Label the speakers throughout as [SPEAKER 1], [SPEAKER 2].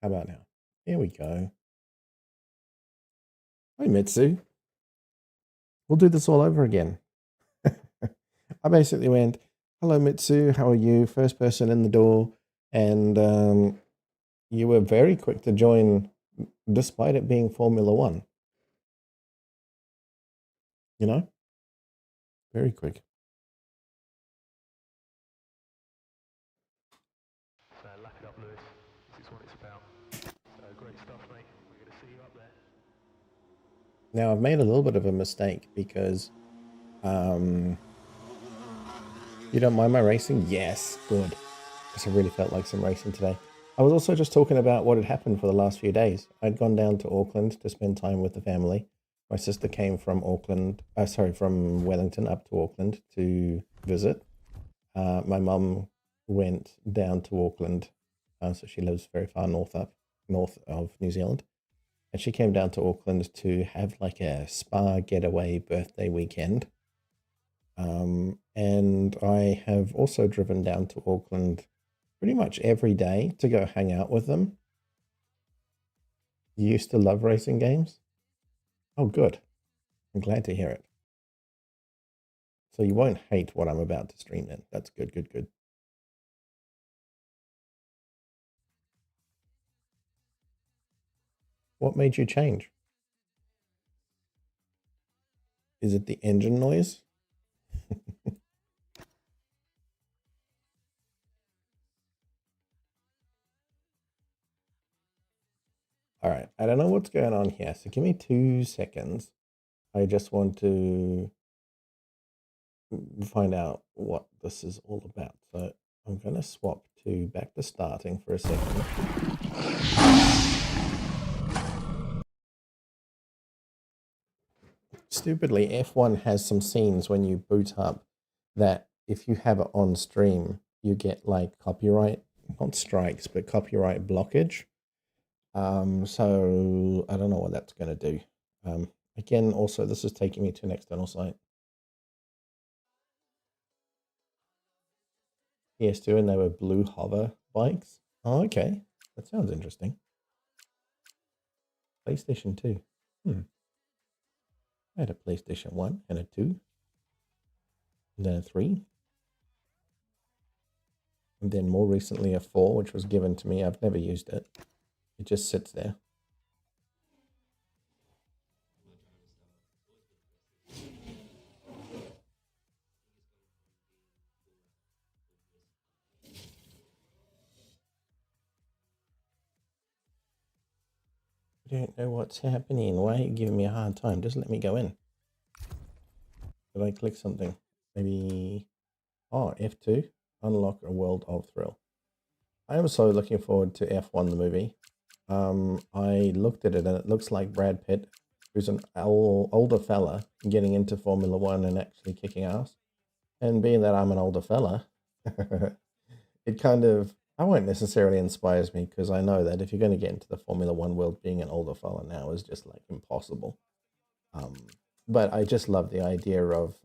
[SPEAKER 1] How about now? Here we go. Hi, Mitsu. We'll do this all over again. I basically went, hello, Mitsu. How are you? First person in the door. And you were very quick to join, despite it being Formula One. You know? Very quick.
[SPEAKER 2] So lap it up, Lewis. This is what it's about. So great stuff, mate. We're going to see you up there.
[SPEAKER 1] Now, I've made a little bit of a mistake because you don't mind my racing? Yes, good. Because I really felt like some racing today. I was also just talking about what had happened for the last few days. I'd gone down to Auckland to spend time with the family. My sister came from from Wellington up to Auckland to visit. My mum went down to Auckland, so she lives very far north of New Zealand. And she came down to Auckland to have like a spa getaway birthday weekend. And I have also driven down to Auckland pretty much every day to go hang out with them. You used to love racing games? Oh, good. I'm glad to hear it. So you won't hate what I'm about to stream then. That's good, good, good. What made you change? Is it the engine noise? All right, I don't know what's going on here, so give me 2 seconds. I just want to find out what this is all about. So I'm going to swap to back to starting for a second. Stupidly, F1 has some scenes when you boot up that if you have it on stream, you get like copyright, not strikes, but copyright blockage. So I don't know what that's going to do. Again, also, this is taking me to an external site. PS2, and they were blue hover bikes. Oh, okay. That sounds interesting. PlayStation 2. I had a PlayStation 1 and a 2. And then a 3. And then more recently a 4, which was given to me. I've never used it. It just sits there. I don't know what's happening. Why are you giving me a hard time? Just let me go in. Did I click something? Maybe... Oh, F2. Unlock a world of thrill. I am so looking forward to F1 the movie. I looked at it and it looks like Brad Pitt, who's an older fella, getting into Formula One and actually kicking ass. And being that I'm an older fella, it kind of, I won't necessarily inspires me because I know that if you're going to get into the Formula One world, being an older fella now is just like impossible. But I just love the idea of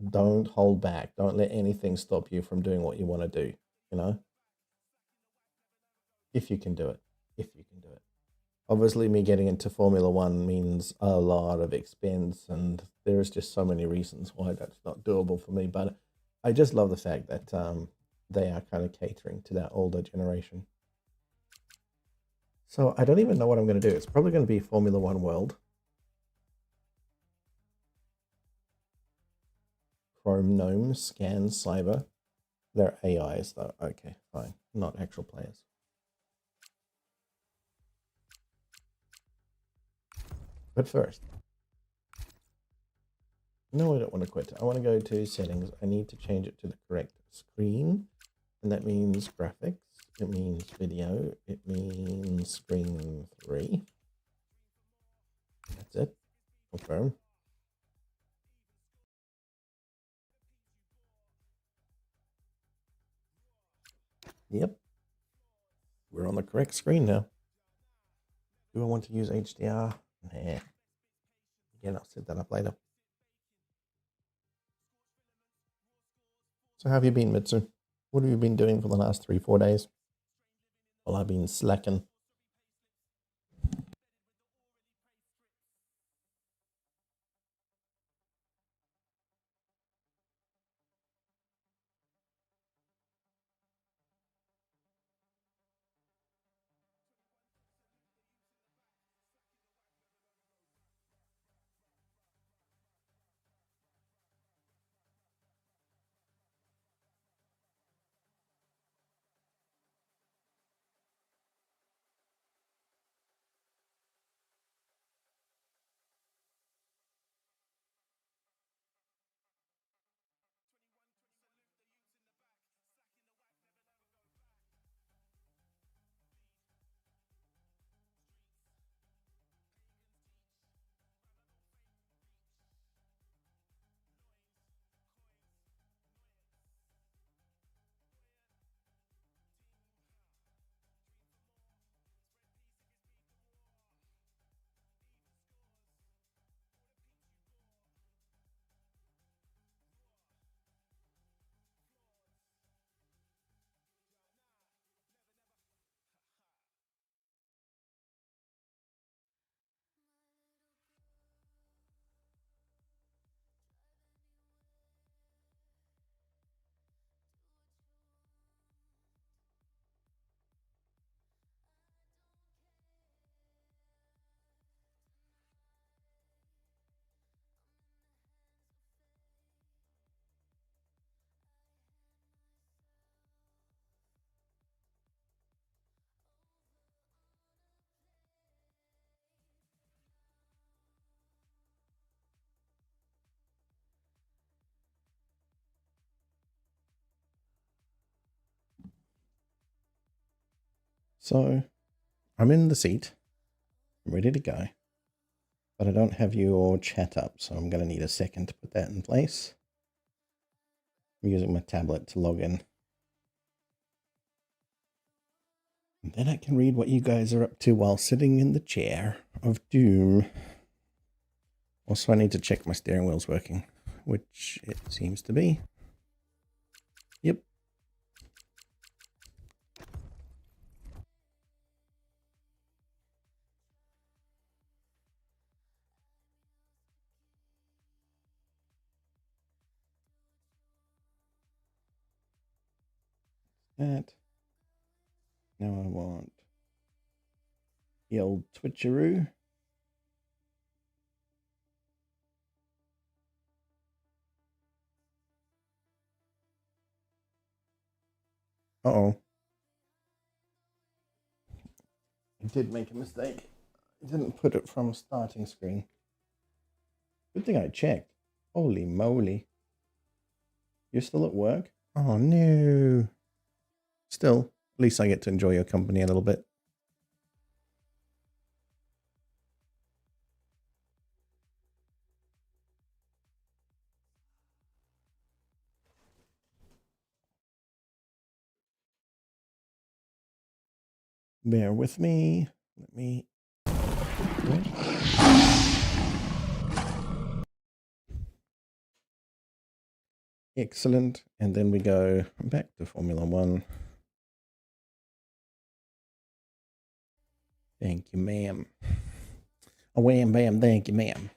[SPEAKER 1] don't hold back. Don't let anything stop you from doing what you want to do, you know? If you can do it. If you can do it. Obviously, me getting into Formula One means a lot of expense, and there's just so many reasons why that's not doable for me. But I just love the fact that they are kind of catering to that older generation. So I don't even know what I'm going to do. It's probably going to be Formula One World. Chrome Gnome, Scan, Cyber. They're AIs though. Okay, fine. Not actual players. But first, no, I don't want to quit. I want to go to settings. I need to change it to the correct screen. And that means graphics. It means video. It means screen 3. That's it. Confirm. Yep. We're on the correct screen now. Do I want to use HDR? Nah. Again, I'll set that up later. So how have you been, Mitsu? What have you been doing for the last 3-4 days? Well, I've been slacking. So I'm in the seat. I'm ready to go. But I don't have your chat up, so I'm going to need a second to put that in place. I'm using my tablet to log in. And then I can read what you guys are up to while sitting in the chair of doom. Also, I need to check my steering wheel's working, which it seems to be. Yep. That. Now I want the old twitcheroo. Uh-oh. I did make a mistake. I didn't put it from starting screen. Good thing I checked. Holy moly. You're still at work? Oh no. Still, at least I get to enjoy your company a little bit. Bear with me. Let me... Excellent. And then we go back to Formula One. Thank you, ma'am. Oh, wham, bam, thank you, ma'am.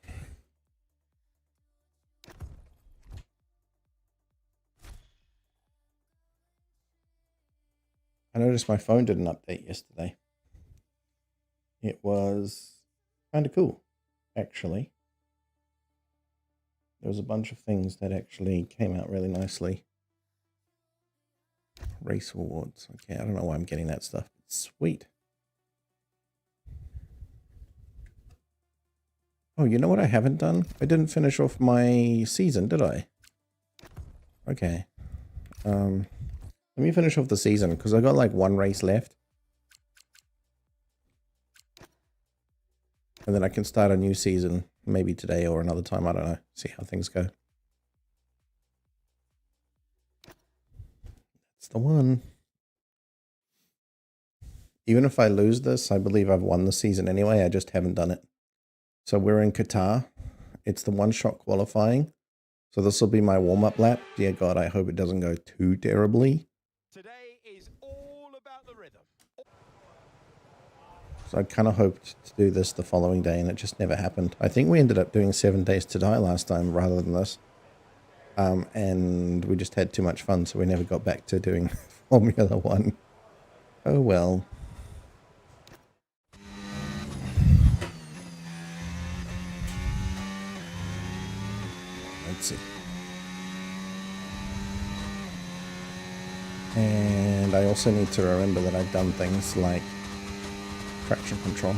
[SPEAKER 1] I noticed my phone didn't update yesterday. It was kind of cool, actually. There was a bunch of things that actually came out really nicely. Race awards. Okay, I don't know why I'm getting that stuff. Sweet. Oh, you know what I haven't done? I didn't finish off my season, did I? Okay. Let me finish off the season, because I got like one race left. And then I can start a new season, maybe today or another time, I don't know. See how things go. That's the one. Even if I lose this, I believe I've won the season anyway, I just haven't done it. So we're in Qatar. It's the one-shot qualifying. So this will be my warm-up lap. Dear God, I hope it doesn't go too terribly.
[SPEAKER 3] Today is all about the rhythm.
[SPEAKER 1] So I kind of hoped to do this the following day, and it just never happened. I think we ended up doing 7 Days to Die last time rather than this. And we just had too much fun, so we never got back to doing Formula One. Oh well. Let's see. And I also need to remember that I've done things like traction control.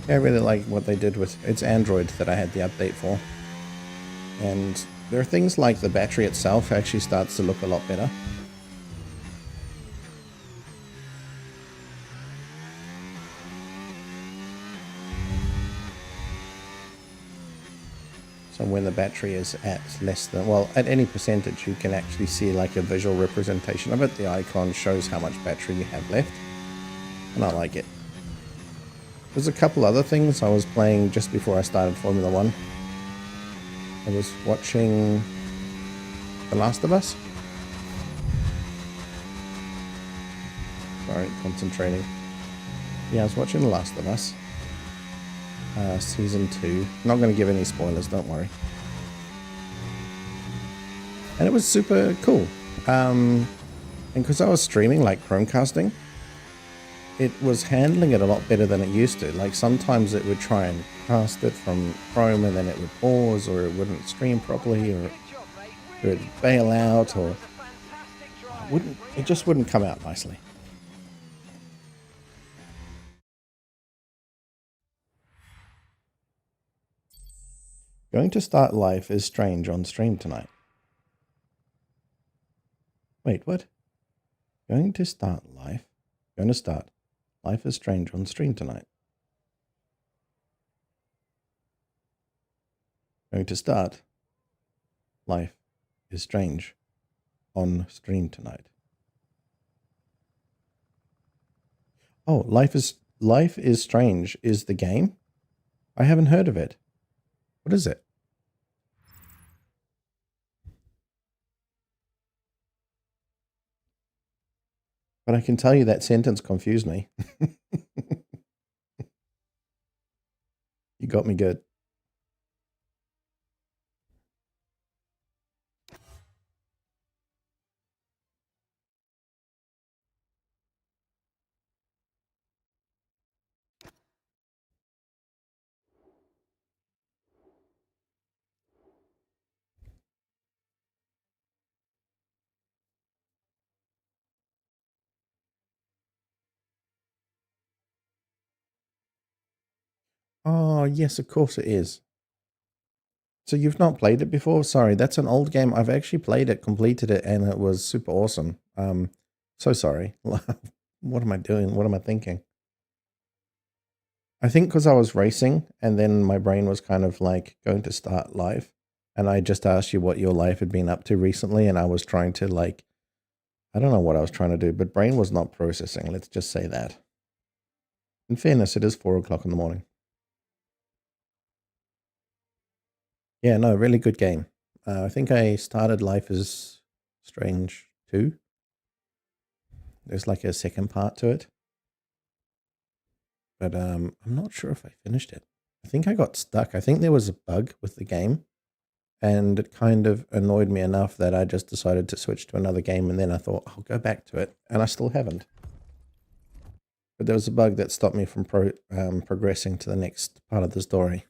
[SPEAKER 1] I really like what they did with it's Android that I had the update for. And there are things like the battery itself actually starts to look a lot better. So when the battery is at less than, well, at any percentage, you can actually see like a visual representation of it. The icon shows how much battery you have left. And I like it. There's a couple other things I was playing just before I started Formula One. I was watching The Last of Us. Sorry, concentrating. Yeah, I was watching The Last of Us. Season 2. Not going to give any spoilers, don't worry. And it was super cool. And because I was streaming, like Chromecasting, it was handling it a lot better than it used to. Like sometimes it would try and cast it from Chrome and then it would pause, or it wouldn't stream properly, or it would bail out, or it just wouldn't come out nicely. Going to start Life is Strange on stream tonight. Wait, what? Going to start Life is Strange on stream tonight. Going to start Life is Strange on stream tonight. Oh, Life is Strange is the game? I haven't heard of it. What is it? But I can tell you that sentence confused me. You got me good. Oh, yes, of course it is. So you've not played it before? Sorry, that's an old game. I've actually played it, completed it, and it was super awesome. So sorry. What am I doing? What am I thinking? I think because I was racing, and then my brain was kind of like going to start life, and I just asked you what your life had been up to recently, and I was trying to like, I don't know what I was trying to do, but brain was not processing. Let's just say that. In fairness, it is 4 o'clock in the morning. Yeah, no, really good game. I think I started Life is Strange 2. There's like a second part to it. But I'm not sure if I finished it. I think I got stuck. I think there was a bug with the game. And it kind of annoyed me enough that I just decided to switch to another game. And then I thought, I'll go back to it. And I still haven't. But there was a bug that stopped me from progressing to the next part of the story.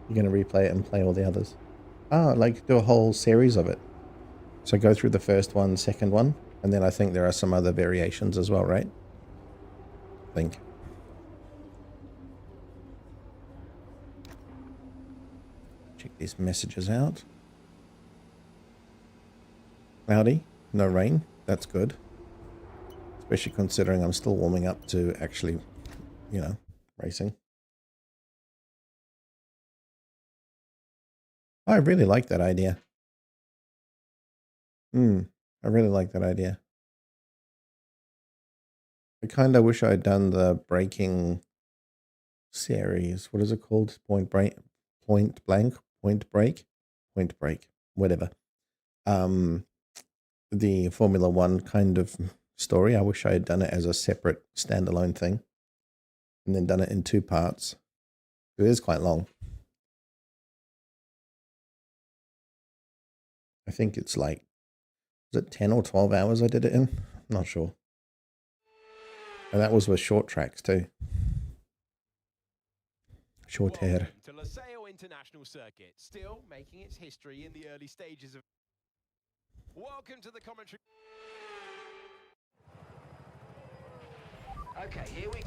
[SPEAKER 1] You're going to replay it and play all the others. Ah, like do a whole series of it. So go through the first one, second one, and then I think there are some other variations as well, right? I think. Check these messages out. Cloudy, no rain. That's good. Especially considering I'm still warming up to actually, you know, racing. I really like that idea. I really like that idea. I kind of wish I'd done the braking series. What is it called? Point Break, whatever. The Formula One kind of story. I wish I had done it as a separate standalone thing and then done it in 2 parts. It is quite long. I think it's like, was it 10 or 12 hours I did it in? I'm not sure. And that was with short tracks too. Short hair.
[SPEAKER 3] To Losail International Circuit, still making its history in the early stages of. Welcome to the commentary. Okay, here we.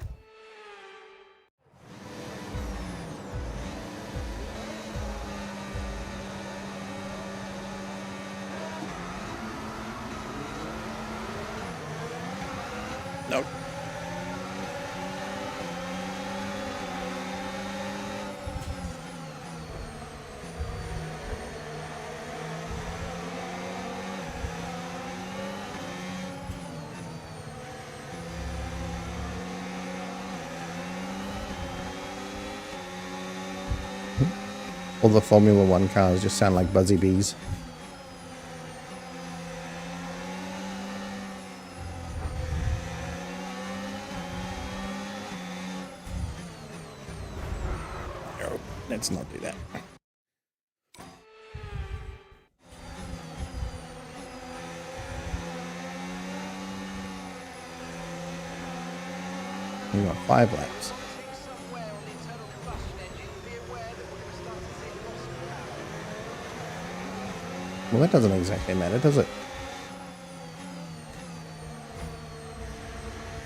[SPEAKER 1] Nope. All the Formula One cars just sound like buzzy bees. No, let's not do that. We got 5 laps. Well, that doesn't exactly matter, does it?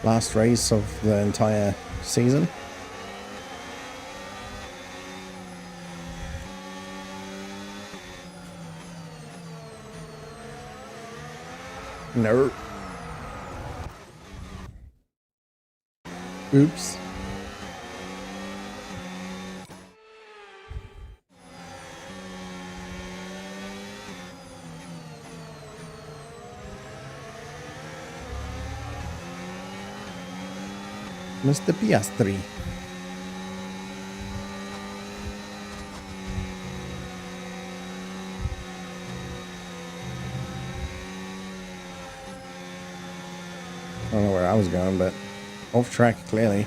[SPEAKER 1] Last race of the entire season. No. Oops. Mr. Piastri. I don't know where I was going, but off track clearly.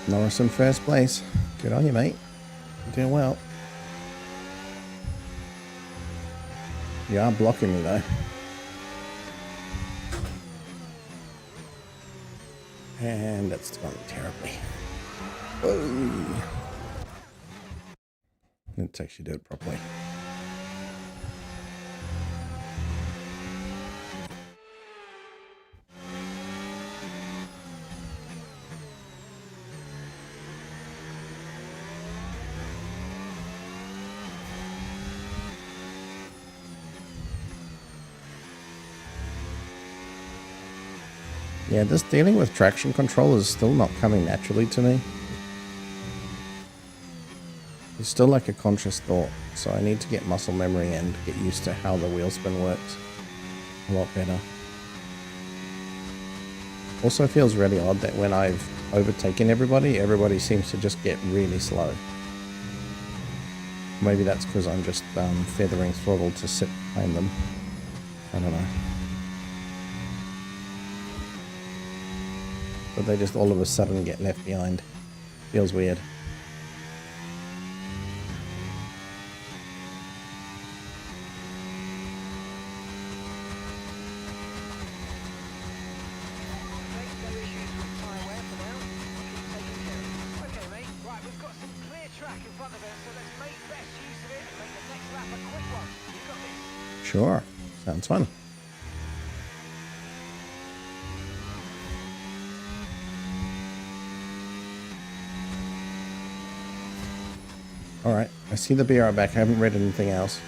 [SPEAKER 1] Norris in first place. Good on you, mate. You're doing well. You are blocking me, though. And that's gone terribly. Oh. Let's actually do it properly. Yeah, just dealing with traction control is still not coming naturally to me. It's still like a conscious thought, so I need to get muscle memory and get used to how the wheel spin works a lot better. Also feels really odd that when I've overtaken everybody, everybody seems to just get really slow. Maybe that's because I'm just feathering throttle to sit behind them. I don't know. But they just all of a sudden get left behind. Feels weird. Sure. Sounds fun. Alright, I see the BR back. I haven't read anything else.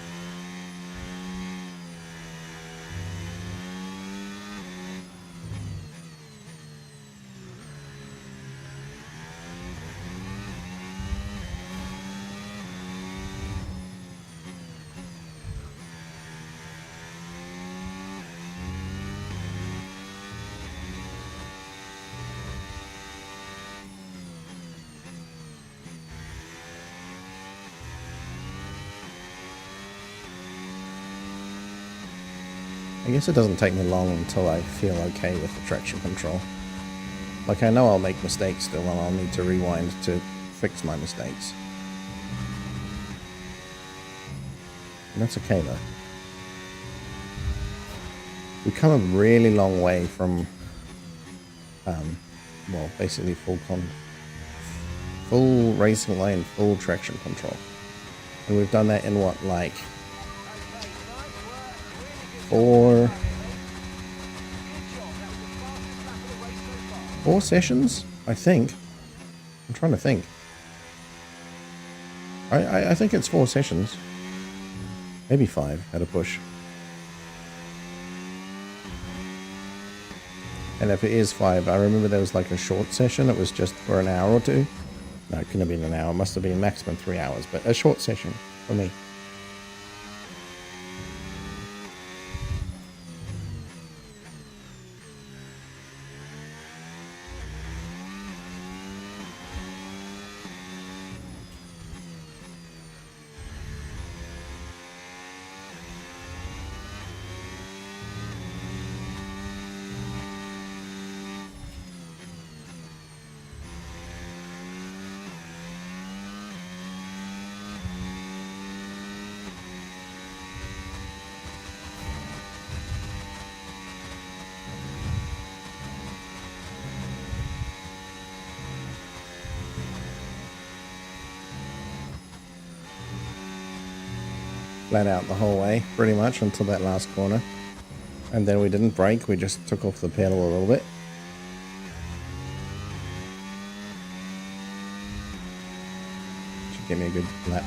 [SPEAKER 1] I guess it doesn't take me long until I feel okay with the traction control. Like, I know I'll make mistakes still, and I'll need to rewind to fix my mistakes. And that's okay, though. We've come a really long way from, well, basically full racing lane, full traction control. And we've done that in what, like, four sessions, I think. I'm trying to think. I think it's 4 sessions. Maybe 5 at a push. And if it is 5, I remember there was like a short session. It was just for an hour or 2. No, it couldn't have been an hour. It must have been maximum 3 hours, but a short session for me. flat out the whole way, pretty much, until that last corner. And then we didn't brake, we just took off the pedal a little bit. Should give me a good lap.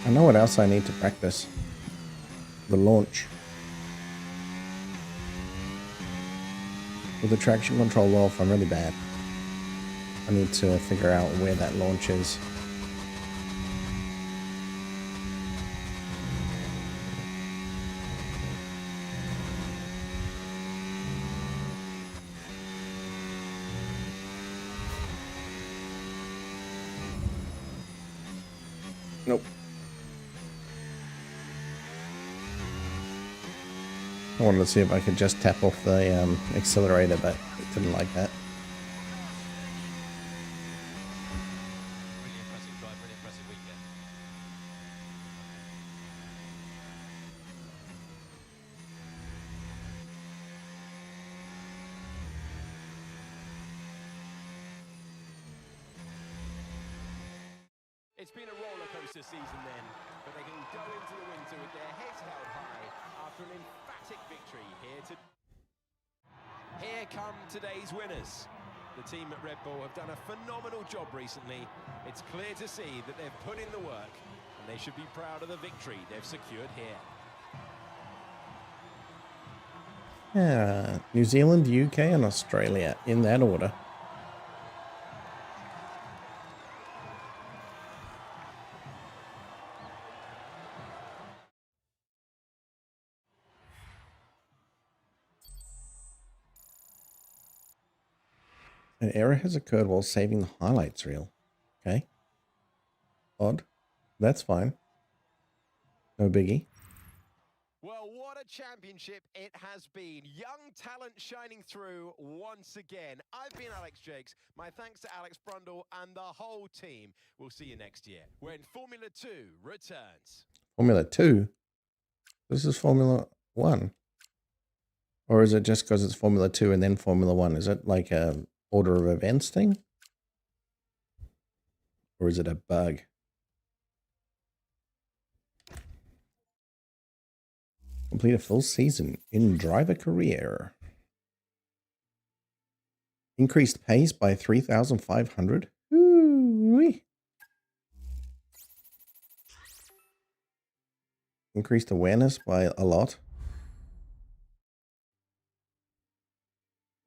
[SPEAKER 1] I know what else I need to practice. The launch. With the traction control off, I'm really bad. I need to figure out where that launch is. Nope. I wanted to see if I could just tap off the accelerator, but it didn't like that.
[SPEAKER 3] Really impressive drive, really impressive weekend. It's been a roller coaster season then, but they can go into the winter with their heads held high after an emphatic victory here to... Here come today's winners. The team at Red Bull have done a phenomenal job recently. It's clear to see that they've put in the work, and they should be proud of the victory they've secured here.
[SPEAKER 1] Yeah, New Zealand, UK, and Australia, in that order. An error has occurred while saving the highlights reel. Okay. Odd. That's fine. No biggie.
[SPEAKER 3] Well, what a championship it has been. Young talent shining through once again. I've been Alex Jakes. My thanks to Alex Brundle and the whole team. We'll see you next year when Formula 2 returns.
[SPEAKER 1] Formula 2? This is Formula 1. Or is it just because it's Formula 2 and then Formula 1? Is it like a order of events thing? Or is it a bug? Complete a full season in driver career. Increased pace by 3,500. Ooh-wee. Increased awareness by a lot.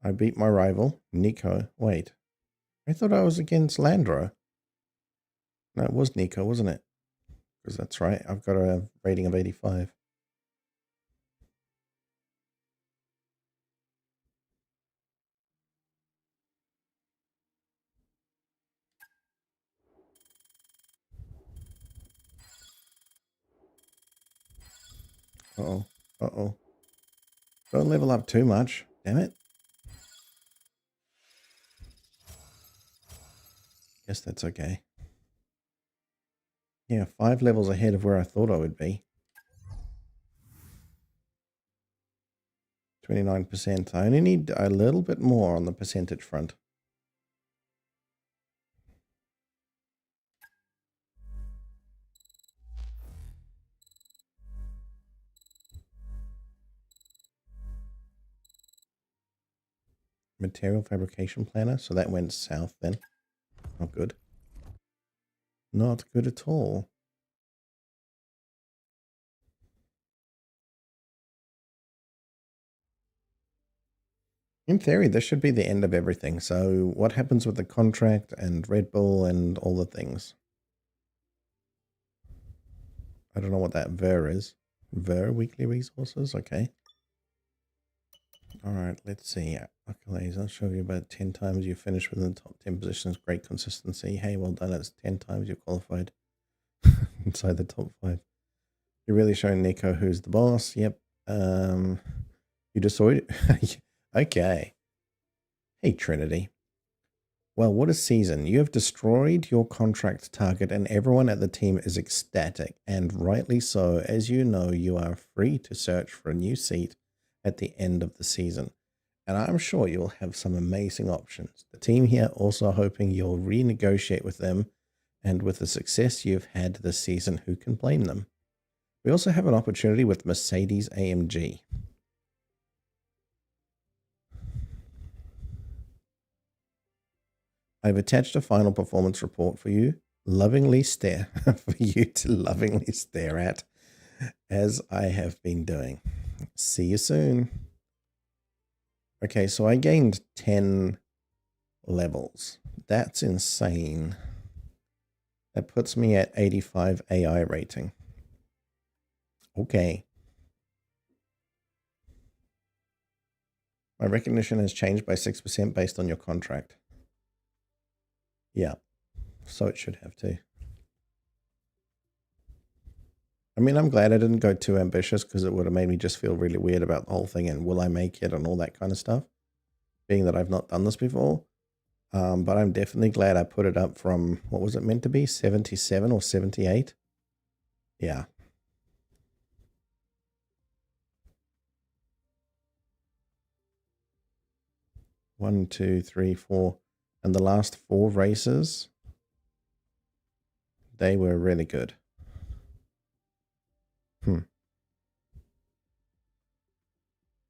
[SPEAKER 1] I beat my rival, Nico. Wait. I thought I was against Landro. No, it was Nico, wasn't it? Because that's right. I've got a rating of 85. Uh-oh. Uh-oh. Don't level up too much. Damn it. Guess that's okay. Yeah, 5 levels ahead of where I thought I would be. 29%. I only need a little bit more on the percentage front. Material fabrication planner. So that went south then. Not good. Not good at all. In theory, this should be the end of everything. So what happens with the contract and Red Bull and all the things? I don't know what that ver is. Ver weekly resources. Okay. All right. Let's see. Accolades. I'll show you about 10 times you finished within the top 10 positions. Great consistency. Hey, well done. It's 10 times you qualified inside the top 5. You're really showing Nico who's the boss. Yep. You destroyed it. Okay. Hey, Trinity. Well, what a season. You have destroyed your contract target and everyone at the team is ecstatic, and rightly so. As you know, you are free to search for a new seat at the end of the season, and I'm sure you'll have some amazing options. The team here also hoping you'll renegotiate with them, and with the success you've had this season, who can blame them? We also have an opportunity with Mercedes AMG. I've attached a final performance report for you, lovingly stare for you to lovingly stare at, as I have been doing. See you soon. Okay, so I gained 10 levels. That's insane. That puts me at 85 AI rating. Okay. My recognition has changed by 6% based on your contract. Yeah, so it should have too. I mean, I'm glad I didn't go too ambitious because it would have made me just feel really weird about the whole thing and will I make it and all that kind of stuff, being that I've not done this before. But I'm definitely glad I put it up from, what was it meant to be, 77 or 78? Yeah. One, two, three, four. And the last 4 races, they were really good. A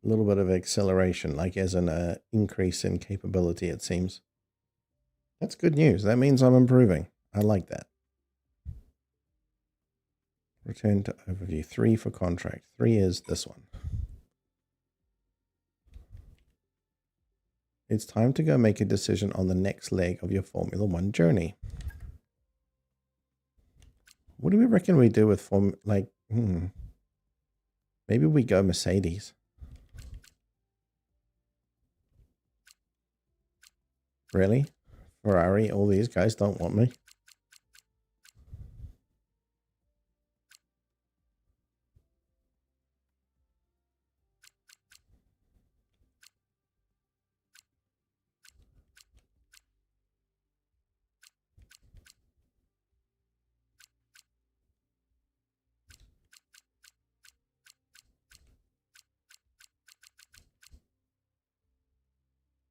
[SPEAKER 1] little bit of acceleration, like as an increase in capability, it seems. That's good news. That means I'm improving. I like that. Return to overview. 3 for contract. 3 is this one. It's time to go make a decision on the next leg of your Formula 1 journey. What do we reckon we do with maybe we go Mercedes. Really? Ferrari, all these guys don't want me.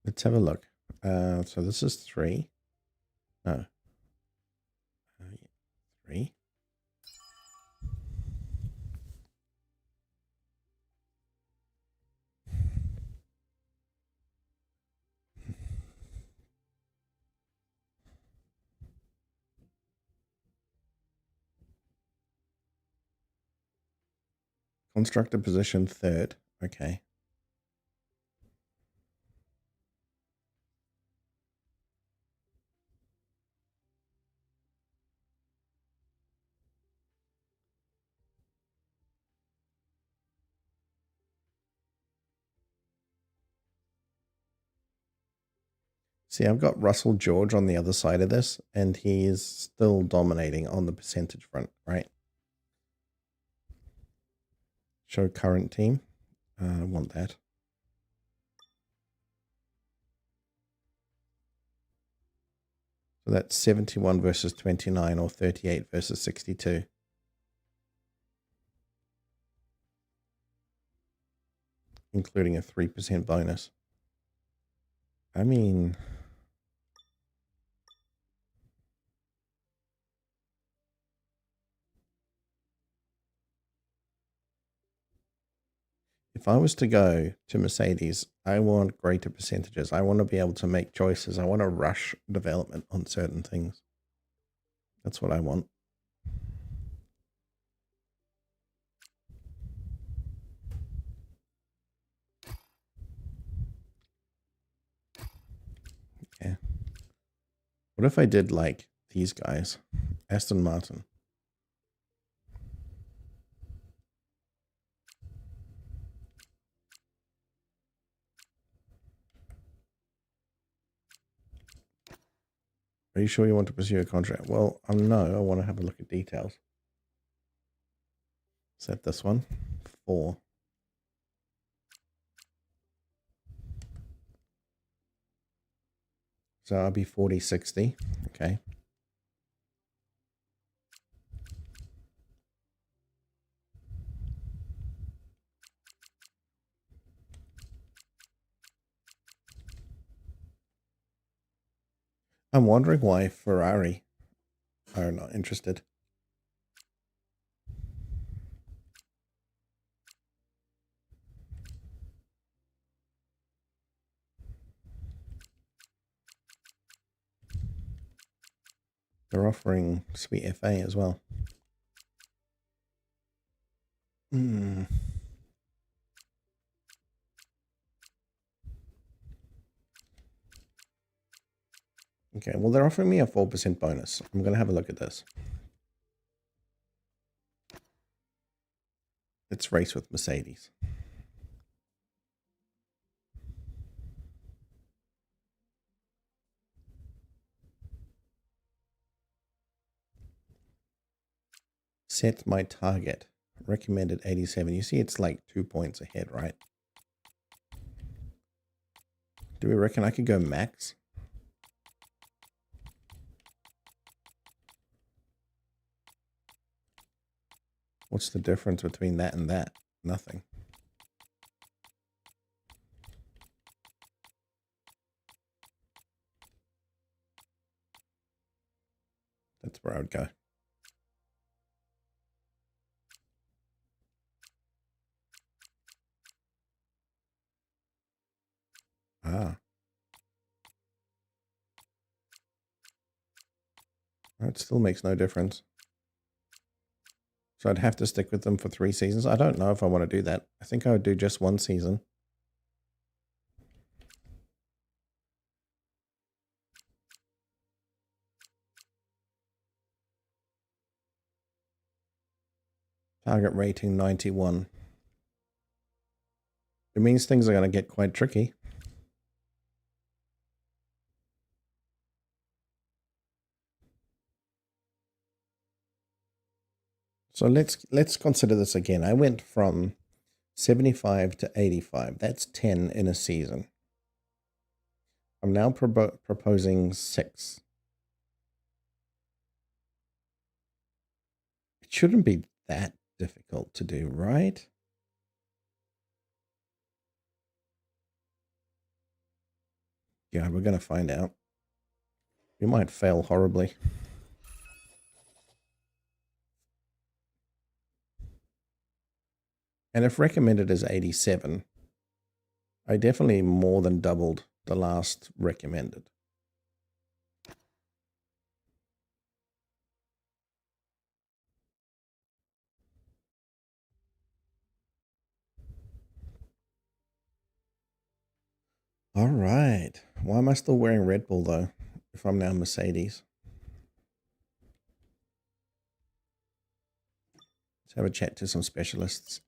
[SPEAKER 1] Let's have a look. So this is 3. No. 3. Constructor position 3rd. Okay. See, I've got Russell George on the other side of this, and he is still dominating on the percentage front, right? Show current team. I want that. So that's 71 versus 29 or 38 versus 62. Including a 3% bonus. I mean, if I was to go to Mercedes, I want greater percentages. I want to be able to make choices. I want to rush development on certain things. That's what I want. Yeah. What if I did like these guys? Aston Martin. Are you sure you want to pursue a contract? Well, no, I want to have a look at details. Set this one. 4. So I'll be 40, 60. Okay. I'm wondering why Ferrari are not interested. They're offering Sweet FA as well. Hmm. Okay, well, they're offering me a 4% bonus. I'm going to have a look at this. Let's race with Mercedes. Set my target. Recommended 87. You see it's like 2 points ahead, right? Do we reckon I could go max? What's the difference between that and that? Nothing. That's where I would go. Ah. It still makes no difference. So I'd have to stick with them for 3 seasons. I don't know if I want to do that. I think I would do just 1 season. Target rating 91. It means things are going to get quite tricky. So let's consider this again. I went from 75 to 85. That's 10 in a season. I'm now proposing 6. It shouldn't be that difficult to do, right? Yeah, we're going to find out. We might fail horribly. And if recommended is 87, I definitely more than doubled the last recommended. All right. Why am I still wearing Red Bull, though, if I'm now Mercedes? Let's have a chat to some specialists.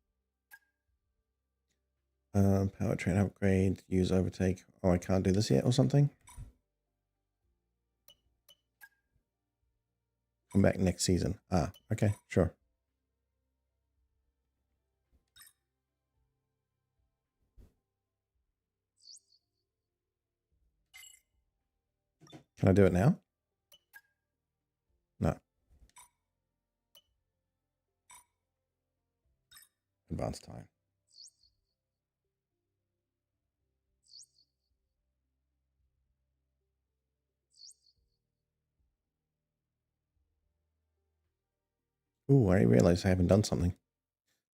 [SPEAKER 1] Powertrain upgrade, use overtake. Oh, I can't do this yet or something? Come back next season. Ah, okay, sure. Can I do it now? No. Advanced time. Ooh, I realized I haven't done something.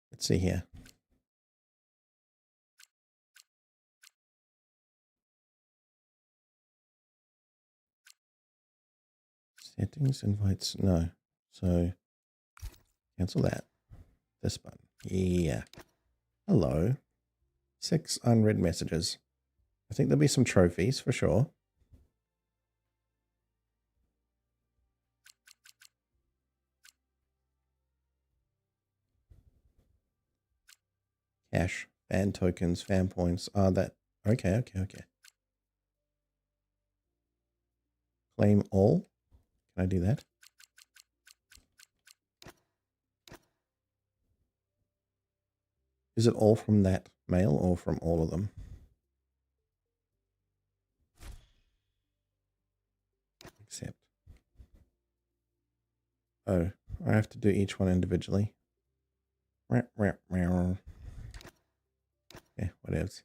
[SPEAKER 1] Let's see here. Settings, invites, no. So, cancel that. This button. Yeah. Hello. 6 unread messages. I think there'll be some trophies for sure. Cash, fan tokens, fan points. Ah, that. Okay. Claim all. Can I do that? Is it all from that mail or from all of them? Accept. Oh, I have to do each one individually. Yeah, whatevs.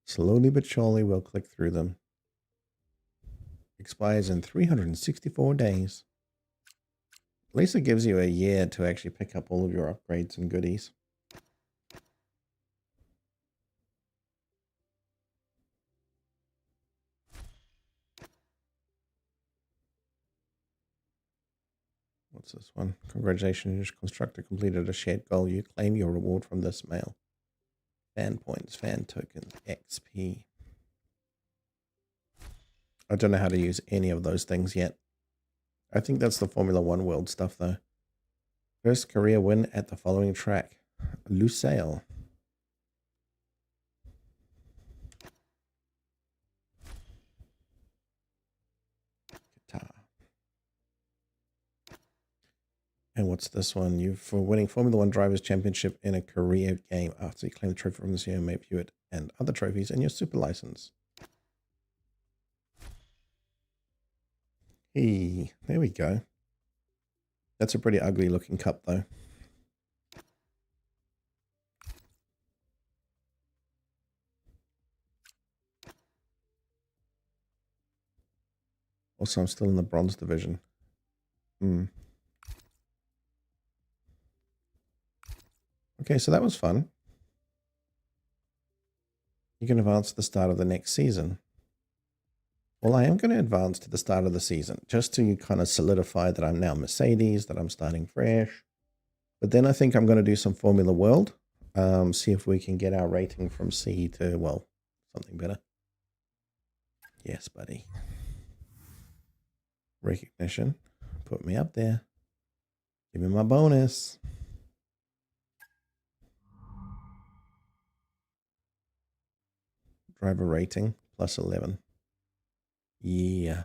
[SPEAKER 1] Slowly but surely we'll click through them. Expires in 364 days. At least it gives you a year to actually pick up all of your upgrades and goodies. What's this one? Congratulations, constructor completed a shared goal. You claim your reward from this mail. Fan points, fan tokens, XP. I don't know how to use any of those things yet. I think that's the Formula One World stuff, though. First career win at the following track. Lusail. Guitar. And what's this one? You for winning Formula One Drivers' Championship in a career game after you claim the trophy from this year, may view it and other trophies in your super license. Hey, there we go. That's a pretty ugly looking cup, though. Also, I'm still in the bronze division. Okay, so that was fun. You can advance to the start of the next season. Well, I am going to advance to the start of the season, just to kind of solidify that I'm now Mercedes, that I'm starting fresh. But then I think I'm going to do some Formula World, see if we can get our rating from C to, well, something better. Yes, buddy. Recognition. Put me up there. Give me my bonus. Driver rating, plus 11. Yeah.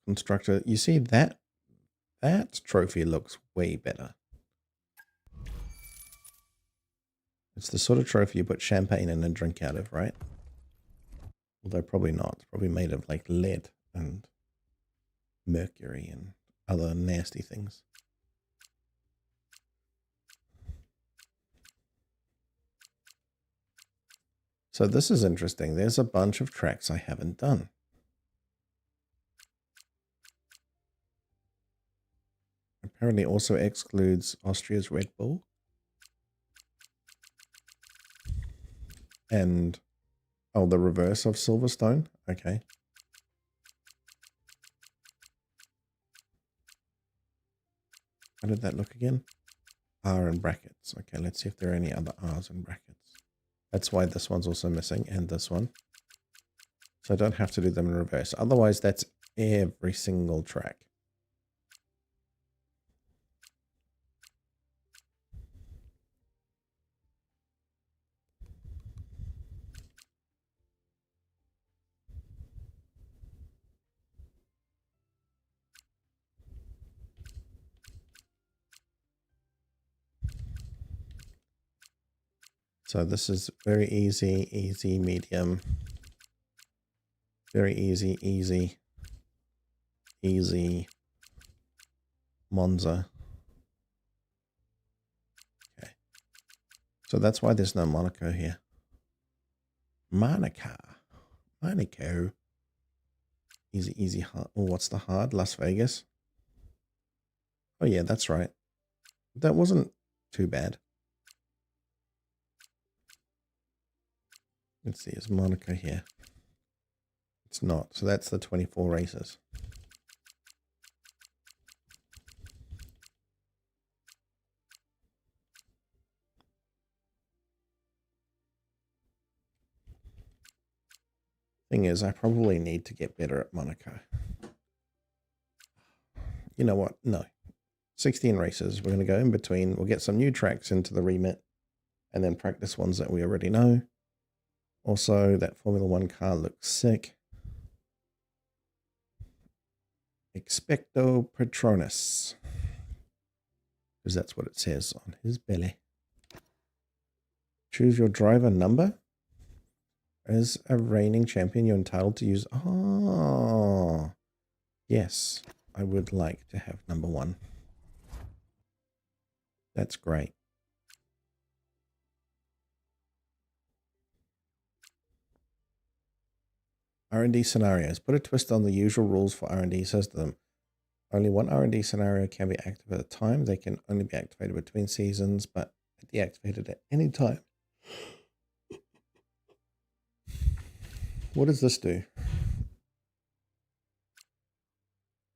[SPEAKER 1] Constructor, you see that trophy looks way better. It's the sort of trophy you put champagne in and drink out of, right? Although probably not. It's probably made of like lead and mercury and other nasty things. So this is interesting. There's a bunch of tracks I haven't done. Apparently also excludes Austria's Red Bull. And, oh, the reverse of Silverstone. Okay. How did that look again? R in brackets. Okay, let's see if there are any other R's in brackets. That's why this one's also missing, and this one. So I don't have to do them in reverse. Otherwise, that's every single track. So this is very easy, easy, medium. Very easy, easy, easy, Monza. Okay. So that's why there's no Monaco here. Monaco. Easy, easy, hard. Oh, what's the hard? Las Vegas. Oh yeah, that's right. That wasn't too bad. Let's see, is Monaco here? It's not. So that's the 24 races. Thing is, I probably need to get better at Monaco. you know what? No. 16 races. We're going to go in between. We'll get some new tracks into the remit and then practice ones that we already know. Also, that Formula One car looks sick. Expecto Patronus. Because that's what it says on his belly. Choose your driver number. As a reigning champion, you're entitled to use... Oh, yes. I would like to have number 1. That's great. R&D scenarios. Put a twist on the usual rules for R&D system. Only one R&D scenario can be active at a time. They can only be activated between seasons, but deactivated at any time. What does this do?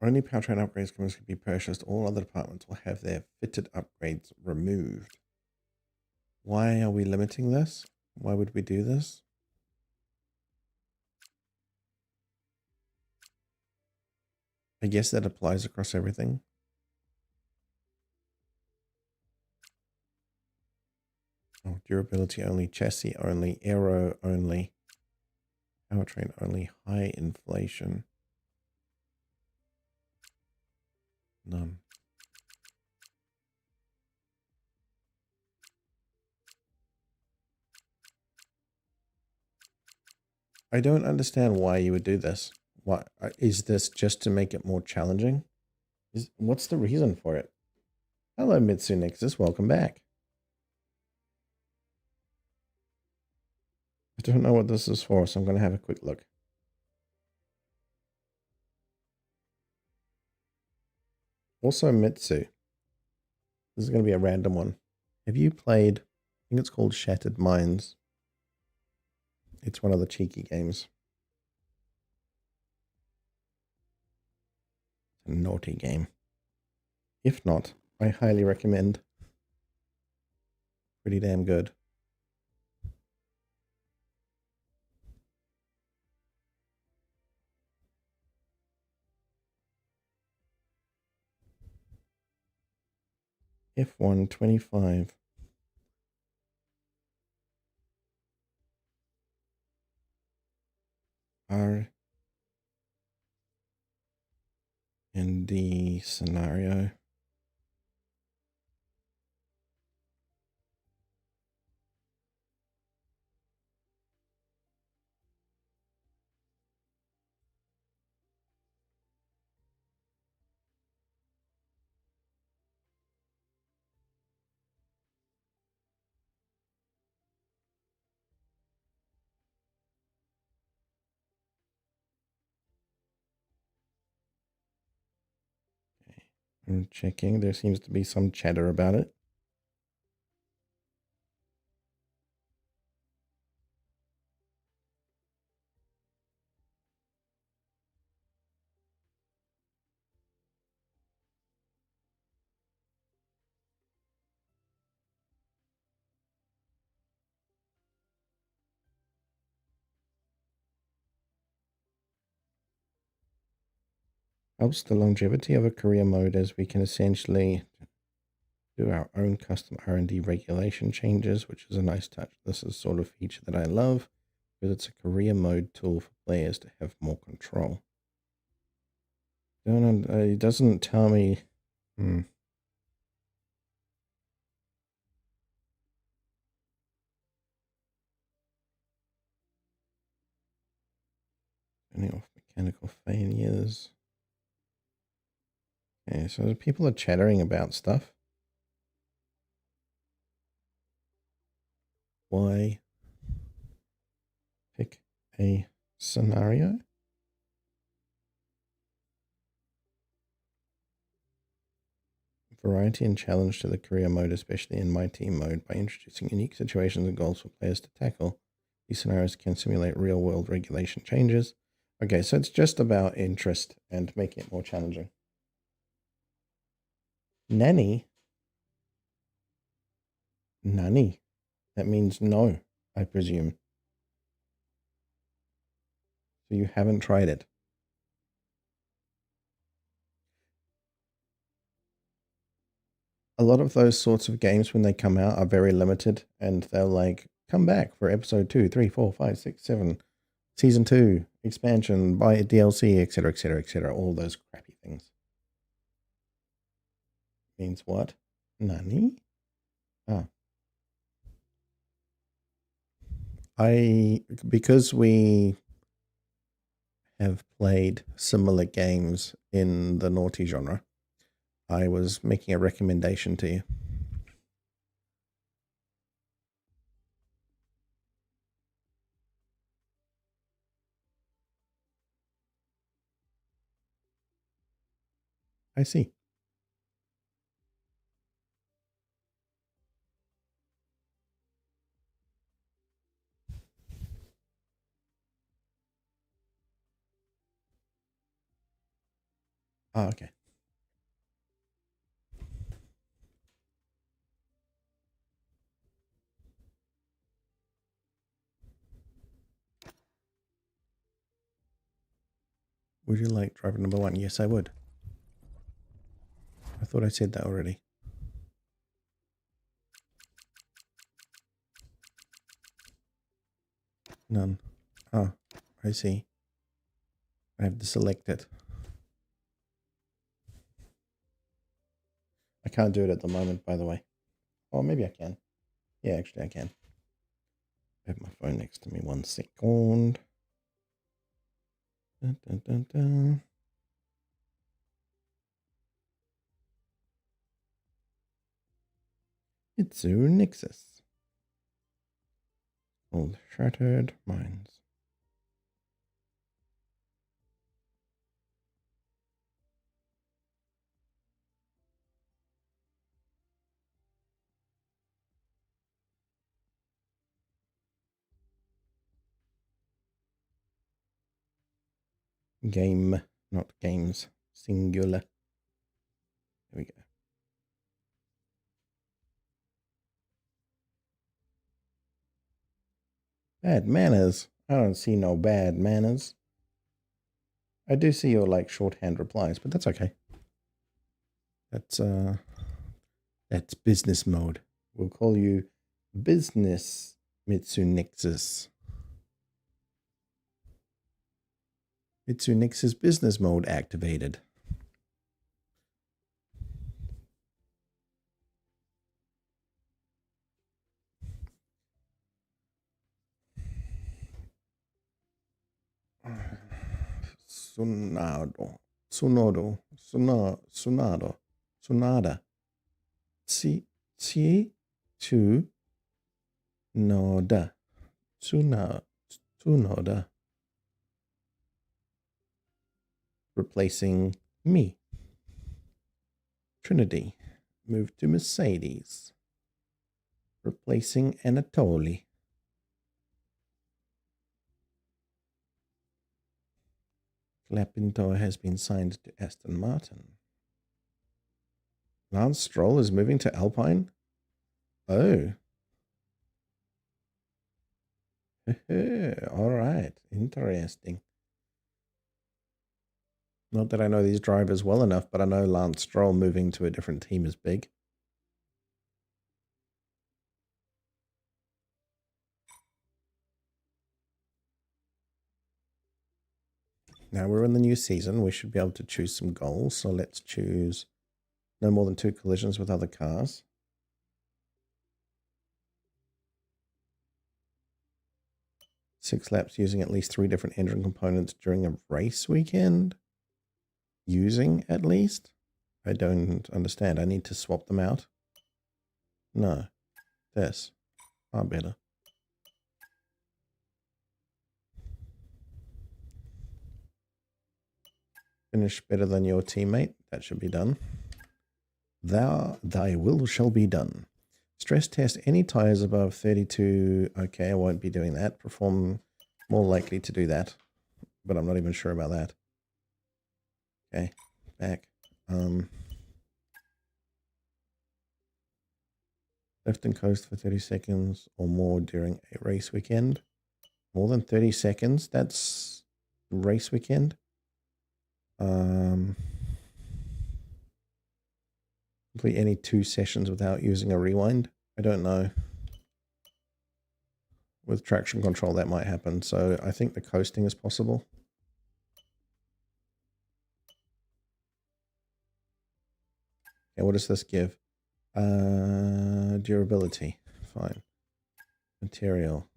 [SPEAKER 1] Only powertrain upgrades can be purchased. All other departments will have their fitted upgrades removed. Why are we limiting this? Why would we do this? I guess that applies across everything. Oh, durability only, chassis only, aero only, powertrain only, high inflation. None. I don't understand why you would do this. Why is this just to make it more challenging? What's the reason for it? Hello, Mitsu Nexus. Welcome back. I don't know what this is for, so I'm going to have a quick look. Also, Mitsu. This is going to be a random one. Have you played, I think it's called Shattered Minds. It's one of the cheeky games. A naughty game. If not, I highly recommend. Pretty damn good. F125. R&D scenario. I'm checking. There seems to be some chatter about it. Helps the longevity of a career mode as we can essentially do our own custom R&D regulation changes, which is a nice touch. This is sort of feature that I love because it's a career mode tool for players to have more control. It doesn't tell me. Turning off mechanical failures. Okay, so people are chattering about stuff. Why pick a scenario? Variety and challenge to the career mode, especially in my team mode, by introducing unique situations and goals for players to tackle. These scenarios can simulate real-world regulation changes. Okay, so it's just about interest and making it more challenging. Nanny? Nanny? That means no, I presume. So you haven't tried it. a lot of those sorts of games when they come out are very limited, and they'll like come back for episode 2, 3, 4, 5, 6, 7, season 2, expansion, buy a DLC, etc., etc., etc. All those crappy things. Means what? Nani? Oh. Because we have played similar games in the naughty genre, I was making a recommendation to you. I see. Oh, okay. Would you like driver number 1? Yes, I would. I thought I said that already. None. Oh, I see. I have to select it. I can't do it at the moment, by the way. Oh, maybe I can. Yeah, actually I can. I have my phone next to me. 1 second. Dun, dun, dun, dun. It's a Nexus. Old Shattered Minds. Game, not games. Singular. There we go. Bad manners. I don't see no bad manners. I do see your like shorthand replies, but that's okay. That's business mode. We'll call you Business Mitsunexus. Mitsunexus business mode activated. Sonada. Tu noda. Tsunoda. Replacing me. Trinity. Moved to Mercedes. Replacing Anatoly. Clapinto has been signed to Aston Martin. Lance Stroll is moving to Alpine? Oh. All right. Interesting. Not that I know these drivers well enough, but I know Lance Stroll moving to a different team is big. Now we're in the new season. We should be able to choose some goals. So let's choose no more than 2 collisions with other cars. Six laps using at least 3 different engine components during a race weekend. Using at least? I don't understand. I need to swap them out. No. This. Far better. Finish better than your teammate. That should be done. Thy will shall be done. Stress test any tires above 32. Okay, I won't be doing that. Perform more likely to do that. But I'm not even sure about that. Okay, back. Lift and coast for 30 seconds or more during a race weekend. More than 30 seconds? That's race weekend. complete any 2 sessions without using a rewind? I don't know. With traction control, that might happen. So I think the coasting is possible. Okay, what does this give? Durability. Fine. Material.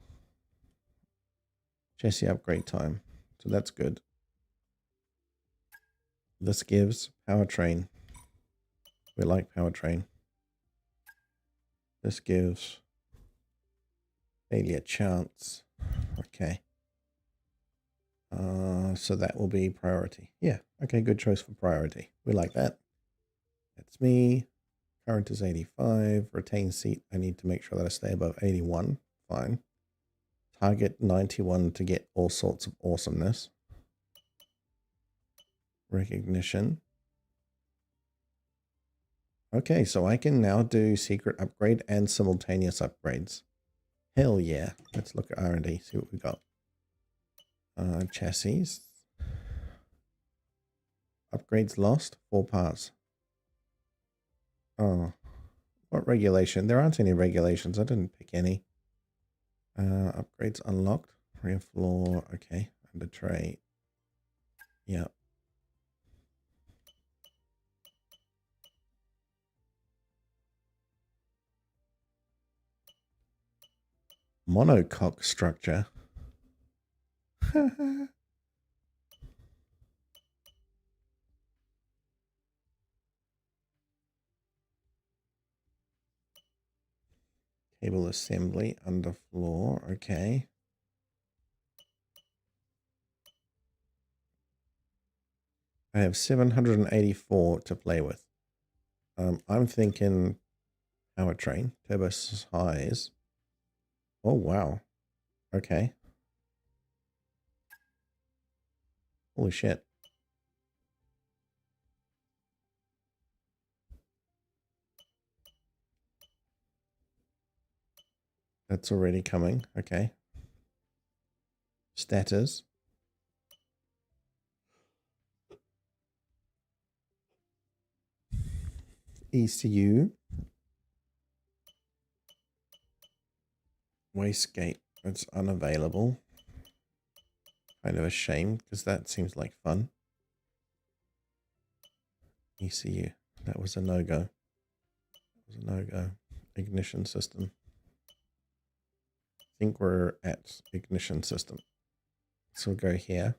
[SPEAKER 1] Chassis upgrade time. So that's good. This gives powertrain. We like powertrain. This gives failure chance. Okay. So that will be priority. Yeah. Okay, good choice for priority. We like that. That's me. Current is 85. Retain seat. I need to make sure that I stay above 81. Fine. Target 91 to get all sorts of awesomeness. Recognition. Okay, so I can now do secret upgrade and simultaneous upgrades. Hell yeah. Let's look at R&D, see what we got. Chassis. Upgrades lost, 4 parts. Oh, what regulation? There aren't any regulations. I didn't pick any. Upgrades unlocked. Rear floor, okay. Under tray. Yeah. Monocoque structure. Cable assembly, underfloor, okay. I have 784 to play with. I'm thinking powertrain, turbo size. Oh, wow. Okay. Holy shit. That's already coming. Okay. Status. ECU. Wastegate. It's unavailable. Kind of a shame because that seems like fun. ECU. That was a no-go. That was a no-go. Ignition system. I think we're at ignition system. So we'll go here.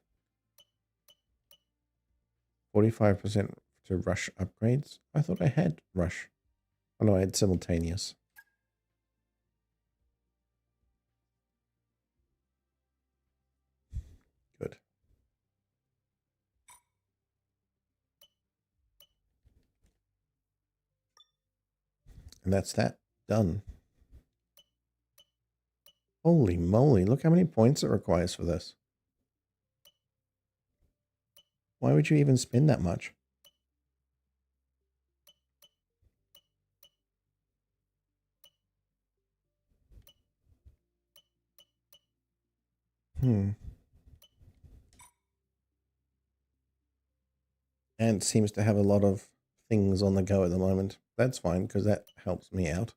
[SPEAKER 1] 45% to rush upgrades. I thought I had rush. Oh no, I had simultaneous. Good. And that's that. Done. Holy moly, look how many points it requires for this. Why would you even spend that much? And it seems to have a lot of things on the go at the moment. That's fine, because that helps me out.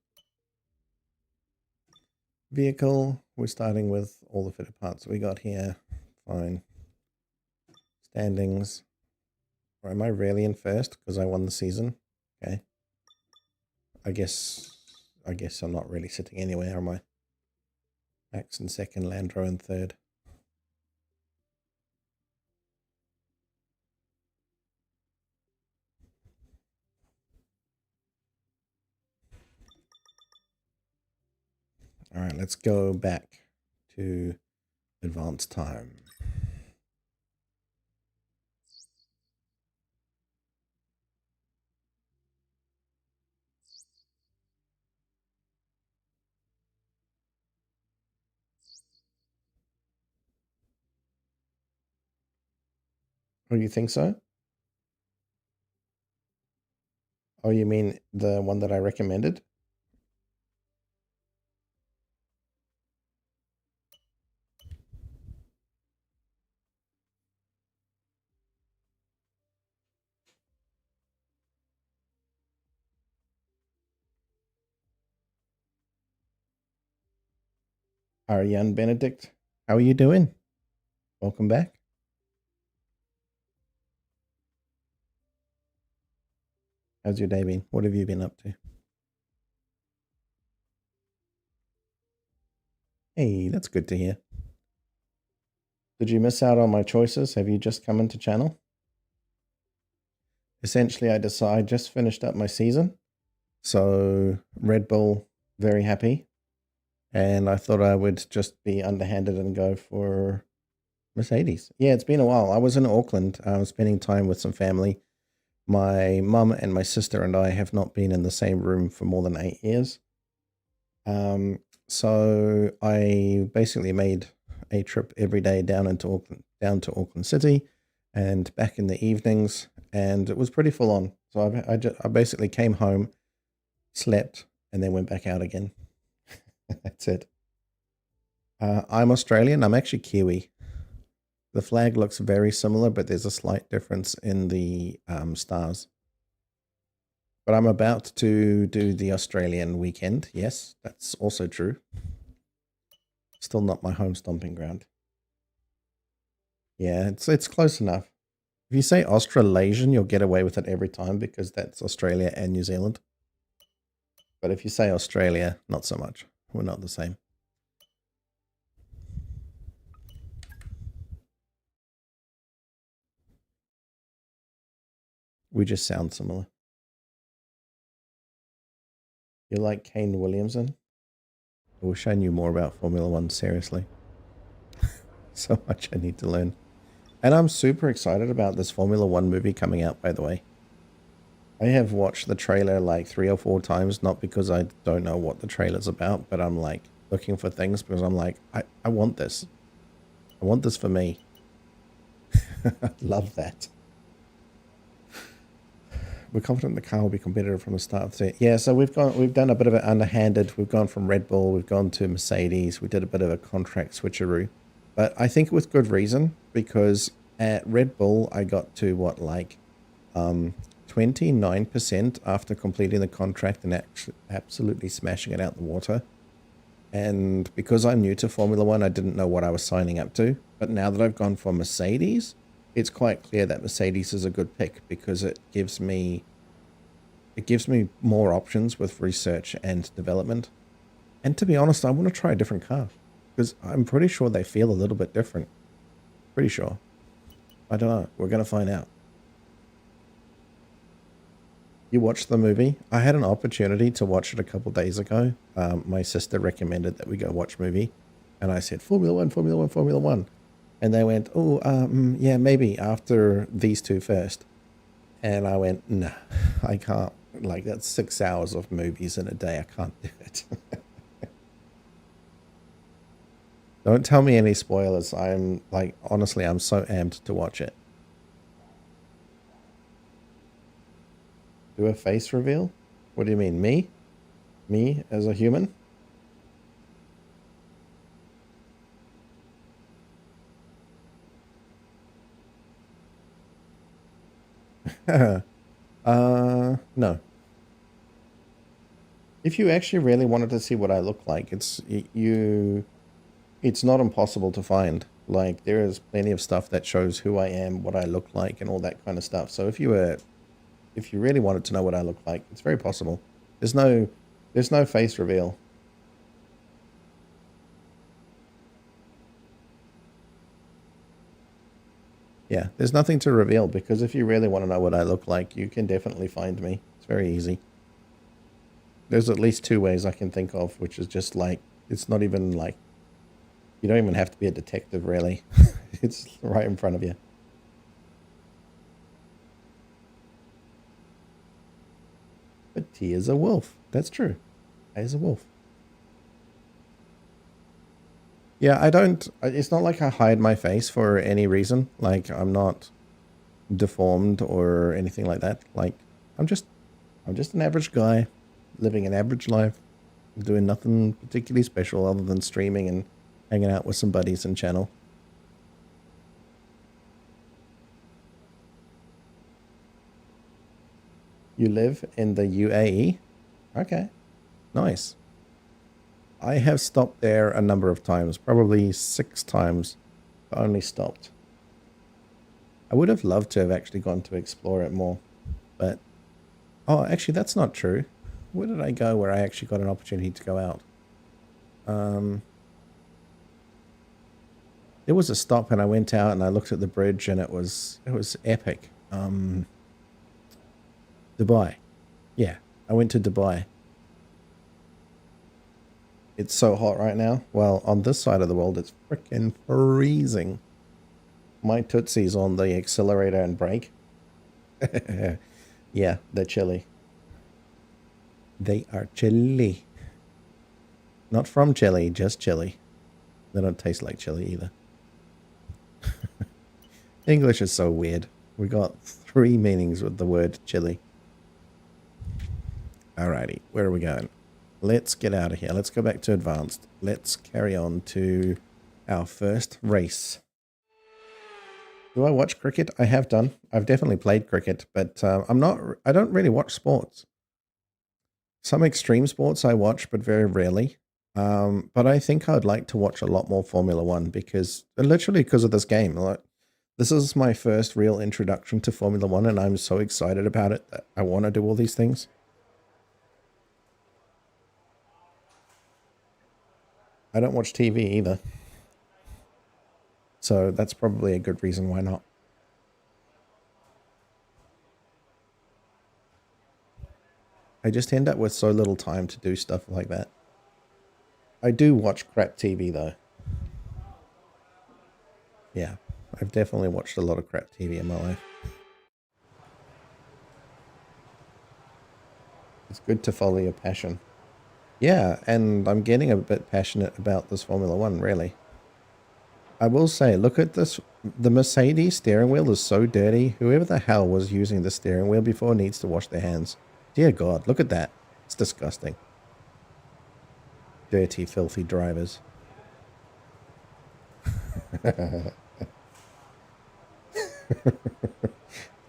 [SPEAKER 1] Vehicle, we're starting with all the fitted parts we got here. Fine. Standings. Or am I really in first because I won the season? Okay. I guess I'm not really sitting anywhere, am I? Max in second, Landro in third. All right, let's go back to advanced time. Oh, you think so? Oh, you mean the one that I recommended? Ariane Benedict, how are you doing? Welcome back. How's your day been? What have you been up to? Hey, that's good to hear. Did you miss out on my choices? Have you just come into channel? Essentially, I just finished up my season. So Red Bull, very happy. And I thought I would just be underhanded and go for Mercedes. Yeah, it's been a while. I was in Auckland. I was spending time with some family. My mum and my sister and I have not been in the same room for more than 8 years. So I basically made a trip every day down to Auckland City and back in the evenings, and it was pretty full on. So I basically came home, slept, and then went back out again. That's it. I'm Australian. I'm actually Kiwi. The flag looks very similar, but there's a slight difference in the stars. But I'm about to do the Australian weekend. Yes, that's also true. Still not my home stomping ground. Yeah, it's close enough. If you say Australasian, you'll get away with it every time because that's Australia and New Zealand. But if you say Australia, not so much. We're not the same. We just sound similar. You're like Kane Williamson? I wish I knew more about Formula One, seriously. So much I need to learn. And I'm super excited about this Formula One movie coming out, by the way. I have watched the trailer like 3 or 4 times, not because I don't know what the trailer's about, but I'm like looking for things because I'm like, I want this. I want this for me. Love that. We're confident the car will be competitive from the start of the... Yeah, so we've done a bit of an underhanded. We've gone from Red Bull, we've gone to Mercedes. We did a bit of a contract switcheroo. But I think with good reason, because at Red Bull, I got to what, like 29% after completing the contract and absolutely smashing it out the water. And because I'm new to Formula One, I didn't know what I was signing up to. But now that I've gone for Mercedes, it's quite clear that Mercedes is a good pick because it gives me more options with research and development. And to be honest, I want to try a different car because I'm pretty sure they feel a little bit different. Pretty sure. I don't know. We're going to find out. You watched the movie? I had an opportunity to watch it a couple days ago. My sister recommended that we go watch movie. And I said, Formula One, Formula One, Formula One. And they went, oh, yeah, maybe after these two first. And I went, nah, I can't. Like, that's 6 hours of movies in a day. I can't do it. Don't tell me any spoilers. I'm like, honestly, I'm so amped to watch it. Do a face reveal? What do you mean, me? Me as a human? No. If you actually really wanted to see what I look like, it's not impossible to find. Like, there is plenty of stuff that shows who I am, what I look like, and all that kind of stuff. So if you really wanted to know what I look like, it's very possible. There's no face reveal. Yeah, there's nothing to reveal because if you really want to know what I look like, you can definitely find me. It's very easy. There's at least 2 ways I can think of, which is just like, it's not even like, you don't even have to be a detective, really. It's right in front of you. But T is a wolf. That's true. I is a wolf. Yeah, it's not like I hide my face for any reason. Like, I'm not deformed or anything like that. Like, I'm just an average guy living an average life, doing nothing particularly special other than streaming and hanging out with some buddies and channel. You live in the UAE? Okay, nice. I have stopped there a number of times, probably 6 times, but only stopped. I would have loved to have actually gone to explore it more, but... Oh, actually, that's not true. Where did I go where I actually got an opportunity to go out? There was a stop and I went out and I looked at the bridge and it was epic. Dubai. Yeah, I went to Dubai. It's so hot right now. Well, on this side of the world, it's freaking freezing. My tootsie's on the accelerator and brake. Yeah, they're chilly. They are chilly. Not from chili, just chili. They don't taste like chili either. English is so weird. We got 3 meanings with the word chili. Alrighty, where are we going? Let's get out of here. Let's go back to advanced. Let's carry on to our first race. Do I watch cricket? I have done. I've definitely played cricket, but I don't really watch sports. Some extreme sports I watch, but very rarely. But I think I'd like to watch a lot more Formula One literally because of this game. Like, this is my first real introduction to Formula One, and I'm so excited about it that I want to do all these things. I don't watch TV either. So that's probably a good reason why not. I just end up with so little time to do stuff like that. I do watch crap TV though. Yeah, I've definitely watched a lot of crap TV in my life. It's good to follow your passion. Yeah, and I'm getting a bit passionate about this Formula One, really. I will say, look at this. The Mercedes steering wheel is so dirty. Whoever the hell was using the steering wheel before needs to wash their hands. Dear God, look at that. It's disgusting. Dirty, filthy drivers.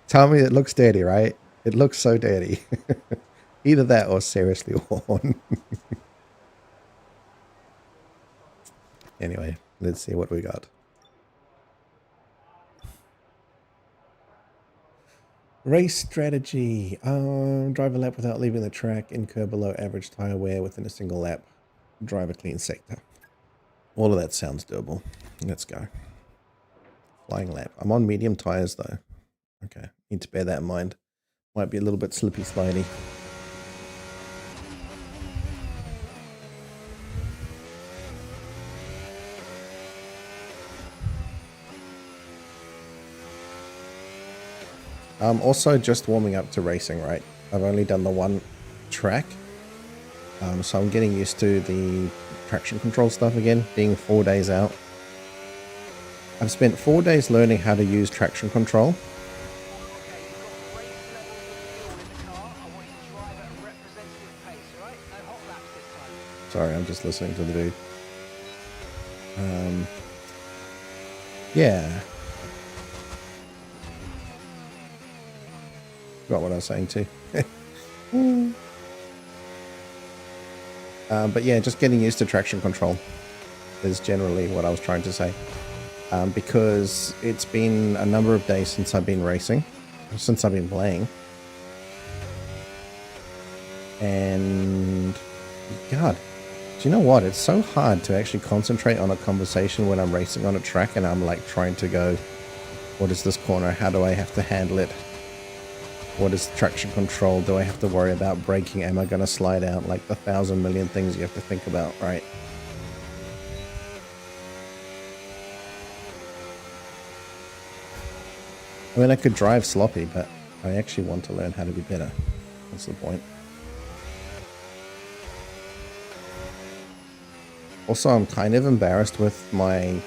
[SPEAKER 1] Tell me it looks dirty, right? It looks so dirty. Either that or seriously worn. Anyway, let's see what we got. Race strategy. Drive a lap without leaving the track. Incur below average tire wear within a single lap. Drive a clean sector. All of that sounds doable. Let's go. Flying lap. I'm on medium tires though. Okay, need to bear that in mind. Might be a little bit slippy slidey. I'm also just warming up to racing, right? I've only done the one track. So I'm getting used to the traction control stuff again, being 4 days out. I've spent 4 days learning how to use traction control. Sorry, I'm just listening to the dude. Yeah. Forgot what I was saying too. But yeah, just getting used to traction control is generally what I was trying to say. Because it's been a number of days since I've been racing, since I've been playing. And God, do you know what? It's so hard to actually concentrate on a conversation when I'm racing on a track and I'm like trying to go, what is this corner? How do I have to handle it? What is traction control? Do I have to worry about braking? Am I going to slide out? Like the 1,000 million things you have to think about, right? I mean, I could drive sloppy, but I actually want to learn how to be better. That's the point. Also, I'm kind of embarrassed with my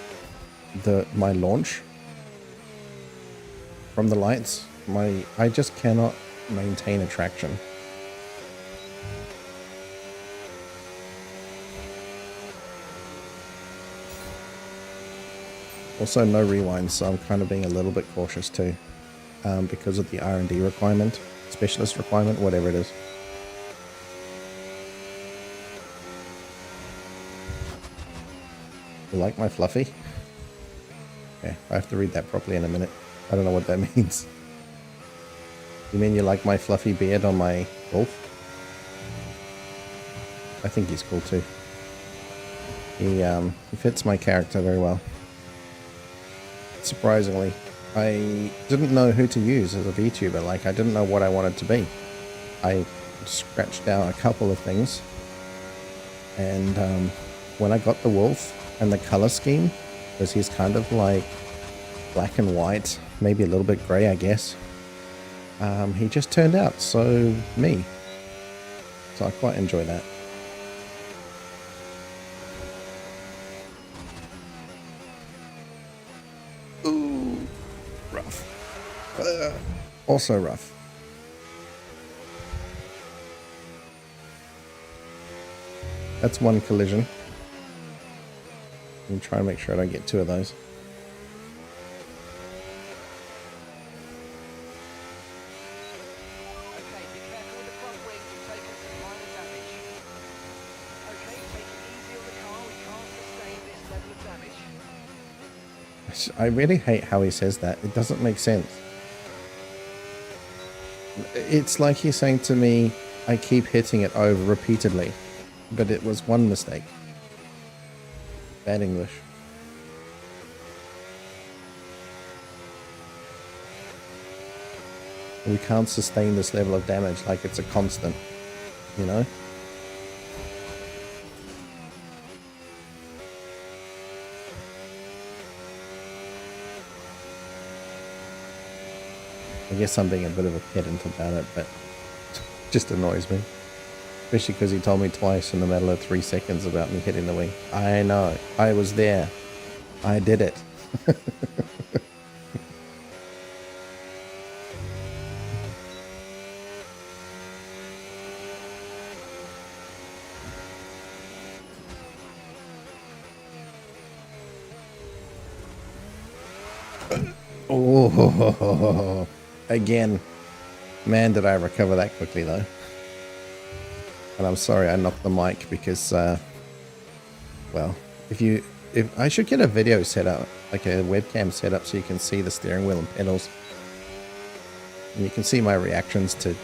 [SPEAKER 1] launch from the lights. I just cannot maintain a traction. Also, no rewinds, so I'm kind of being a little bit cautious too, because of the R&D requirement, specialist requirement, whatever it is. You like my fluffy? Okay, I have to read that properly in a minute. I don't know what that means. You mean you like my fluffy beard on my wolf? I think he's cool too. He fits my character very well. Surprisingly, I didn't know who to use as a VTuber. Like, I didn't know what I wanted to be. I scratched out a couple of things, and when I got the wolf and the color scheme, because he's kind of like black and white, maybe a little bit gray, I guess. He just turned out so me. So I quite enjoy that. Ooh, rough. Also rough. That's one collision. I'm trying to make sure I don't get two of those.
[SPEAKER 4] Okay, be careful with the front wing, you've taken some minor damage. Okay, take it easy on the car, we can't sustain this level of damage.
[SPEAKER 1] I really hate how he says that. It doesn't make sense. It's like he's saying to me, I keep hitting it over repeatedly, but it was one mistake. Bad English. We can't sustain this level of damage like it's a constant, you know? I guess I'm being a bit of a pedant about it, but it just annoys me. Especially because he told me twice in the matter of 3 seconds about me hitting the wing. I know. I was there. I did it. Oh, again. Man, did I recover that quickly, though. And I'm sorry I knocked the mic because, well, if I should get a video set up, like a webcam set up so you can see the steering wheel and pedals. And you can see my reactions to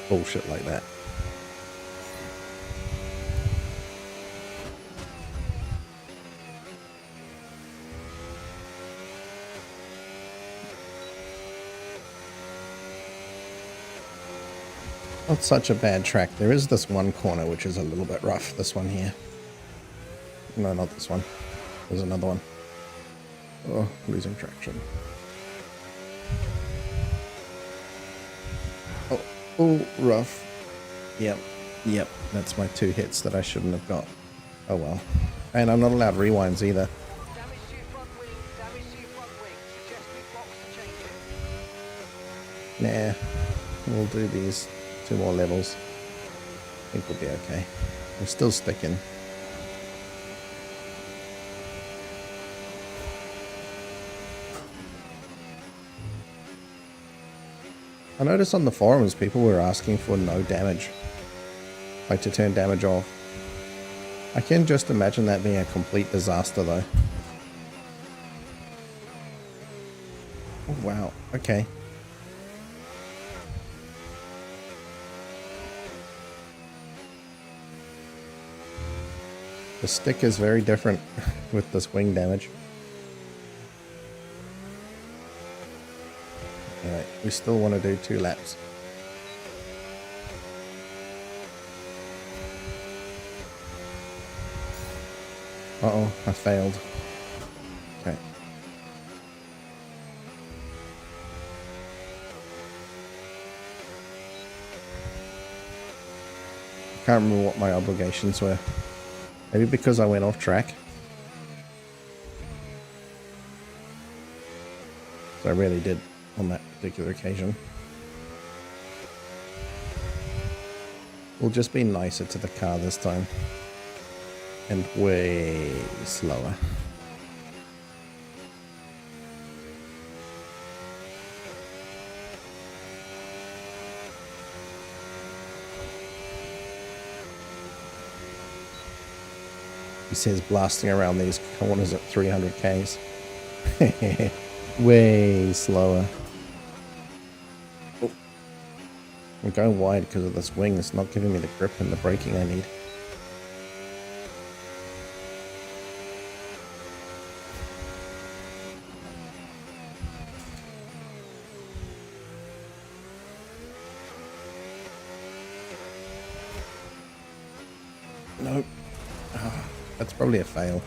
[SPEAKER 1] bullshit like that. Not such a bad track. There is this one corner which is a little bit rough. This one here. No, not this one. There's another one. Oh, losing traction. Oh, rough. Yep. That's my 2 hits that I shouldn't have got. Oh well. And I'm not allowed rewinds either.
[SPEAKER 4] Damage to your front wing, damage to your front wing. Suggest we box to change it.
[SPEAKER 1] Nah. We'll do these 2 more levels. I think we'll be okay. I'm still sticking. I noticed on the forums people were asking for no damage. Like to turn damage off. I can just imagine that being a complete disaster though. Oh wow, okay. The stick is very different with this wing damage. Alright, we still want to do 2 laps. Uh-oh, I failed. Okay. I can't remember what my obligations were. Maybe because I went off track. So I really did on that particular occasion. We'll just be nicer to the car this time. And way slower. he says blasting around these corners at 300 Ks. Way slower. Oh. I'm going wide because of this wing. It's not giving me the grip and the braking I need. Nope. Oh, that's probably a fail.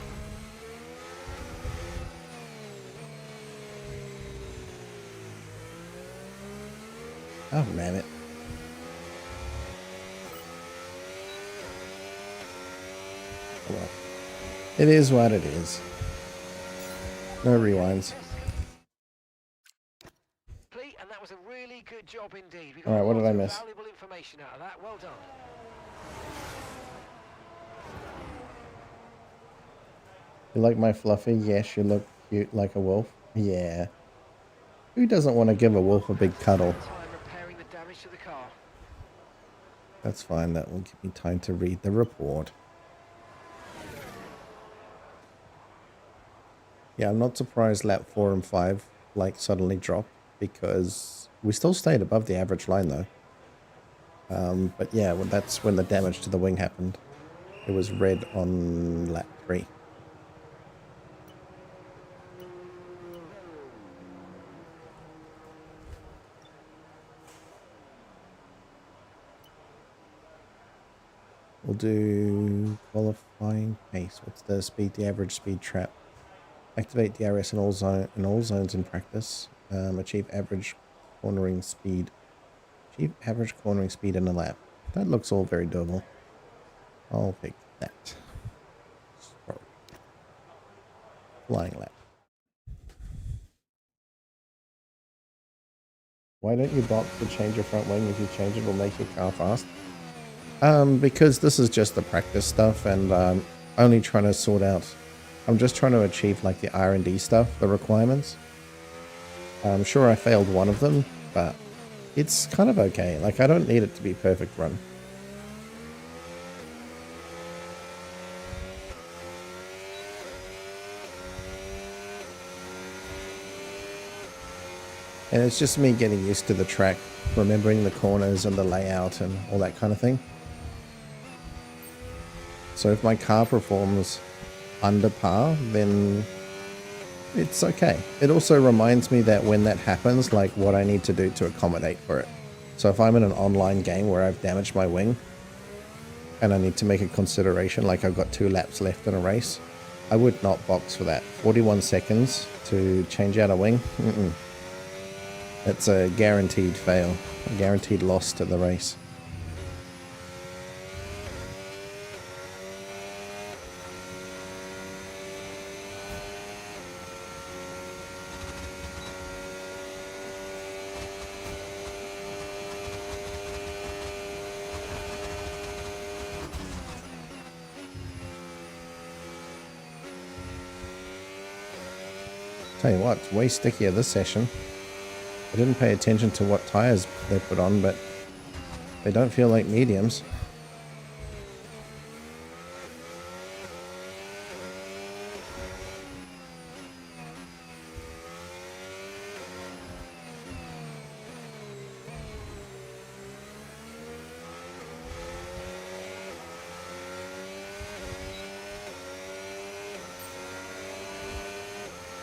[SPEAKER 1] Oh, damn it. Oh, well. It is what it is. No rewinds.
[SPEAKER 4] And that was a really good job indeed. We
[SPEAKER 1] All right, what did I miss?
[SPEAKER 4] Valuable information out of that. Well done.
[SPEAKER 1] You like my fluffy? Yes, you look cute like a wolf. Yeah. Who doesn't want to give a wolf a big cuddle?
[SPEAKER 4] Time repairing the damage to the car.
[SPEAKER 1] That's fine. That will give me time to read the report. Yeah, I'm not surprised lap 4 and 5 like suddenly dropped because we still stayed above the average line though. But yeah, well, that's when the damage to the wing happened. It was red on lap 3. We'll do qualifying pace. What's the speed? The average speed trap. Activate DRS in all zones in practice. Achieve average cornering speed. Achieve average cornering speed in a lap. That looks all very doable. I'll pick that. Flying lap. Why don't you box to change your front wing? If you change it, will make your car fast. Because this is just the practice stuff, and only trying to sort out. I'm just trying to achieve like the R&D stuff, the requirements. I'm sure I failed one of them, but it's kind of okay. Like I don't need it to be perfect run. And it's just me getting used to the track, remembering the corners and the layout and all that kind of thing. So if my car performs under par, then it's okay. It also reminds me that when that happens, like what I need to do to accommodate for it. So if I'm in an online game where I've damaged my wing and I need to make a consideration, like I've got 2 laps left in a race, I would not box for that. 41 seconds to change out a wing? It's a guaranteed fail, a guaranteed loss to the race. Tell you what, it's way stickier this session. I didn't pay attention to what tires they put on, but they don't feel like mediums.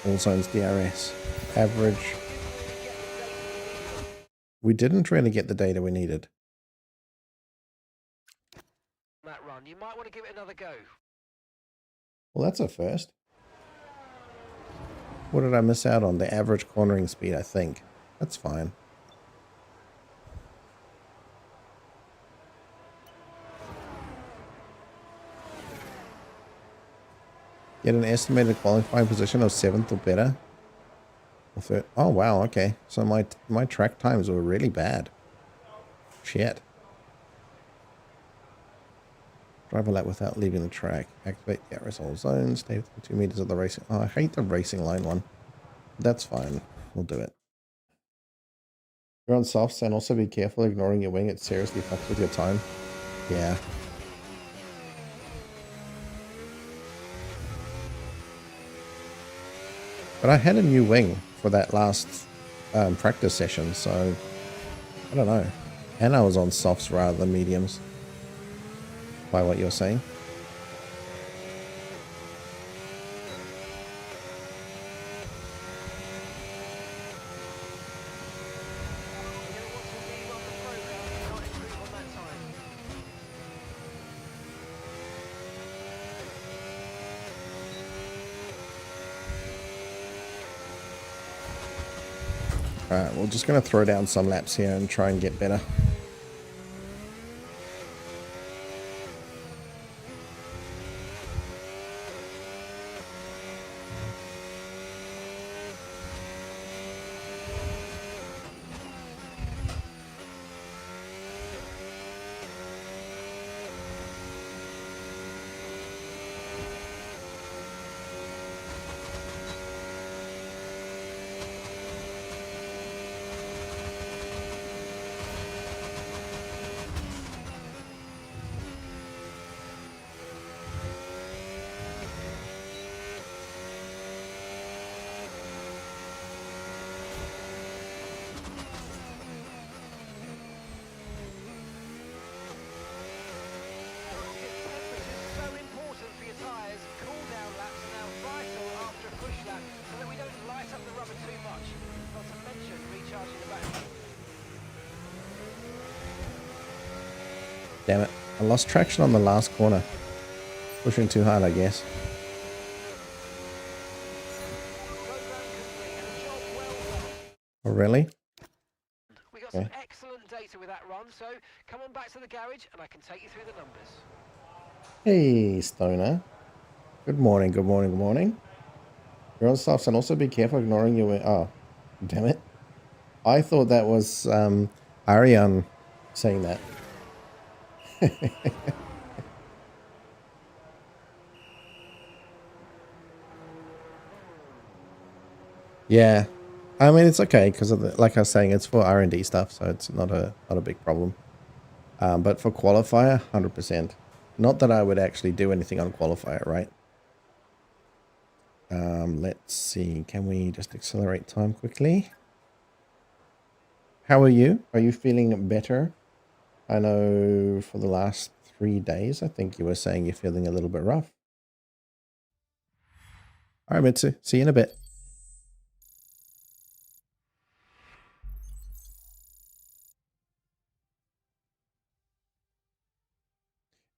[SPEAKER 1] All zones DRS. Average. We didn't really get the data we needed.
[SPEAKER 4] That run, you might want to give it another go.
[SPEAKER 1] Well, that's a first. What did I miss out on? The average cornering speed, I think. That's fine. Get an estimated qualifying position of 7th or better. Oh wow, okay. So my track times were really bad. Shit. Drive a lap without leaving the track. Activate the aerosol zone. Stay within 2 meters of the racing. Oh, I hate the racing line one. That's fine. We'll do it. You're on softs, and also be careful ignoring your wing. It seriously fucks with your time. Yeah. But I had a new wing for that last practice session, so I don't know. And I was on softs rather than mediums, by what you're saying. Alright, we're just going to throw down some laps here and try and get better. Damn it. I lost traction on the last corner. Pushing too hard, I guess. Oh, really?
[SPEAKER 4] We got
[SPEAKER 1] Okay.
[SPEAKER 4] some excellent data with that run, so come on back to the garage and I can take you through the numbers.
[SPEAKER 1] Hey, Stoner. Good morning, good morning, good morning. You're on softs, and also be careful ignoring your... Oh, damn it. I thought that was Ariane saying that. Yeah, I mean it's okay because like I was saying, it's for R&D stuff, so it's not a big problem. But for qualifier, 100%. Not that I would actually do anything on qualifier, right? Let's see. Can we just accelerate time quickly? How are you? Are you feeling better? I know for the last 3 days, I think you were saying you're feeling a little bit rough. All right, Mitsu. See you in a bit.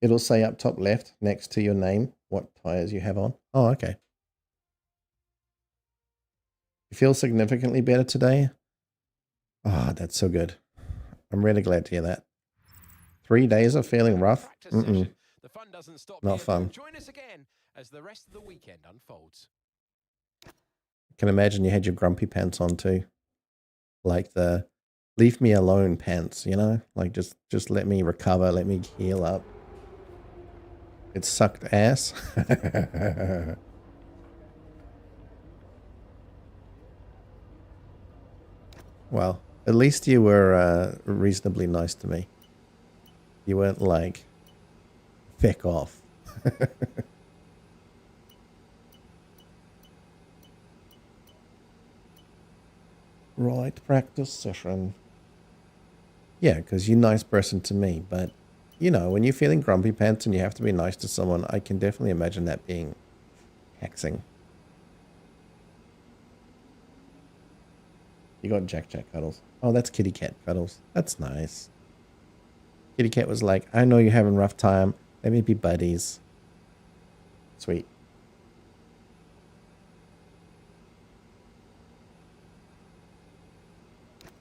[SPEAKER 1] It'll say up top left next to your name what tires you have on. Oh, okay. You feel significantly better today? Ah, oh, that's so good. I'm really glad to hear that. 3 days of feeling rough?
[SPEAKER 3] The fun doesn't stop
[SPEAKER 1] Not
[SPEAKER 3] here,
[SPEAKER 1] fun.
[SPEAKER 3] Join us again as the rest of the weekend unfolds.
[SPEAKER 1] I can imagine you had your grumpy pants on too. Like the leave me alone pants, you know? Like just let me recover, let me heal up. It sucked ass. Well, at least you were reasonably nice to me. You weren't like, feck off. Right, practice session. Yeah, because you're a nice person to me, but, you know, when you're feeling grumpy pants and you have to be nice to someone, I can definitely imagine that being taxing. You got Jack Cuddles. Oh, that's Kitty Cat Cuddles. That's nice. Kitty Cat was like, I know you're having a rough time. Let me be buddies. Sweet.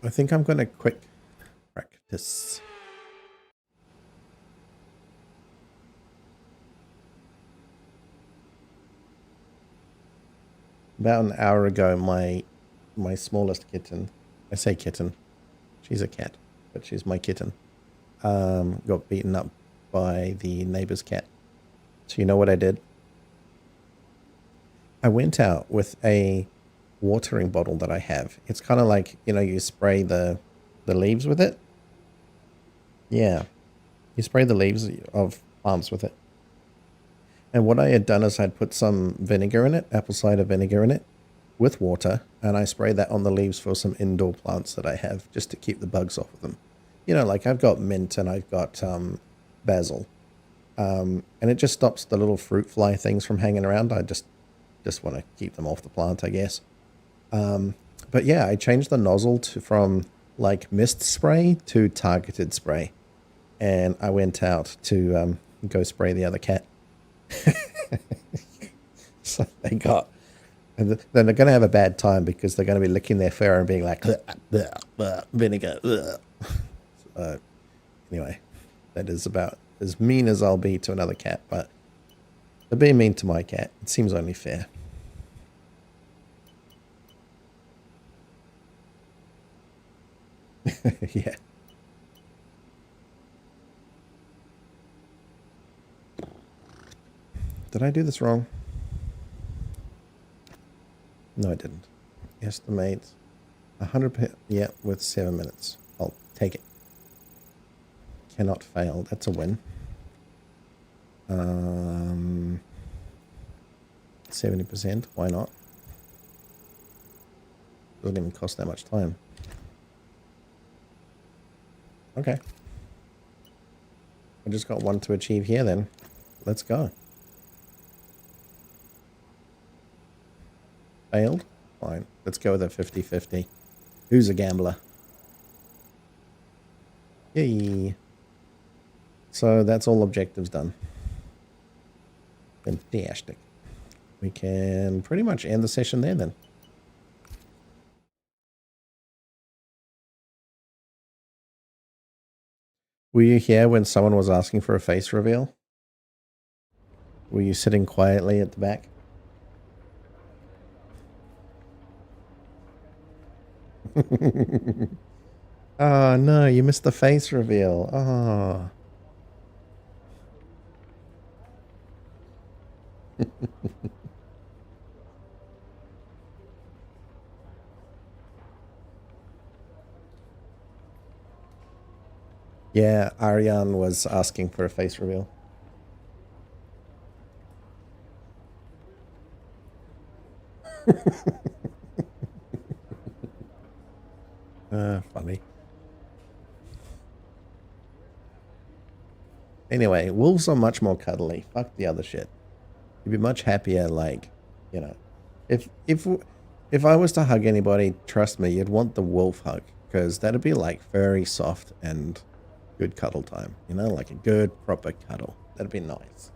[SPEAKER 1] I think I'm going to quick practice. About an hour ago, my smallest kitten, I say kitten, she's a cat, but she's my kitten, got beaten up by the neighbor's cat. So you know what I did? I went out with a watering bottle that I have. It's kind of like, you know, you spray the leaves with it. Yeah, you spray the leaves of plants with it. And what I had done is I'd put some vinegar in it, apple cider vinegar in it, with water, and I spray that on the leaves for some indoor plants that I have, just to keep the bugs off of them. You know, like I've got mint and I've got basil, and it just stops the little fruit fly things from hanging around. I just want to keep them off the plant, I guess. But yeah, I changed the nozzle from like mist spray to targeted spray, and I went out to go spray the other cat. So they got, and then they're going to have a bad time because they're going to be licking their fur and being like, bleh, bleh, bleh, vinegar. Bleh. So anyway, that is about as mean as I'll be to another cat, but they're being mean to my cat. It seems only fair. Yeah. Did I do this wrong? No, I didn't. Estimate 100%. Yeah, with 7 minutes. I'll take it. Cannot fail. That's a win. 70%. Why not? Doesn't even cost that much time. Okay. I just got one to achieve here then. Let's go. Failed? Fine. Let's go with a 50-50. Who's a gambler? Yay. So that's all objectives done. Fantastic. We can pretty much end the session there then. Were you here when someone was asking for a face reveal? Were you sitting quietly at the back? Oh no, you missed the face reveal. Oh. Yeah, Ariane was asking for a face reveal. Funny. Anyway, wolves are much more cuddly. Fuck the other shit. You'd be much happier, like, you know, if I was to hug anybody, trust me, you'd want the wolf hug, because that'd be like very soft and good cuddle time. You know, like a good proper cuddle. That'd be nice.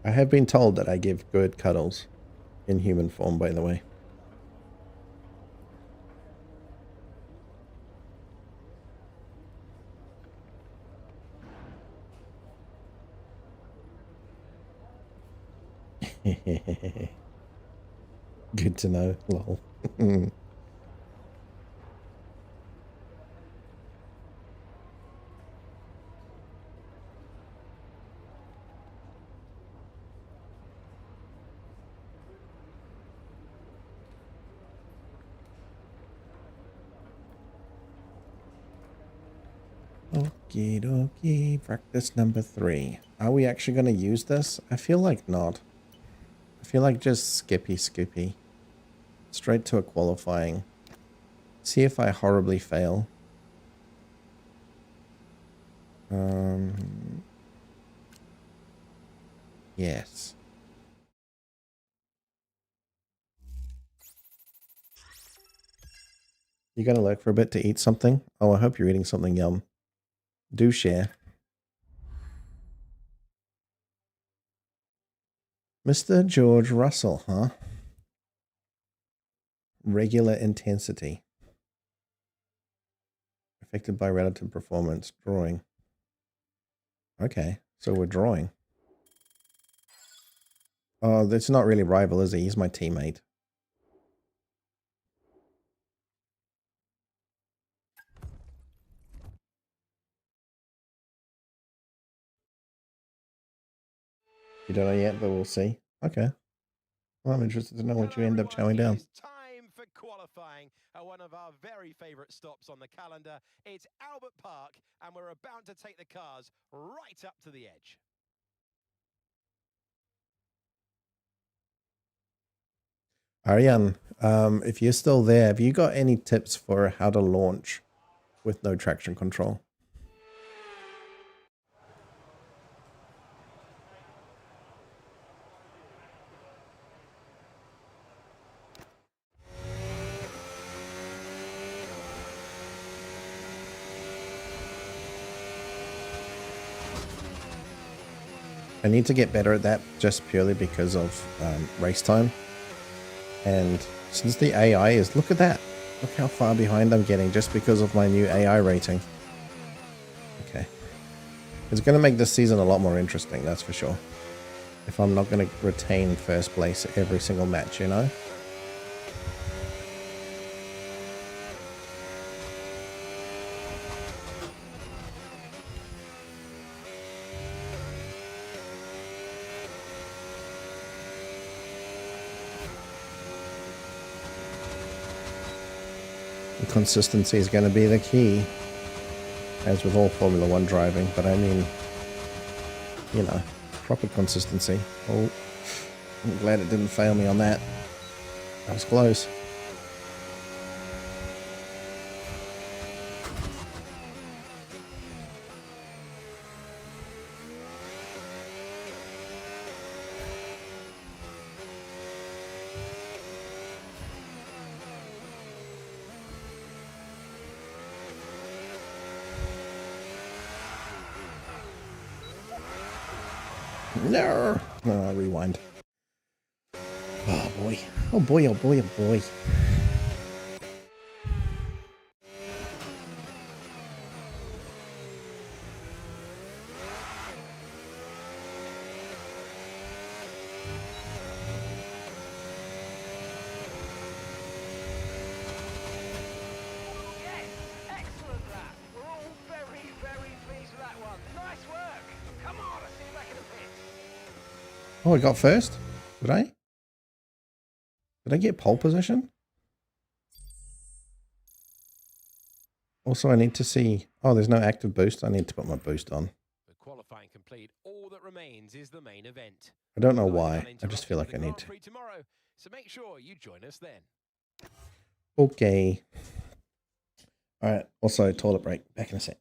[SPEAKER 1] I have been told that I give good cuddles in human form, by the way. Good to know, lol. Okie dokie, practice number 3. Are we actually going to use this? I feel like not. I feel like just skippy scoopy. Straight to a qualifying. See if I horribly fail. Yes. You gonna lurk for a bit to eat something? Oh, I hope you're eating something yum. Do share. Mr. George Russell, huh? Regular intensity. Affected by relative performance. Drawing. Okay, so we're drawing. Oh, that's not really rival, is he? He's my teammate. You don't know yet, but we'll see. Okay. Well, I'm interested to know what you end up chowing down.
[SPEAKER 3] It's time for qualifying at one of our very favourite stops on the calendar. It's Albert Park, and we're about to take the cars right up to the edge.
[SPEAKER 1] Ariane, if you're still there, have you got any tips for how to launch with no traction control? I need to get better at that just purely because of race time. And since the AI is, look at that. Look how far behind I'm getting just because of my new AI rating. Okay. It's going to make this season a lot more interesting, that's for sure. If I'm not going to retain first place every single match, you know? Consistency is going to be the key, as with all Formula One driving, but I mean, you know, proper consistency. Oh, I'm glad it didn't fail me on that. That was close. No. No, rewind. Oh boy. Oh boy, oh boy, oh boy.
[SPEAKER 4] Yes, excellent lap. We're all very, very pleased with that one. Nice work. Come on, I'll see you back in the pits.
[SPEAKER 1] Oh, I got first? Did I? Did I get pole position? Also, I need to see... Oh, there's no active boost. I need to put my boost on.
[SPEAKER 3] With qualifying complete, all that remains is the main event.
[SPEAKER 1] I don't know why. I just feel like I need to.
[SPEAKER 3] Tomorrow, so make sure you join us then.
[SPEAKER 1] Okay. Alright, also toilet break. Back in a sec.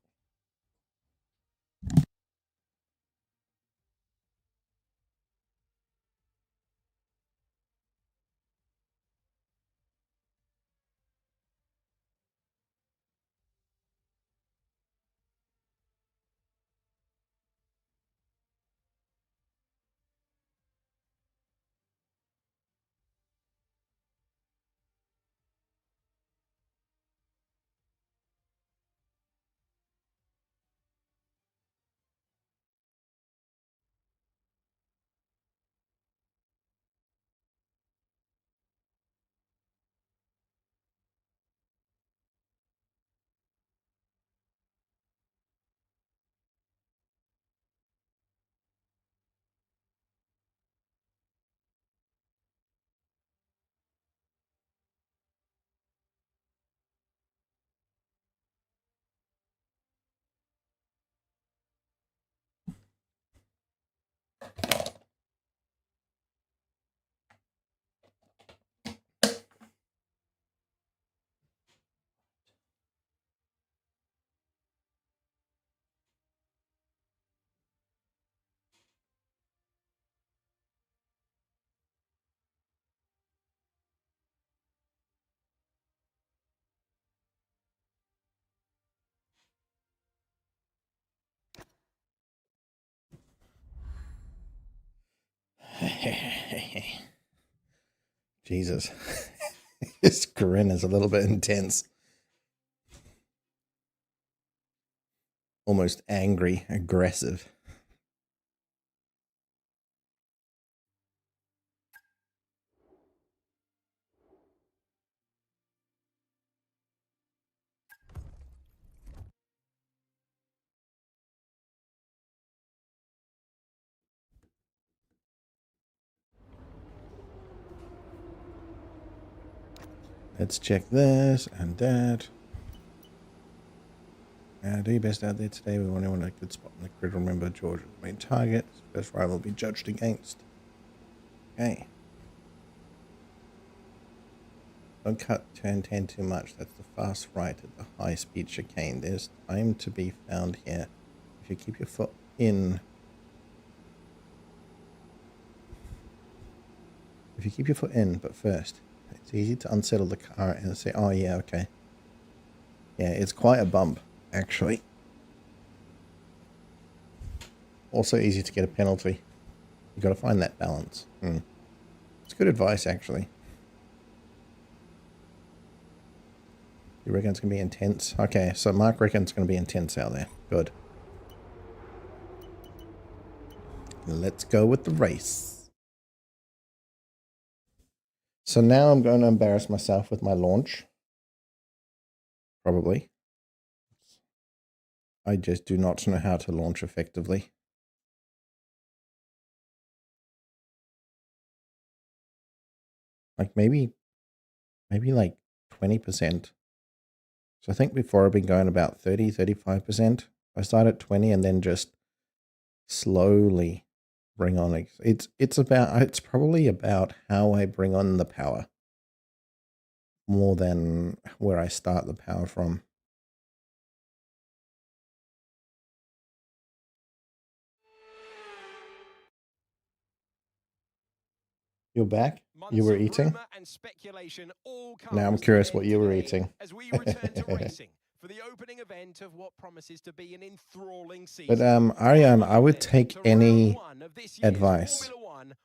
[SPEAKER 1] Jesus. His grin is a little bit intense. Almost angry, aggressive. Let's check this and that. Do your best out there today. We want a good spot in the grid. Remember, George is the main target. Best rival will be judged against. Okay. Don't cut turn 10 too much. That's the fast right at the high speed chicane. There's time to be found here. If you keep your foot in. If you keep your foot in, but first, it's easy to unsettle the car and say, oh yeah, okay. Yeah, it's quite a bump, actually. Also easy to get a penalty. You've got to find that balance. It's good advice, actually. You reckon it's going to be intense? Okay, so Mark reckons it's going to be intense out there. Good. Let's go with the race. So now I'm going to embarrass myself with my launch. Probably. I just do not know how to launch effectively. Like maybe like 20%. So I think before I've been going about 30, 35%. I start at 20 and then just slowly bring on. It's probably about how I bring on the power more than where I start the power from. You're back? You were eating? Now I'm curious what you were eating.
[SPEAKER 3] As we return to racing for the opening event of what promises to be an enthralling season.
[SPEAKER 1] But Ariane, I would take any advice on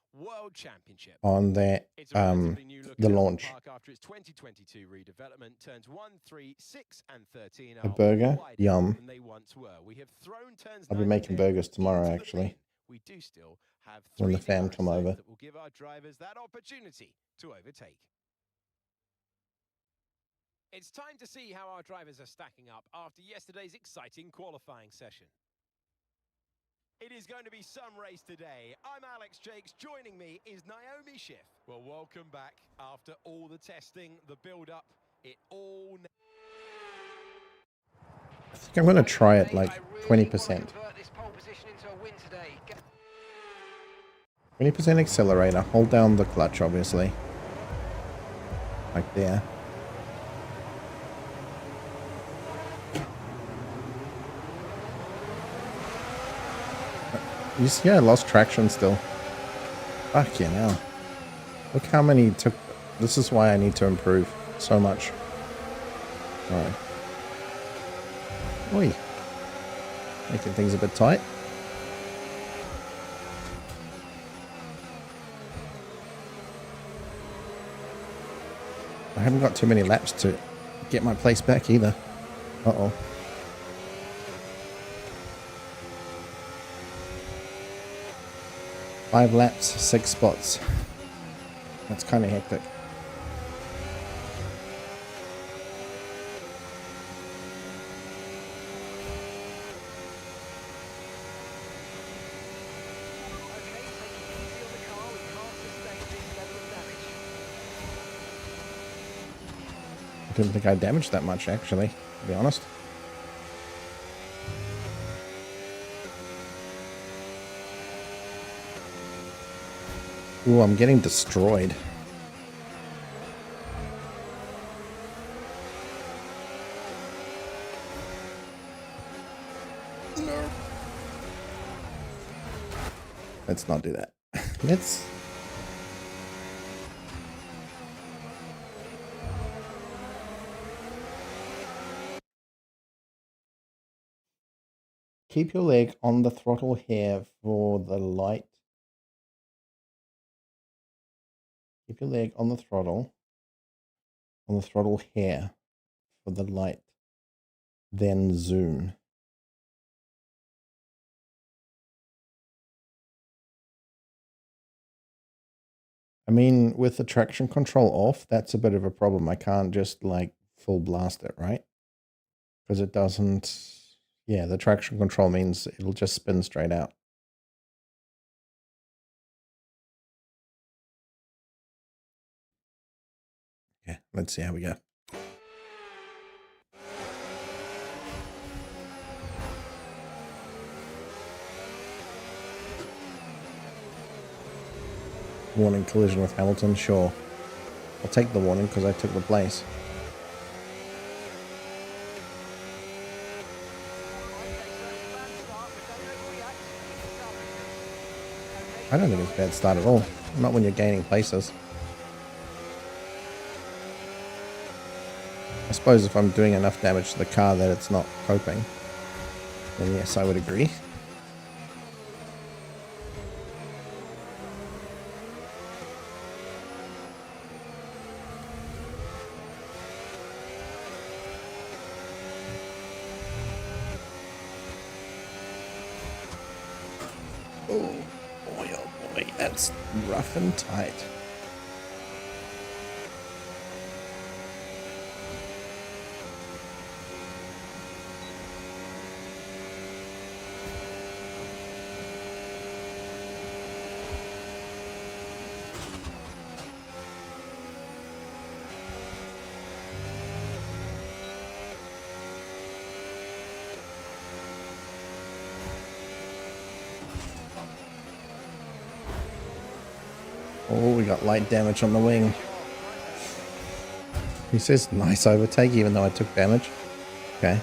[SPEAKER 1] the launch.
[SPEAKER 3] After its 2022 redevelopment turns 1, 3, 6 and 13
[SPEAKER 1] A burger, yum.
[SPEAKER 3] than they once were. We have thrown turns
[SPEAKER 1] I'll be
[SPEAKER 3] 9 and
[SPEAKER 1] making
[SPEAKER 3] 10
[SPEAKER 1] burgers tomorrow,
[SPEAKER 3] into the
[SPEAKER 1] actually.
[SPEAKER 3] bin. We do still have
[SPEAKER 1] When the
[SPEAKER 3] 3
[SPEAKER 1] fam
[SPEAKER 3] cars
[SPEAKER 1] come over.
[SPEAKER 3] that will give our drivers that opportunity to overtake. It's time to see how our drivers are stacking up after yesterday's exciting qualifying session. It is going to be some race today. I'm Alex Jakes. Joining me is Naomi Schiff. Well, welcome back after all the testing, the build-up, it all...
[SPEAKER 1] I think I'm going to try it like 20%. 20% accelerator. Hold down the clutch, obviously. Like there. You see, I lost traction still. Fuck yeah, now. Look how many took. This is why I need to improve so much. Alright. Oi. Making things a bit tight. I haven't got too many laps to get my place back either. Uh-oh. Five laps, 6 spots. That's kind of hectic. I didn't think I damaged that much, actually, to be honest. Ooh, I'm getting destroyed. No. Let's not do that. Let's... Keep your leg on the throttle here for the light. Keep your leg on the throttle here for the light. Then zoom. I mean, with the traction control off, that's a bit of a problem. I can't just like full blast it, right? Because it doesn't... Yeah, the traction control means it'll just spin straight out. Okay, let's see how we go. Warning collision with Hamilton, sure. I'll take the warning because I took the place. I don't think it's a bad start at all. Not when you're gaining places. I suppose if I'm doing enough damage to the car that it's not coping, then yes, I would agree. Oh boy, that's rough and tight. Oh, we got light damage on the wing. He says nice overtake even though I took damage. Okay.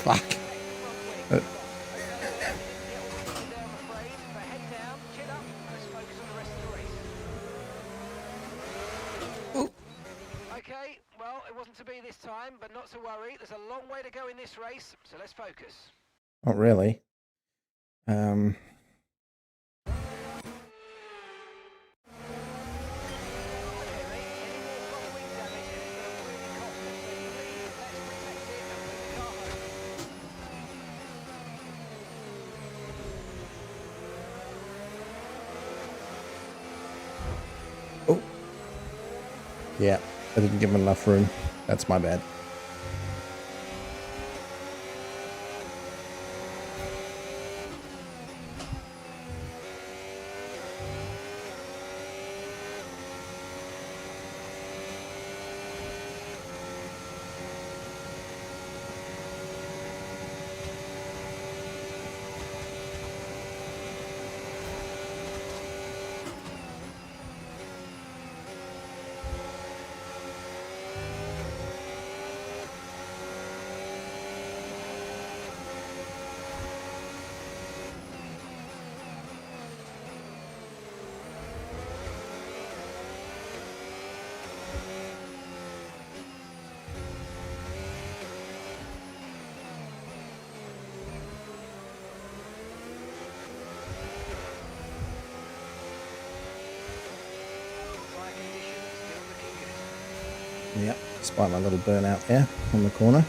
[SPEAKER 1] Fuck.
[SPEAKER 4] Okay, well, it wasn't to be this time, but not to worry. There's a long way to go in this race, so let's focus.
[SPEAKER 1] Not really. Oh. Yeah, I didn't give him enough room. That's my bad. Yep, despite my little burnout there on the corner.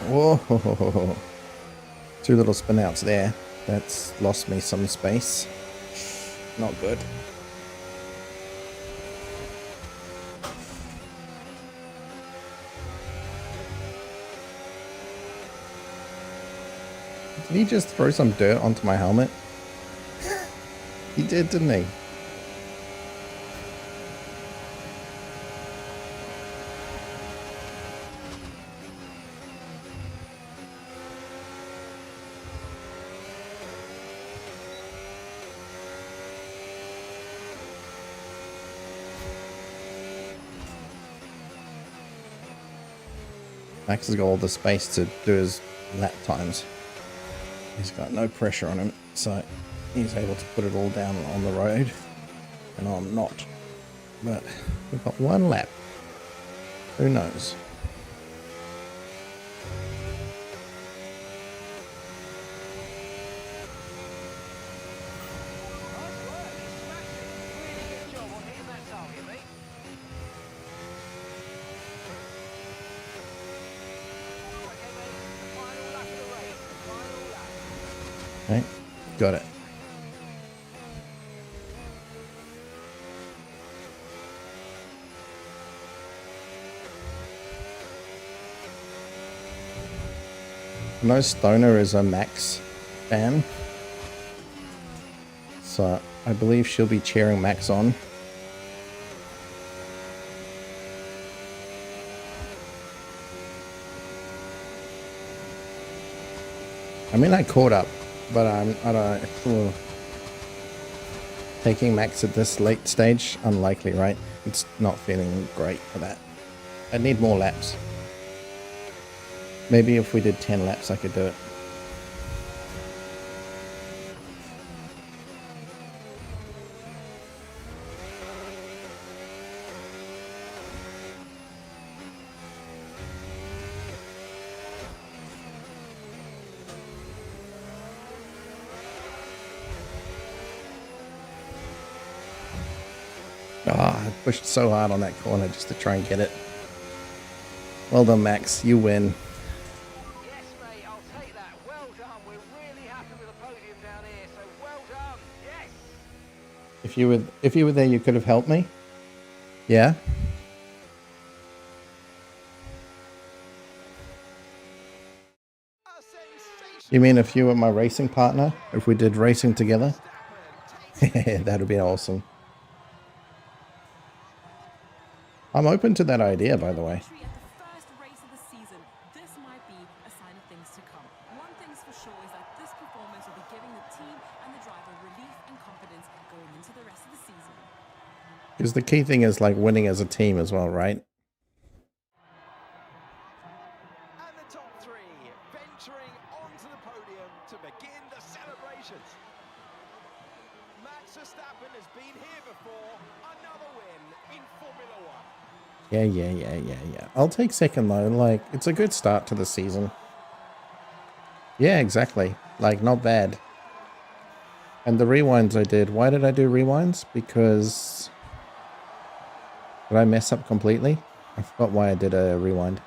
[SPEAKER 1] Whoa, two little spin outs there. That's lost me some space. Not good. Did he just throw some dirt onto my helmet? He did, didn't he? Max has got all the space to do his lap times. He's got no pressure on him, so he's able to put it all down on the road, and I'm not. But we've got one lap. Who knows? Okay, got it. I know Stoner is a Max fan, so I believe she'll be cheering Max on. I mean, I caught up, but I don't. Taking Max at this late stage, unlikely, right? It's not feeling great for that. I need more laps. Maybe if we did 10 laps, I could do it. Ah, I pushed so hard on that corner just to try and get it. Well done, Max. You win.
[SPEAKER 4] Yes, mate, I'll take that. Well done. We're really happy with the podium down here, so well done. Yes.
[SPEAKER 1] If you were there, you could have helped me. Yeah. You mean if you were my racing partner? If we did racing together? That would be awesome. I'm open to that idea, by the way.
[SPEAKER 5] At the first race of the season, this might be a sign of things to come. One thing's for sure is that this performance will be giving the team and the driver relief and confidence going into the rest of the season.
[SPEAKER 1] Because the key thing is like winning as a team as well, right?
[SPEAKER 3] And the top three venturing onto the podium to begin the celebrations. Max Verstappen has been here before. Another win in Formula One.
[SPEAKER 1] Yeah. I'll take second though. Like, it's a good start to the season. Yeah, exactly. Like, not bad. And the rewinds I did. Why did I do rewinds? Because... Did I mess up completely? I forgot why I did a rewind.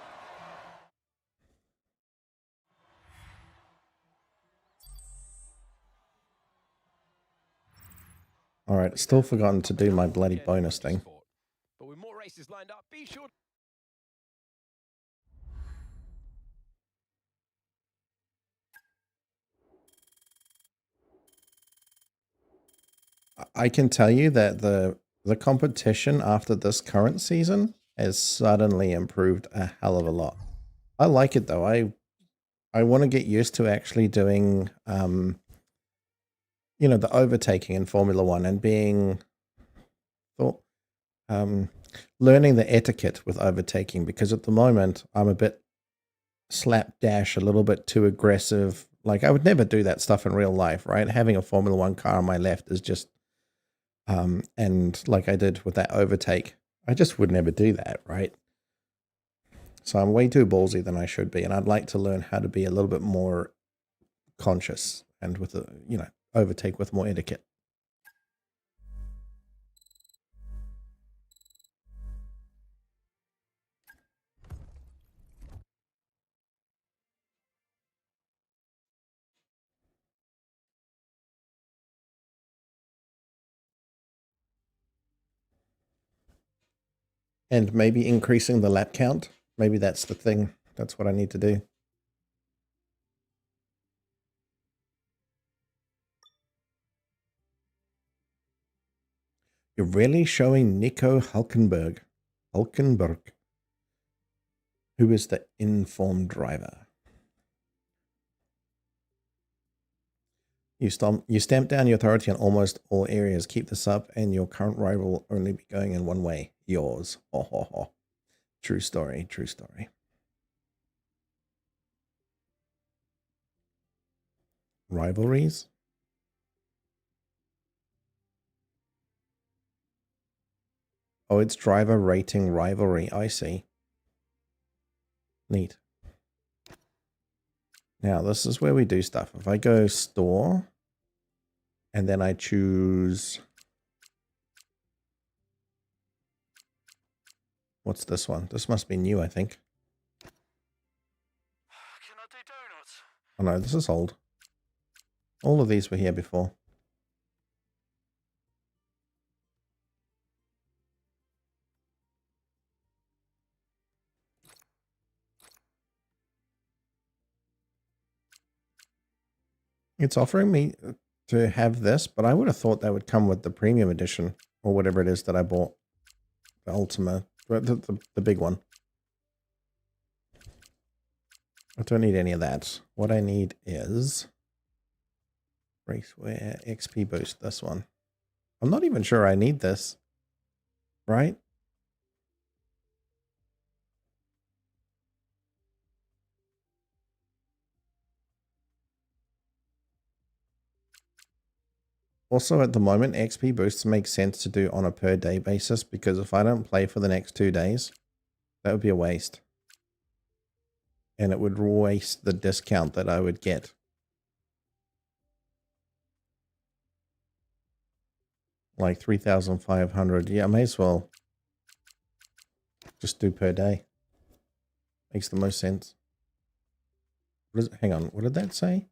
[SPEAKER 1] Alright, still forgotten to do my bloody bonus thing.
[SPEAKER 3] But with more races lined up, be sure.
[SPEAKER 1] I can tell you that the competition after this current season has suddenly improved a hell of a lot. I like it though. I want to get used to actually doing you know, the overtaking in Formula One and being learning the etiquette with overtaking, because at the moment I'm a bit slapdash, a little bit too aggressive. Like, I would never do that stuff in real life, right? Having a Formula One car on my left is just and like I did with that overtake, I just would never do that, right? So I'm way too ballsy than I should be, and I'd like to learn how to be a little bit more conscious and with a, you know, overtake with more etiquette. And maybe increasing the lap count. Maybe that's the thing. That's what I need to do. You're really showing Nico Hulkenberg. Who is the informed driver. You stamp down your authority on almost all areas. Keep this up and your current rival will only be going in one way. Yours. Ho ho ho. True story, true story. Rivalries? Oh, it's driver rating rivalry. I see. Neat. Now, this is where we do stuff. If I go store, and then I choose... What's this one? This must be new, I think.
[SPEAKER 6] Can I do donuts?
[SPEAKER 1] Oh no, this is old. All of these were here before. It's offering me to have this, but I would have thought that would come with the premium edition or whatever it is that I bought. The Ultima, the big one. I don't need any of that. What I need is Raceware XP Boost, this one. I'm not even sure I need this, right? Also, at the moment, XP boosts make sense to do on a per day basis because if I don't play for the next 2 days, that would be a waste. And it would waste the discount that I would get. Like 3,500. Yeah, I may as well just do per day. Makes the most sense. What is it? Hang on, what did that say?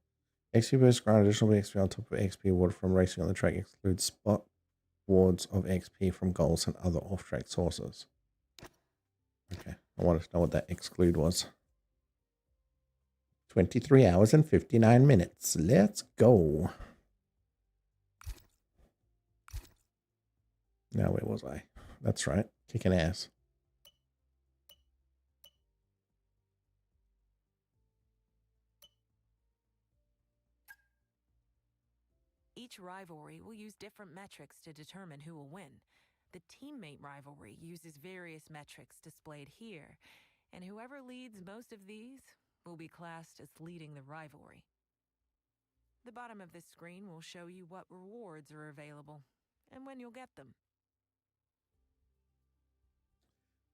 [SPEAKER 1] XP boost grant additional XP on top of XP award from racing on the track excludes spot awards of XP from goals and other off-track sources. Okay, I wanted to know what that exclude was. 23 hours and 59 minutes. Let's go. Now, where was I? That's right, kicking ass.
[SPEAKER 5] Each rivalry will use different metrics to determine who will win. The teammate rivalry uses various metrics displayed here, and whoever leads most of these will be classed as leading the rivalry. The bottom of this screen will show you what rewards are available and when you'll get them.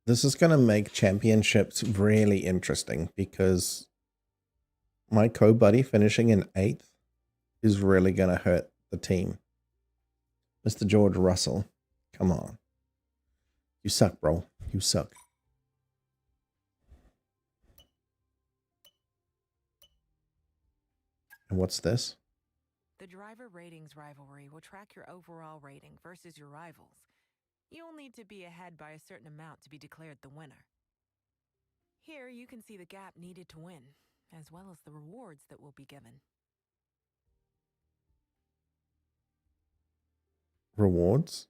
[SPEAKER 1] This is going to make championships really interesting because my co-buddy finishing in 8th is really going to hurt the team. Mr. George Russell, come on. You suck, bro. You suck. And what's this?
[SPEAKER 5] The driver ratings rivalry will track your overall rating versus your rivals. You'll need to be ahead by a certain amount to be declared the winner. Here you can see the gap needed to win, as well as the rewards that will be given.
[SPEAKER 1] Rewards?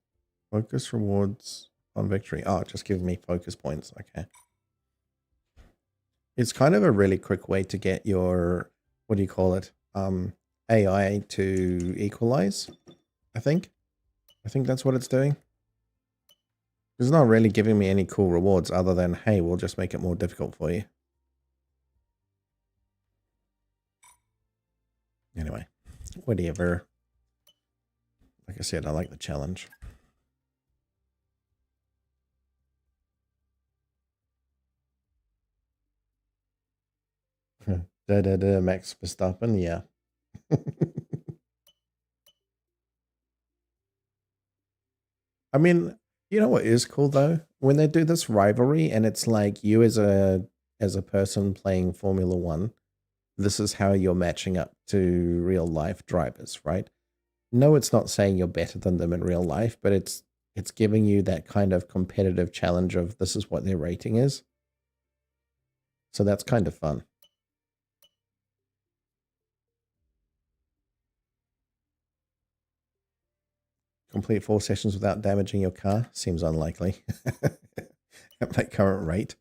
[SPEAKER 1] Focus rewards on victory. Oh, just give me focus points. Okay. It's kind of a really quick way to get your, what do you call it? AI to equalize, I think. I think that's what it's doing. It's not really giving me any cool rewards other than, hey, we'll just make it more difficult for you. Anyway, whatever. Like I said, I like the challenge. Max Verstappen, yeah. I mean, you know what is cool though? When they do this rivalry and it's like you as a person playing Formula One, this is how you're matching up to real life drivers, right? No, it's not saying you're better than them in real life, but it's giving you that kind of competitive challenge of this is what their rating is. So that's kind of fun. Complete 4 sessions without damaging your car seems unlikely at that current rate.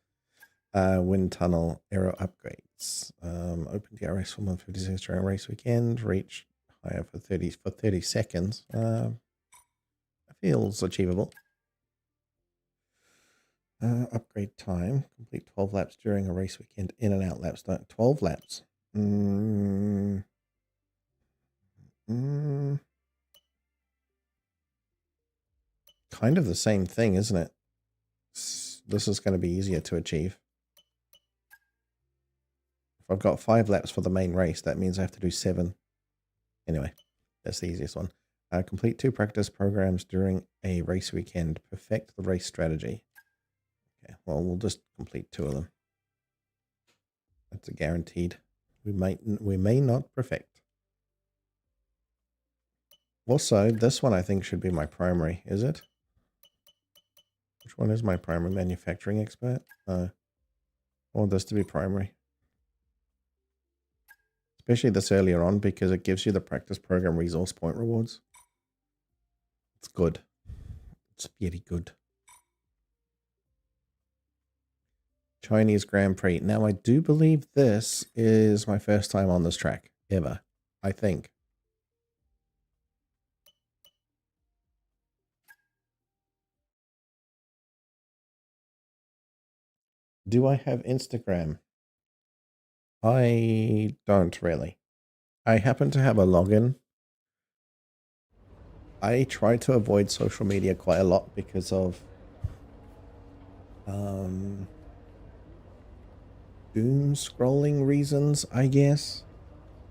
[SPEAKER 1] Wind tunnel aero upgrades. Open DRS for 156 during race weekend. Reach higher for 30 seconds. Feels achievable. Upgrade time. Complete 12 laps during a race weekend. In and out laps. 12 laps. Kind of the same thing, isn't it? This is going to be easier to achieve. If I've got 5 laps for the main race, that means I have to do 7. Anyway, that's the easiest one. Complete 2 practice programs during a race weekend. Perfect the race strategy. Okay, well, we'll just complete 2 of them. That's a guaranteed. We may not perfect. Also, this one I think should be my primary, is it? Which one is my primary? Manufacturing expert? I want this to be primary. Especially this earlier on because it gives you the practice program resource point rewards. It's good. It's very good. Chinese Grand Prix. Now, I do believe this is my first time on this track ever. I think. Do I have Instagram? I don't really. I happen to have a login. I try to avoid social media quite a lot because of doom scrolling reasons, I guess.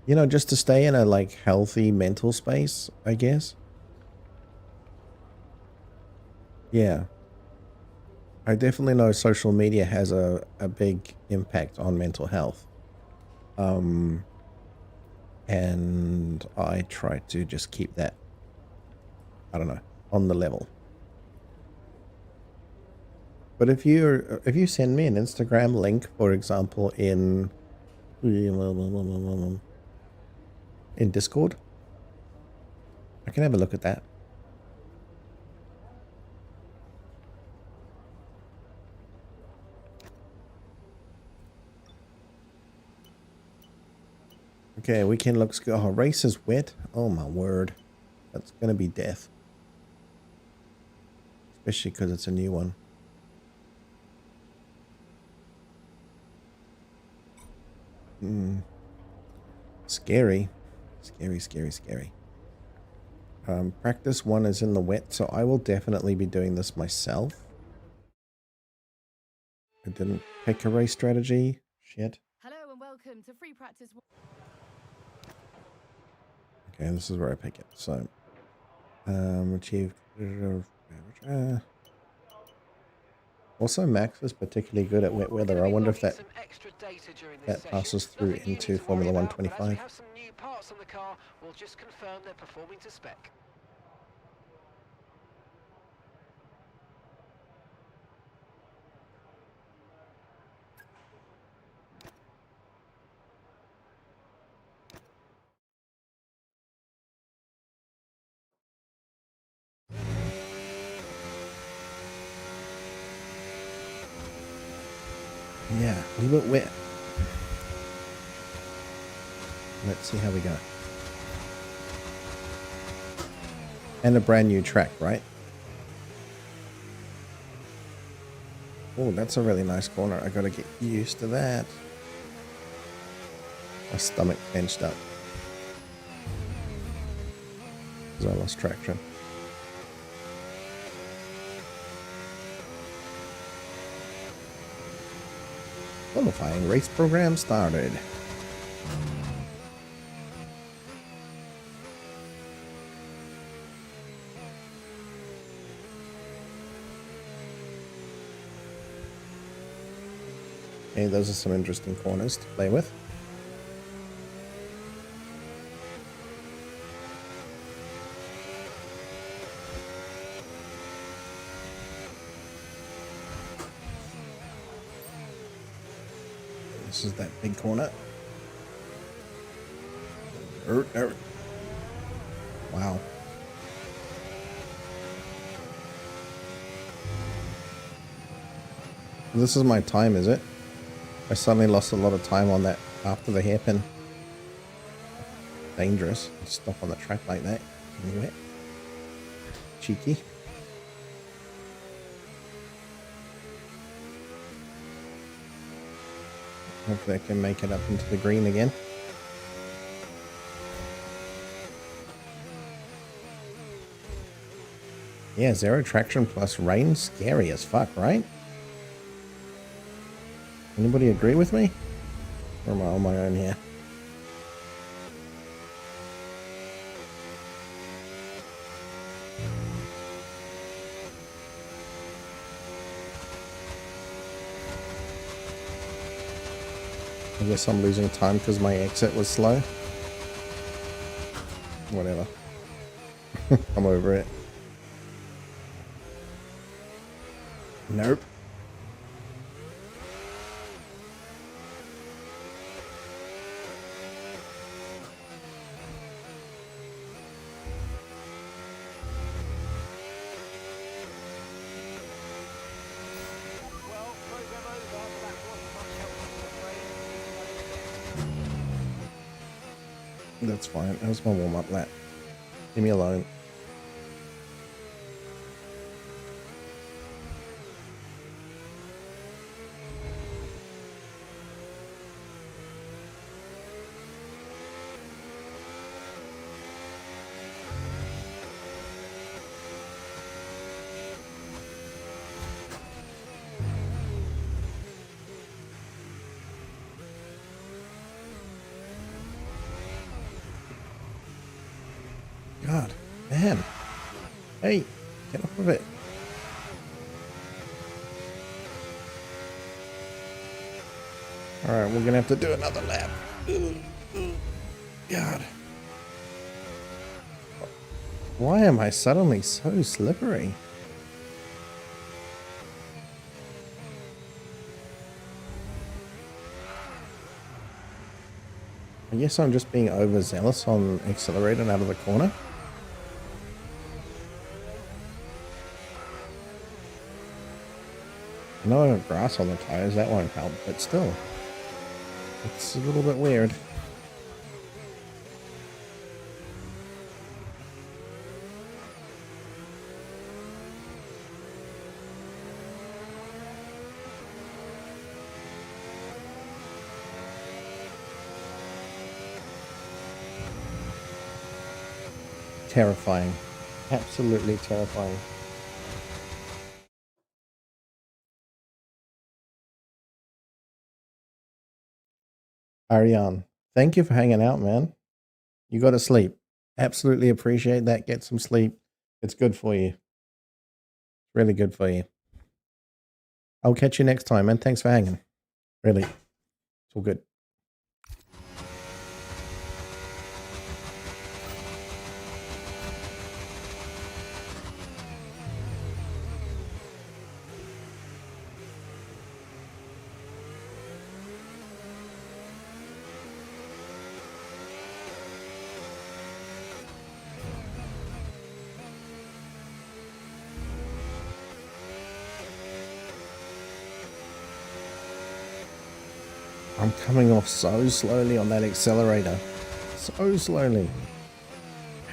[SPEAKER 1] You know, just to stay in a like healthy mental space, I guess. Yeah. I definitely know social media has a big impact on mental health. And I try to just keep that, I don't know, on the level. But if you send me an Instagram link, for example, in Discord, I can have a look at that. Okay, weekend looks good. Oh, race is wet. Oh my word. That's going to be death. Especially because it's a new one. Scary. Scary, scary, scary. Practice 1 is in the wet, so I will definitely be doing this myself. I didn't pick a race strategy. Shit.
[SPEAKER 6] Hello and welcome to Free Practice.
[SPEAKER 1] Okay, this is where I pick it. So, achieve. Also, Max is particularly good at wet weather. I wonder if that passes through into Formula 125.
[SPEAKER 4] Have some new parts on the car. We'll just confirm they're performing to spec.
[SPEAKER 1] Yeah, a little bit wet. Let's see how we go. And a brand new track, right? Oh, that's a really nice corner. I gotta get used to that. My stomach benched up. Because I lost traction. Qualifying race program started. Okay, those are some interesting corners to play with. This is that big corner. Wow. This is my time, is it? I suddenly lost a lot of time on that after the hairpin. Dangerous. Stop on the track like that. Wet. Cheeky. Hopefully I can make it up into the green again. Yeah, zero traction plus rain. Scary as fuck, right? Anybody agree with me? Or am I on my own here? I guess I'm losing time because my exit was slow. Whatever. I'm over it. Nope.
[SPEAKER 4] Well, program over, but that wasn't much help, I'm afraid.
[SPEAKER 1] That's fine. That was my warm-up lap. Leave me alone. God, man. Hey, get off of it. Alright, we're gonna have to do another lap. God. Why am I suddenly so slippery? I guess I'm just being overzealous on accelerating out of the corner. I know I have grass on the tires, that won't help, but still. It's a little bit weird. Terrifying. Absolutely terrifying. Ariane, thank you for hanging out, man. You got to sleep. Absolutely appreciate that. Get some sleep. It's good for you. Really good for you. I'll catch you next time, man. Thanks for hanging. Really. It's all good. I'm coming off so slowly on that accelerator. So slowly.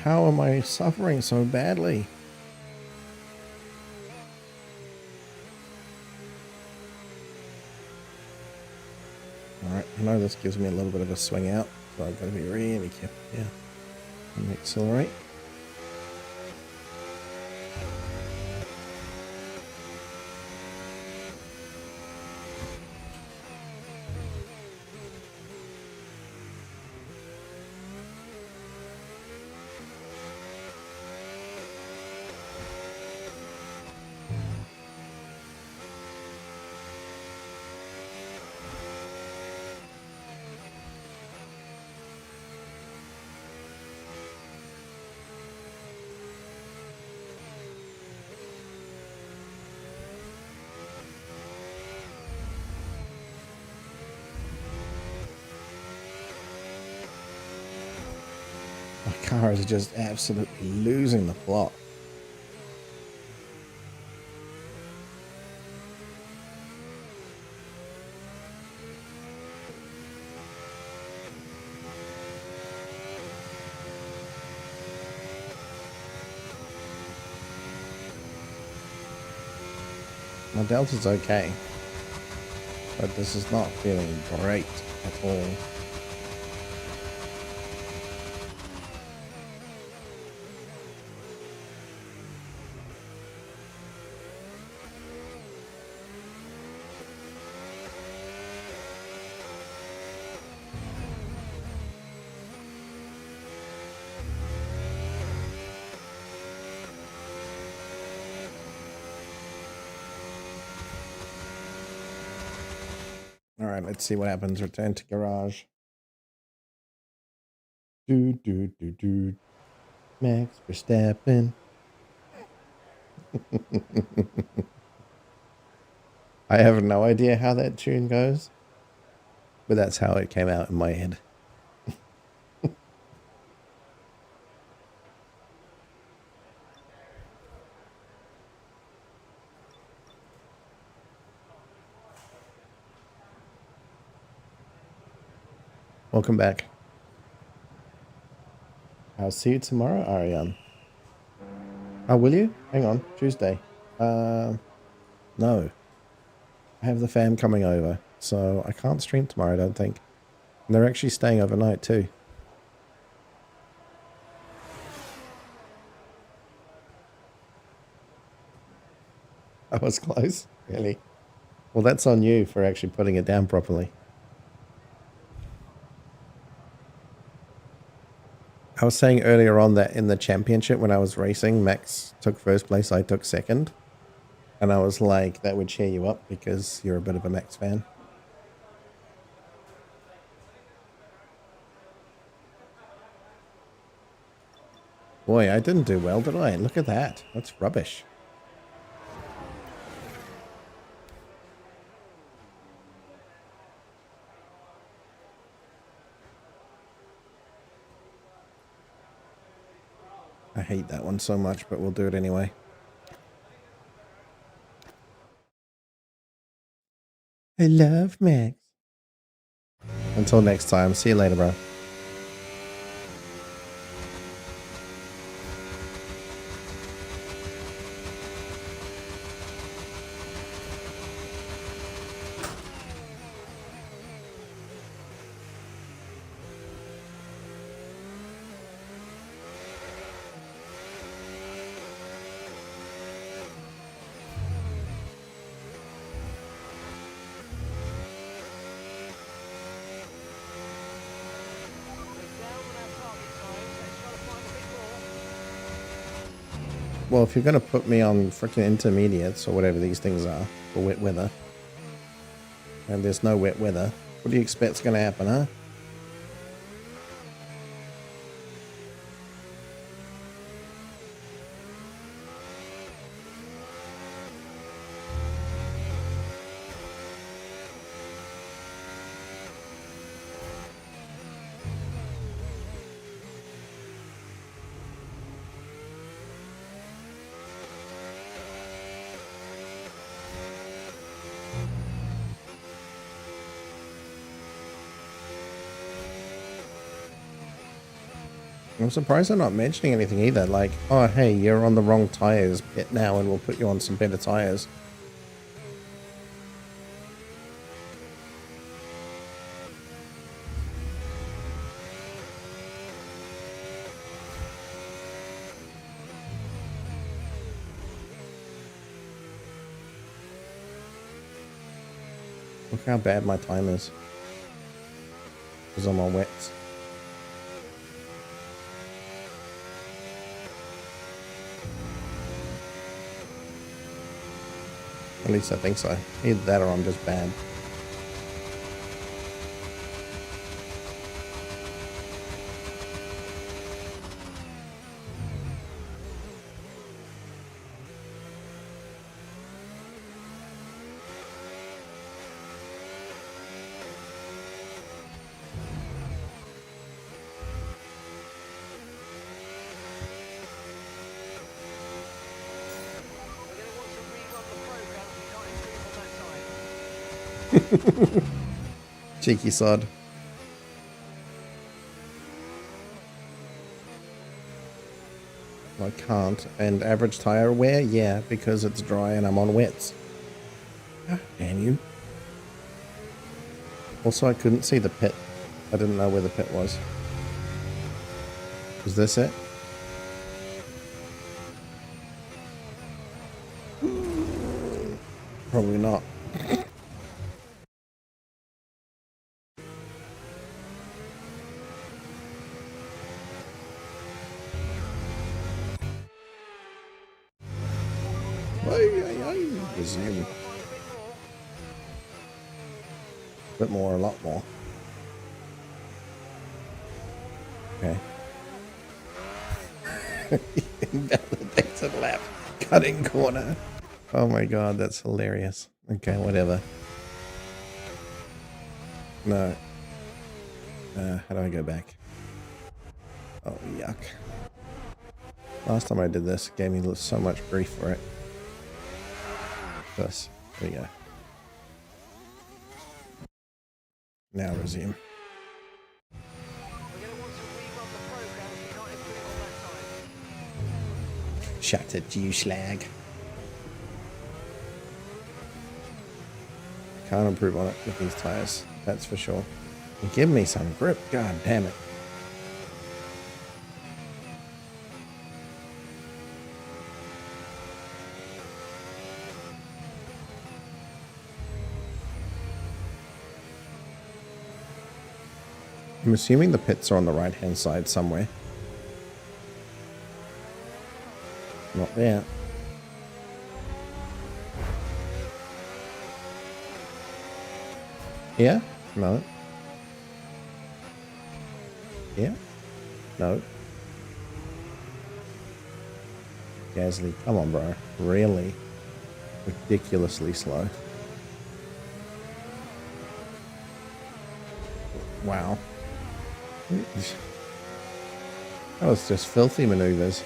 [SPEAKER 1] How am I suffering so badly? Alright, I know this gives me a little bit of a swing out, so I've got to be really careful here. Let me accelerate. My car is just absolutely losing the plot. My Delta's okay, but this is not feeling great at all. All right, let's see what happens. Return to garage. Do. Max Verstappen. I have no idea how that tune goes, but that's how it came out in my head. Welcome back. I'll see you tomorrow, Ariane. Oh, will you? Hang on, Tuesday. No. I have the fam coming over, so I can't stream tomorrow, I don't think. And they're actually staying overnight, too. I was close, really. Well, that's on you for actually putting it down properly. I was saying earlier on that in the championship when I was racing, Max took first place, I took second. And I was like, that would cheer you up because you're a bit of a Max fan. Boy, I didn't do well, did I? Look at that. That's rubbish. I hate that one so much, but we'll do it anyway. I love Max. Until next time. See you later, bro. Well, if you're going to put me on freaking intermediates or whatever these things are for wet weather, and there's no wet weather, what do you expect's going to happen, huh? I'm surprised they're not mentioning anything either, like, oh hey, you're on the wrong tires, pit now and we'll put you on some better tires. Look how bad my time is. Because I'm on wets. At least I think so. Either that or I'm just bad. Cheeky sod. I can't. And average tire wear? Yeah, because it's dry and I'm on wets. Ah, damn you. Also, I couldn't see the pit. I didn't know where the pit was. Is this it? Probably not. Resume. A bit more, a lot more. Okay. Invalidated lap. Cutting corner. Oh my god, that's hilarious. Okay, whatever. No. How do I go back? Oh, yuck. Last time I did this, it gave me so much grief for it. This. There we go. Now resume.
[SPEAKER 4] We're going to want to rerun the program if you can't improve on that time.
[SPEAKER 1] Shattered you slag. Can't improve on it with these tires, that's for sure. And give me some grip, god damn it. I'm assuming the pits are on the right hand side somewhere. Not there. Yeah? No. Yeah? No. Gasly, come on, bro. Really? Ridiculously slow. Wow. That was just filthy maneuvers.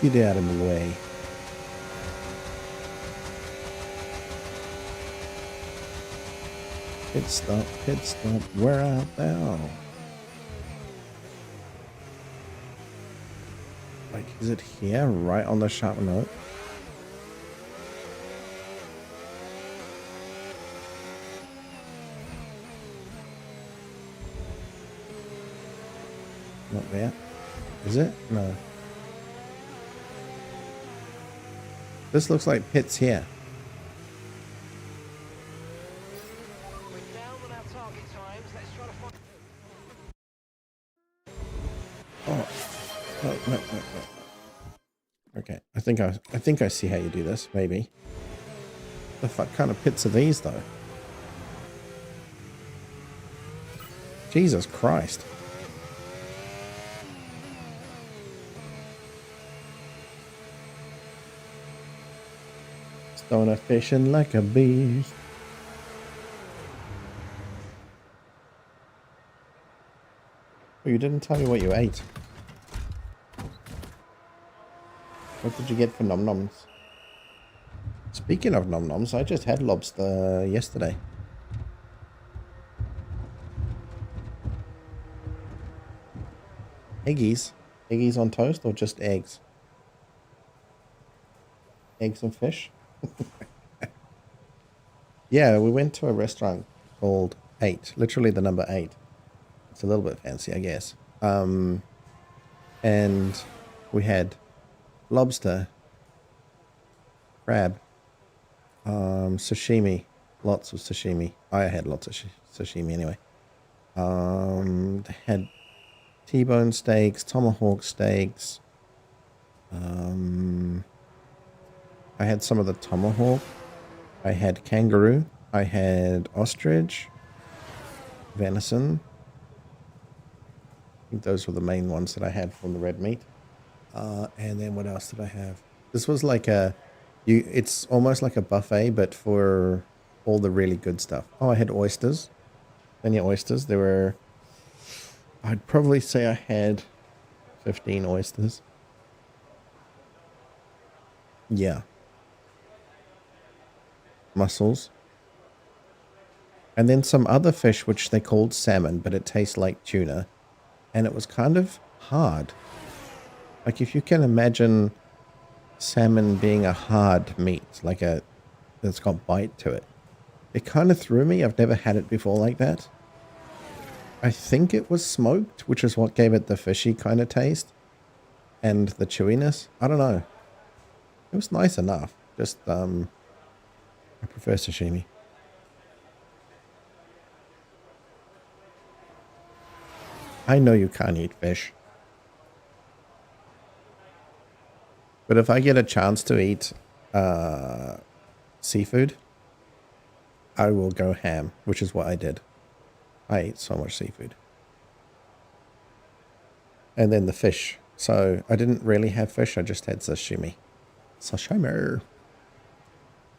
[SPEAKER 1] Get out of the way. Pit stop, where art thou? Like, is it here, right on the sharp note? Not there. Is it? No. This looks like pits here.
[SPEAKER 4] We're down on our target times. Let's try to find...
[SPEAKER 1] Oh, no. Okay, I think I see how you do this. Maybe. The fuck kind of pits are these though? Jesus Christ! Stoner fishing like a beast. Oh, you didn't tell me what you ate. What did you get for nom noms? Speaking of nom noms, I just had lobster yesterday. Eggies? Eggies on toast or just eggs? Eggs and fish? Yeah, we went to a restaurant called 8. Literally the number 8. It's a little bit fancy, I guess. And we had lobster, crab, sashimi, lots of sashimi. I had lots of sashimi anyway. They had T-bone steaks, tomahawk steaks. I had some of the tomahawk. I had kangaroo. I had ostrich, venison. I think those were the main ones that I had from the red meat. And then what else did I have? This was like it's almost like a buffet, but for all the really good stuff. Oh, I had oysters. Plenty of oysters. There were, I'd probably say I had 15 oysters. Yeah. Mussels. And then some other fish, which they called salmon, but it tastes like tuna. And it was kind of hard. Like if you can imagine salmon being a hard meat, like that's got bite to it. It kind of threw me. I've never had it before like that. I think it was smoked, which is what gave it the fishy kind of taste. And the chewiness. I don't know. It was nice enough. Just, I prefer sashimi. I know you can't eat fish. But if I get a chance to eat seafood, I will go ham, which is what I did. I ate so much seafood. And then the fish. So I didn't really have fish. I just had sashimi. Sashimi.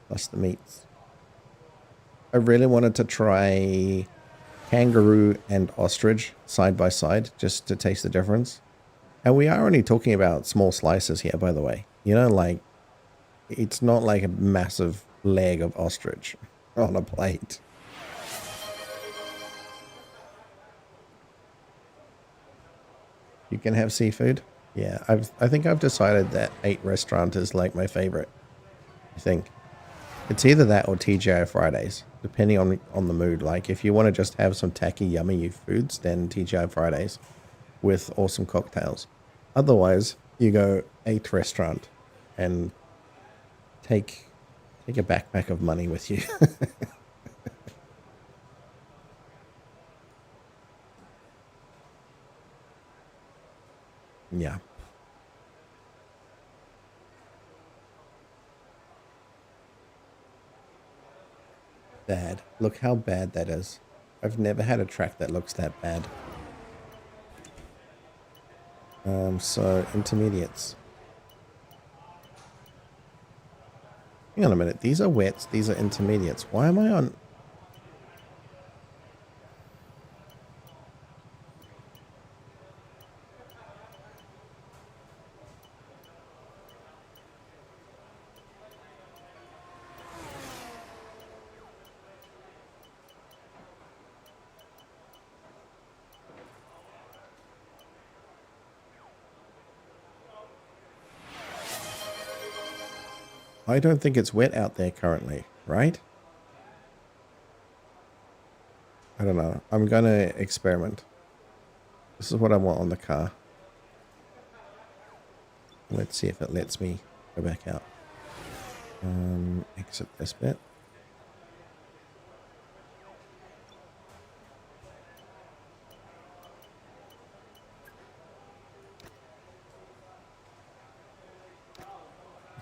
[SPEAKER 1] Plus the meats. I really wanted to try kangaroo and ostrich side by side just to taste the difference. And we are only talking about small slices here, by the way. You know, like, it's not like a massive leg of ostrich on a plate. You can have seafood. Yeah, I think I've decided that 8 restaurant is like my favorite. I think it's either that or TGI Fridays, depending on the mood. Like if you want to just have some tacky, yummy foods, then TGI Fridays with awesome cocktails. Otherwise, you go 8 restaurant and take a backpack of money with you. Yeah. Bad. Look how bad that is. I've never had a track that looks that bad. So intermediates. Hang on a minute. These are wets. These are intermediates. Why am I on... I don't think it's wet out there currently, right? I don't know. I'm going to experiment. This is what I want on the car. Let's see if it lets me go back out. Exit this bit.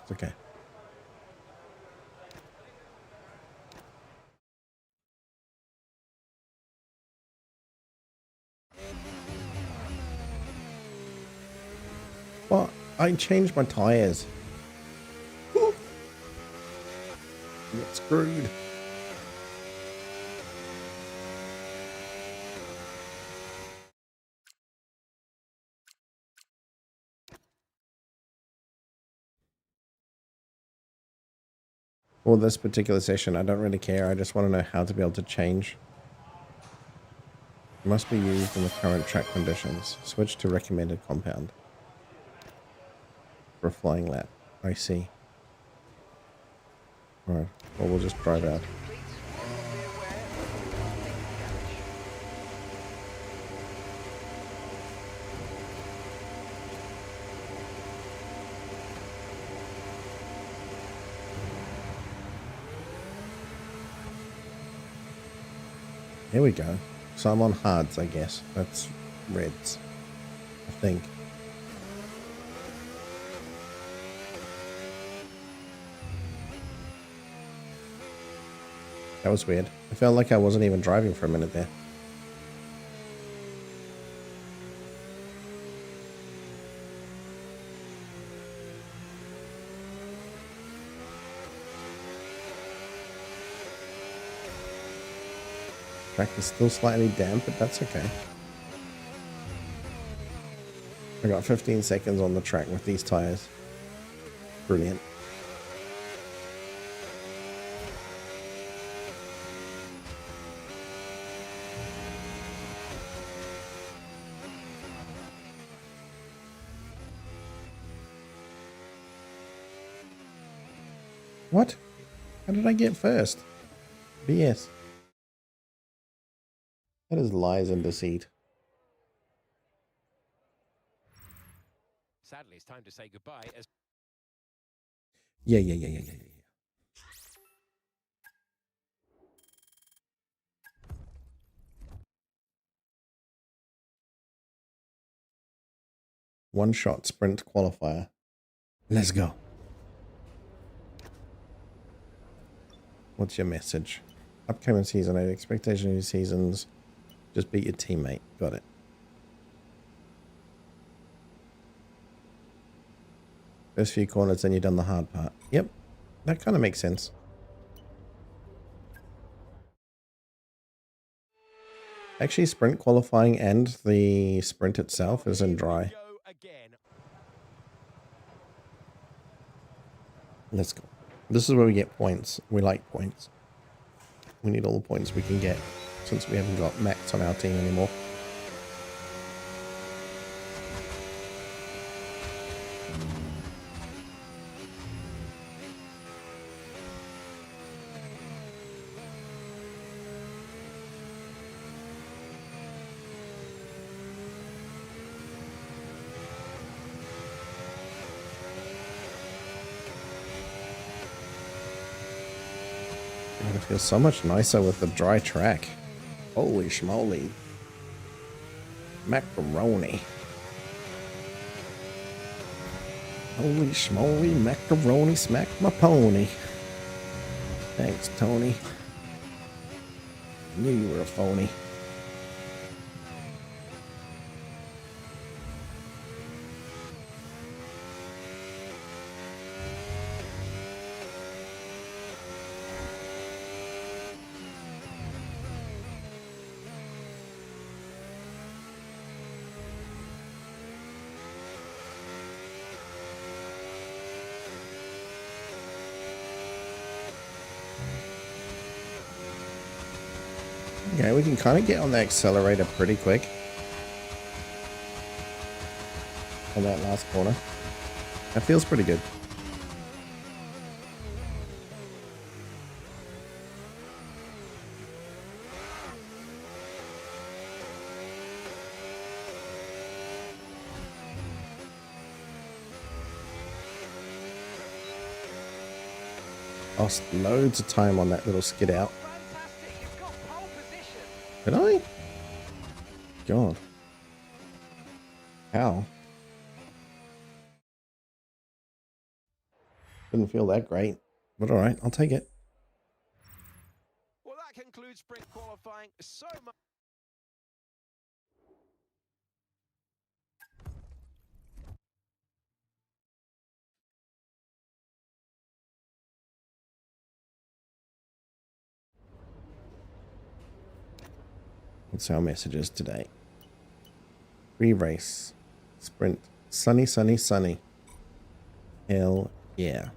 [SPEAKER 1] It's okay. Well, I changed my tires. Get screwed. Well, this particular session, I don't really care. I just want to know how to be able to change. It must be used in the current track conditions. Switch to recommended compound. For a flying lap. I see. Alright, well we'll just drive out. Here we go. So I'm on hards, I guess. That's reds. I think. That was weird. I felt like I wasn't even driving for a minute there. Track is still slightly damp, but that's okay. I got 15 seconds on the track with these tires. Brilliant. What? How did I get first? BS. That is lies and deceit.
[SPEAKER 3] Sadly, it's time to say goodbye as
[SPEAKER 1] Yeah. One shot sprint qualifier. Let's go. What's your message? Upcoming season 8 expectation of seasons. Just beat your teammate. Got it. First few corners, then you've done the hard part. Yep, that kind of makes sense. Actually, sprint qualifying and the sprint itself is in dry. Let's go. This is where we get points. We like points. We need all the points we can get since we haven't got Max on our team anymore. It feels so much nicer with the dry track. Holy schmoly. Macaroni. Holy schmoly, macaroni smack my pony. Thanks, Tony. Knew you were a phony. Okay, we can kind of get on the accelerator pretty quick. On that last corner. That feels pretty good. Lost loads of time on that little skid out. Did I? God. How? Didn't feel that great. But alright, I'll take it.
[SPEAKER 3] Well, that concludes sprint qualifying. So much.
[SPEAKER 1] What's our messages today? Re-race. Sprint. Sunny, sunny, sunny. Hell yeah.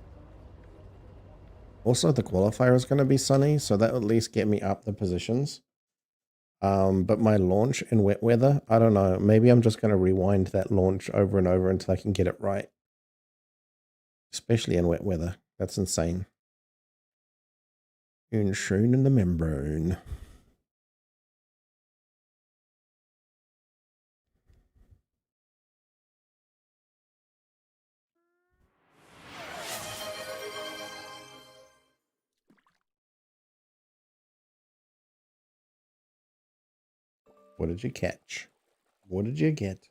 [SPEAKER 1] Also, the qualifier is going to be sunny, so that will at least get me up the positions. But my launch in wet weather, I don't know. Maybe I'm just going to rewind that launch over and over until I can get it right. Especially in wet weather. That's insane. Insane in the membrane. What did you catch? What did you get?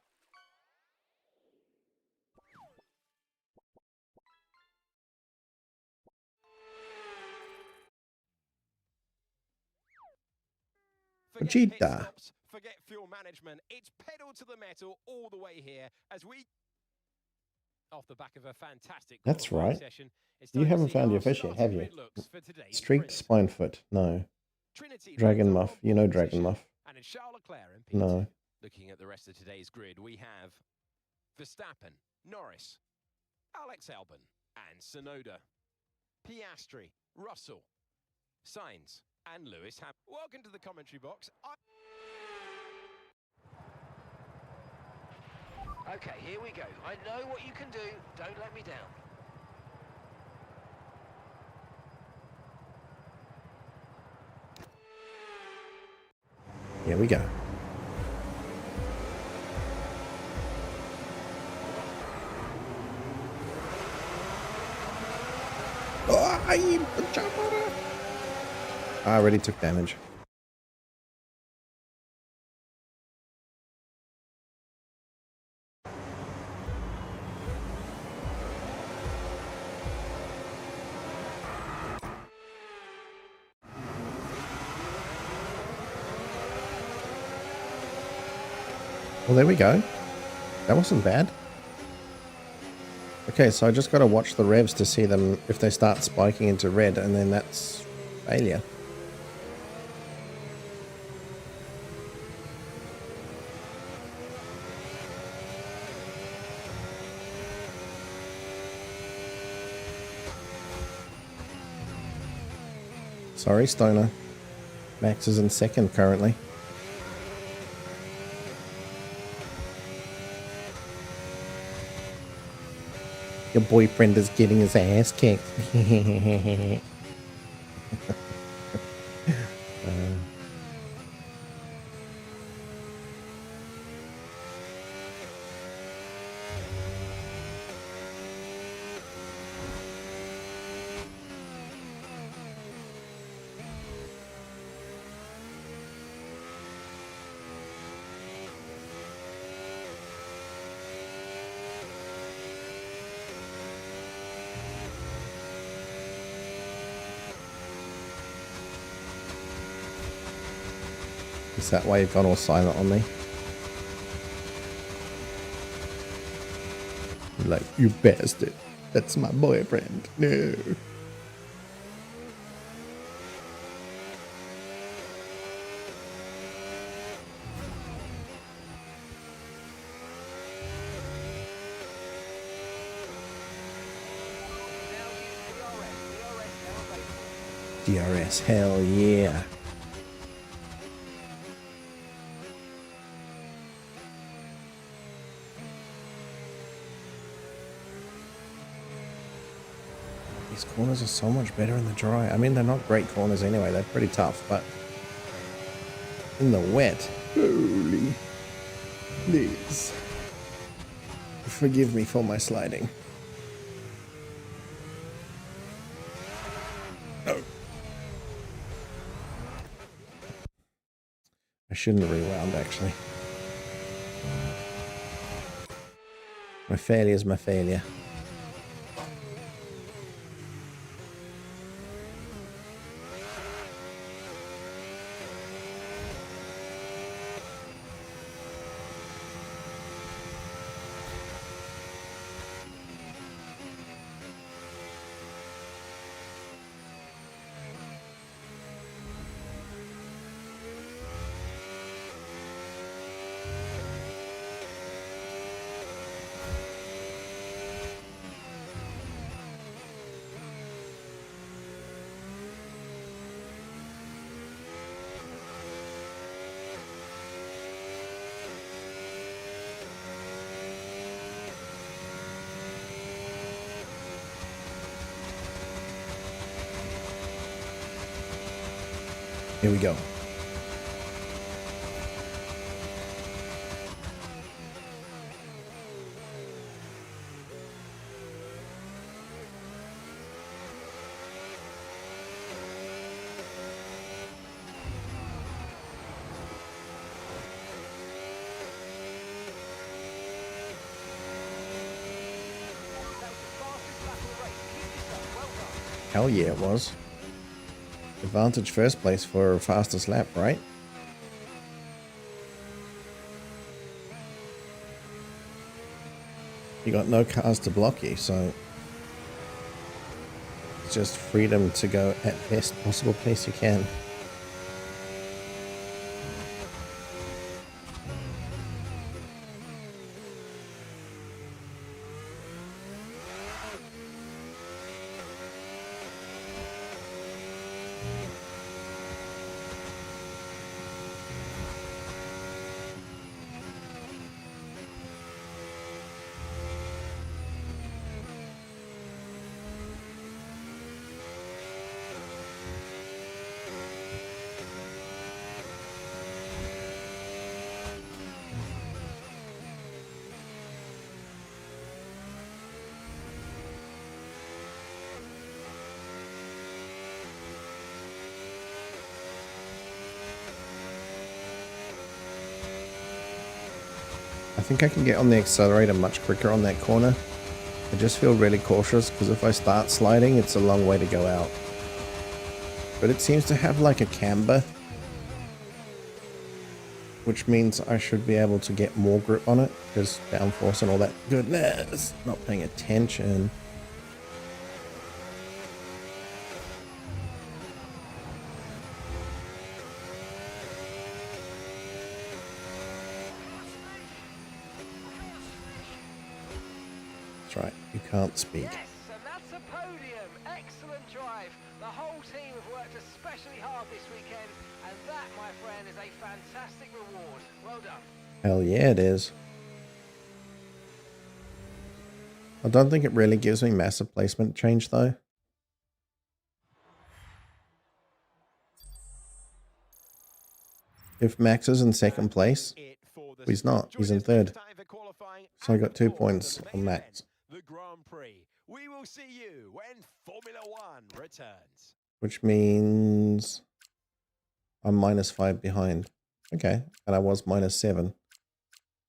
[SPEAKER 3] Forget pit
[SPEAKER 1] Vegeta.
[SPEAKER 3] stops, forget fuel management. It's pedal to the metal all the way here as we off the back of a fantastic
[SPEAKER 1] That's
[SPEAKER 3] qualifying
[SPEAKER 1] right.
[SPEAKER 3] session. It's
[SPEAKER 1] You
[SPEAKER 3] time to
[SPEAKER 1] haven't
[SPEAKER 3] see
[SPEAKER 1] found
[SPEAKER 3] how
[SPEAKER 1] your fish yet,
[SPEAKER 3] starting
[SPEAKER 1] have you?
[SPEAKER 3] grid looks for today's
[SPEAKER 1] Streaked
[SPEAKER 3] sprint.
[SPEAKER 1] Spinefoot. No.
[SPEAKER 3] Trinity
[SPEAKER 1] Dragon
[SPEAKER 3] lines up
[SPEAKER 1] Muff.
[SPEAKER 3] on
[SPEAKER 1] You know
[SPEAKER 3] pole
[SPEAKER 1] Dragon
[SPEAKER 3] position,
[SPEAKER 1] Muff.
[SPEAKER 3] and it's Charles Leclerc in P2.
[SPEAKER 1] No.
[SPEAKER 3] Looking at the rest of today's grid, we have Verstappen, Norris, Alex Albon, and Tsunoda, Piastri, Russell, Sainz, and Lewis Hamilton. Welcome to the commentary box.
[SPEAKER 4] Okay, here we go. I know what you can do. Don't let me down.
[SPEAKER 1] Here we go. I already took damage. Well, there we go. That wasn't bad. Okay, so I just got to watch the revs to see them if they start spiking into red, and then that's failure. Sorry, Stoner. Max is in second currently. Your boyfriend is getting his ass kicked. Is that why you've gone all silent on me? You're like, you bastard. That's my boyfriend. No. DRS, hell yeah. These corners are so much better in the dry. I mean, they're not great corners anyway. They're pretty tough, but in the wet, holy, please forgive me for my sliding. Oh. I shouldn't have rewound, actually. My failure is my failure. Here we go. Hell yeah, it was. Advantage first place for fastest lap, right? You got no cars to block you, so it's just freedom to go at best possible pace you can. I think I can get on the accelerator much quicker on that corner. I just feel really cautious because if I start sliding, it's a long way to go out. But it seems to have like a camber, which means I should be able to get more grip on it because downforce and all that goodness. Not paying attention. That's right, you can't speak.
[SPEAKER 4] Yes, and that's a podium. Excellent drive. The whole team have worked especially hard this weekend, and that, my friend, is a fantastic reward. Well done.
[SPEAKER 1] Hell yeah, it is. I don't think it really gives me massive placement change though. If Max is in second place, he's not. He's in third. So I got 2 points on Max.
[SPEAKER 3] The Grand Prix. We will see you when Formula One returns.
[SPEAKER 1] Which means I'm -5 behind. Okay, and I was -7.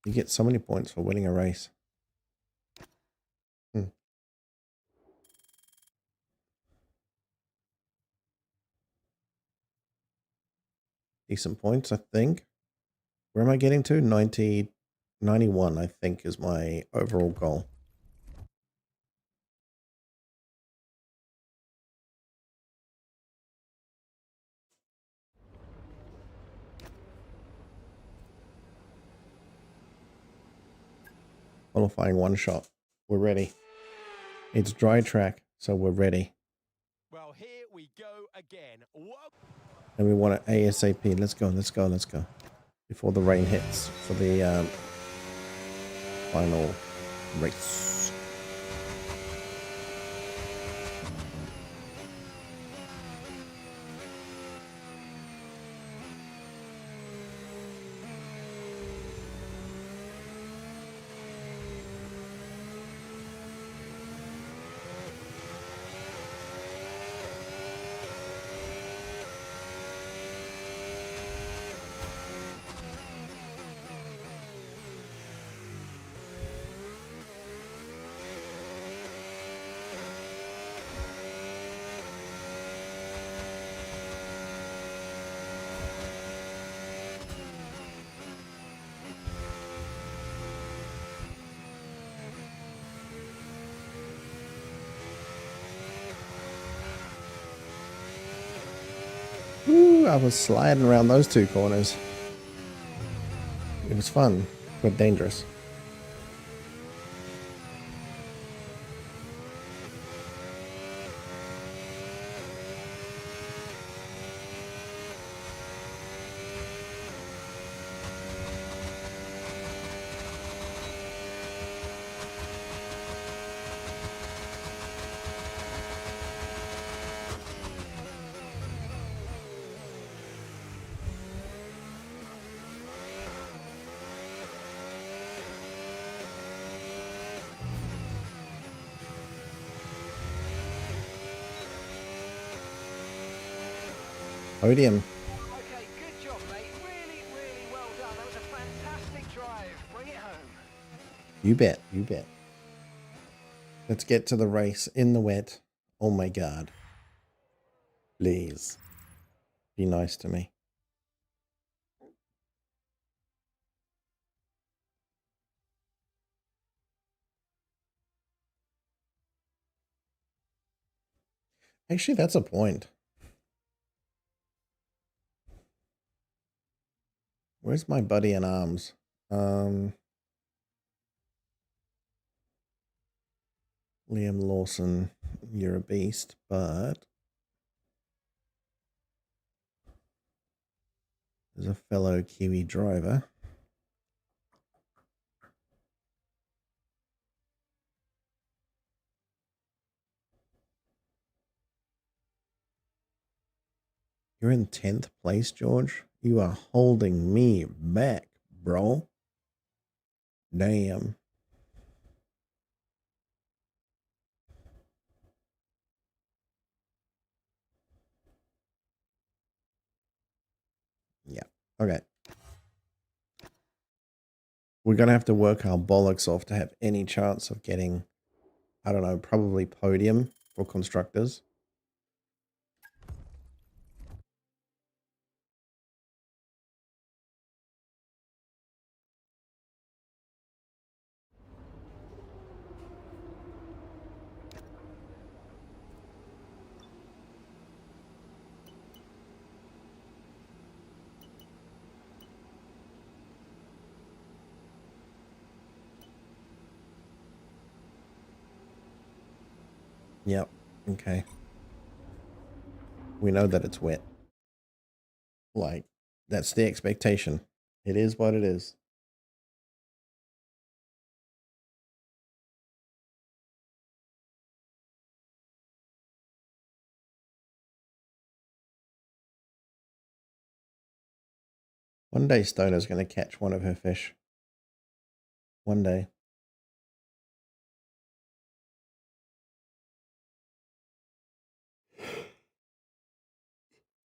[SPEAKER 1] You get so many points for winning a race. Decent points, I think. Where am I getting to? 90, 91, I think, is my overall goal. Qualifying one shot. We're ready. It's dry track, so we're ready.
[SPEAKER 3] Well, here we go again.
[SPEAKER 1] And we want it ASAP. Let's go, let's go, let's go. Before the rain hits for the final race. Woo, I was sliding around those two corners. It was fun, but dangerous. Podium.
[SPEAKER 4] Okay, good job, mate. Really, really well done. That was a fantastic drive. Bring it home.
[SPEAKER 1] You bet, you bet. Let's get to the race in the wet. Oh my god. Please. Be nice to me. Actually, that's a point. Where's my buddy in arms? Liam Lawson, you're a beast, but there's a fellow Kiwi driver. You're in 10th place, George. You are holding me back, bro. Damn. Yeah. Okay. We're going to have to work our bollocks off to have any chance of getting, I don't know, probably podium for constructors. Yep. Okay. We know that it's wet. Like, that's the expectation. It is what it is. One day Stoner's going to catch one of her fish. One day.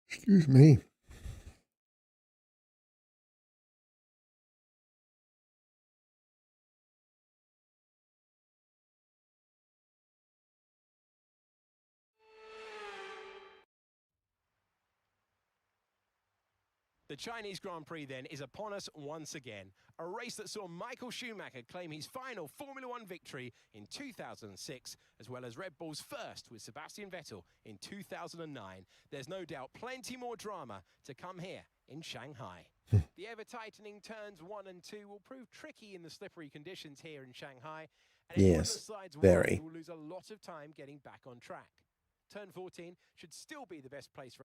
[SPEAKER 1] Excuse me.
[SPEAKER 3] The Chinese Grand Prix then is upon us once again. A race that saw Michael Schumacher claim his final Formula One victory in 2006, as well as Red Bull's first with Sebastian Vettel in 2009. There's no doubt plenty more drama to come here in Shanghai. The ever-tightening turns 1 and 2 will prove tricky in the slippery conditions here in Shanghai. And anyone that slides wide will lose a lot of time getting back on track. Turn 14 should still be the best place for...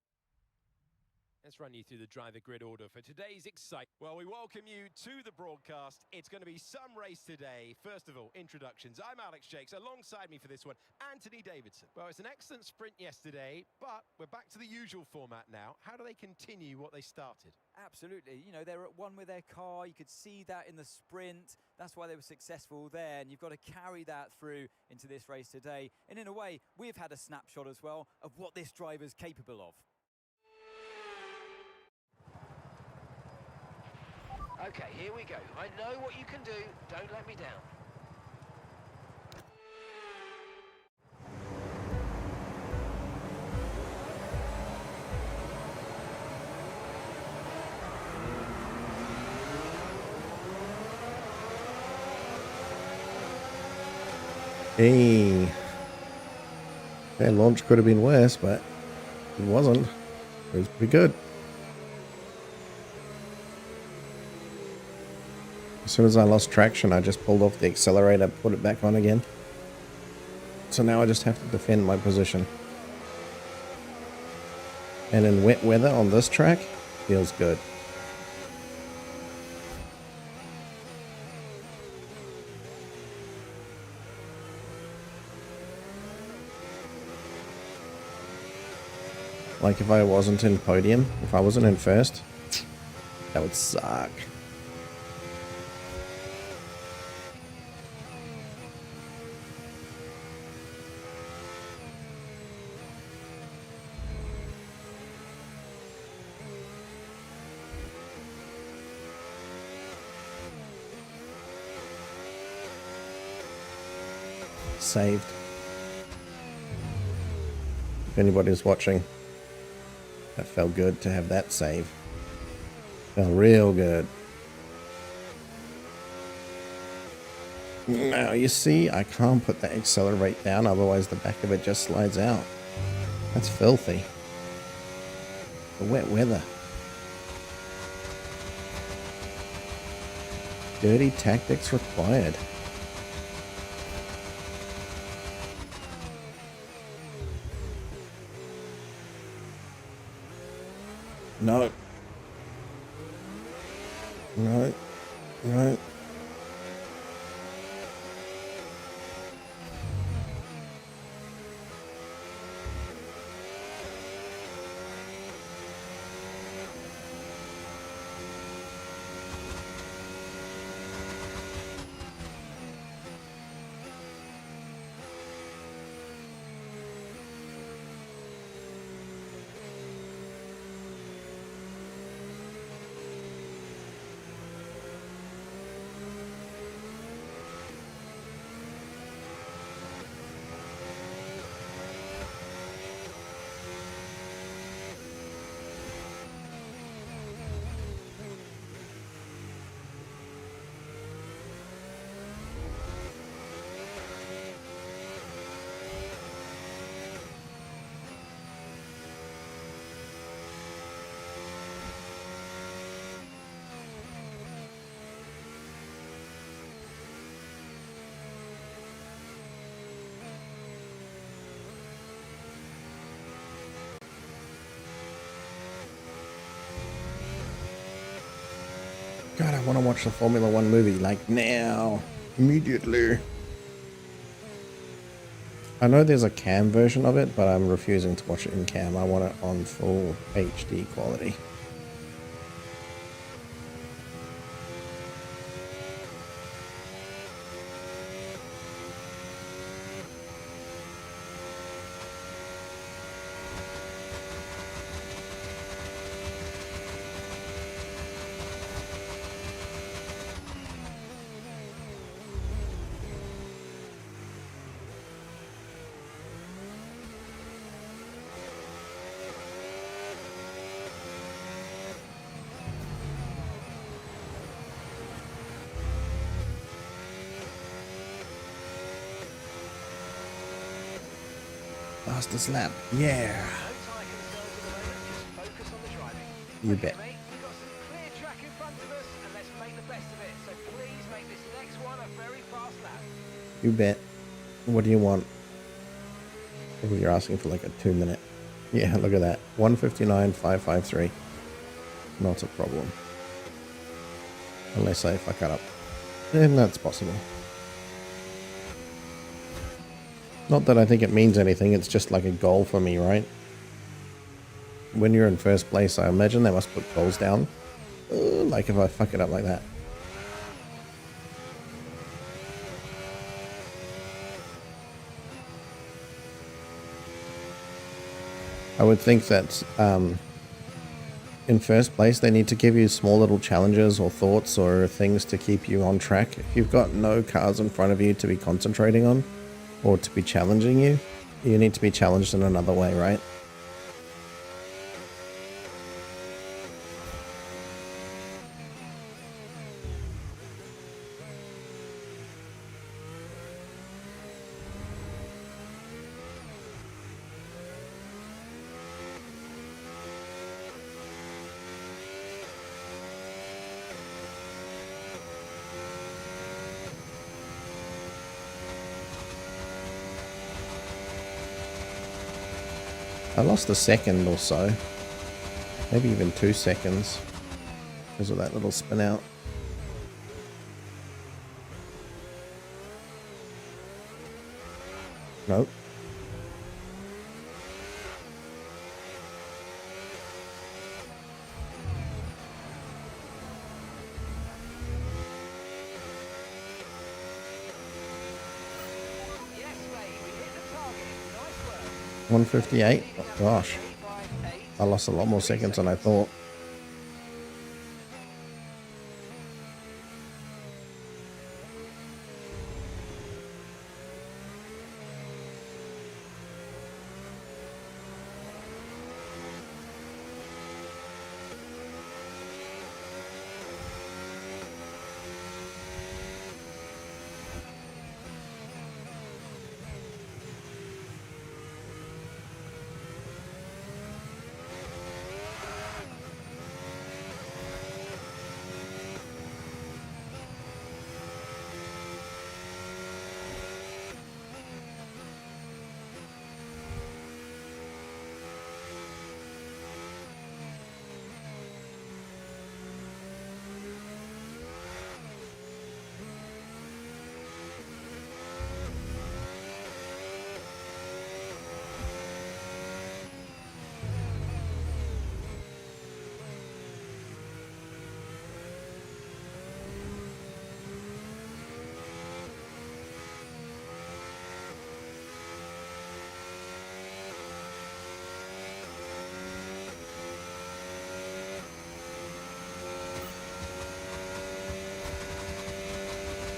[SPEAKER 3] Let's run you through the driver grid order for today's excitement. Well, we welcome you to the broadcast. It's going to be some race today. First of all, introductions. I'm Alex Jakes. Alongside me for this one, Anthony Davidson. Well, it's an excellent sprint yesterday, but we're back to the usual format now. How do they continue what they started?
[SPEAKER 7] Absolutely. You know, they're at one with their car. You could see that in the sprint. That's why they were successful there. And you've got to carry that through into this race today. And in a way, we've had a snapshot as well of what this driver's capable of.
[SPEAKER 4] Okay, here we go. I know what you can do. Don't let me down.
[SPEAKER 1] Hey. Their launch could have been worse, but it wasn't. It was pretty good. As soon as I lost traction, I just pulled off the accelerator, put it back on again. So now I just have to defend my position. And in wet weather on this track, feels good. Like if I wasn't in podium, if I wasn't in first, that would suck. Saved. If anybody's watching, that felt good to have that save. Felt real good. Now you see, I can't put the accelerate down, otherwise the back of it just slides out. That's filthy. The wet weather. Dirty tactics required. No. No. No. God, I want to watch the Formula One movie, like now, immediately. I know there's a cam version of it, but I'm refusing to watch it in cam. I want it on full HD quality. Fastest lap. Yeah.
[SPEAKER 4] No tyre concerns at the moment, just focus on the driving.
[SPEAKER 1] You
[SPEAKER 4] Okay,
[SPEAKER 1] bet.
[SPEAKER 4] mate, we've got some clear track in front of us, and let's make the best of it. So please make this next one a very fast lap.
[SPEAKER 1] You bet. What do you want? Oh, you're asking for like a 2-minute. Yeah, look at that. 1:59.553. Not a problem. Unless I fuck it up. And that's possible. Not that I think it means anything, it's just like a goal for me, right? When you're in first place, I imagine they must put goals down. Like if I fuck it up like that. I would think that in first place they need to give you small little challenges or thoughts or things to keep you on track. If you've got no cars in front of you to be concentrating on or to be challenging you, you need to be challenged in another way, right? I lost a second or so, maybe even 2 seconds because of that little spin out. Nope.
[SPEAKER 4] Yes, mate, we hit the target. Nice work.
[SPEAKER 1] 158. Oh, gosh, I lost a lot more seconds than I thought.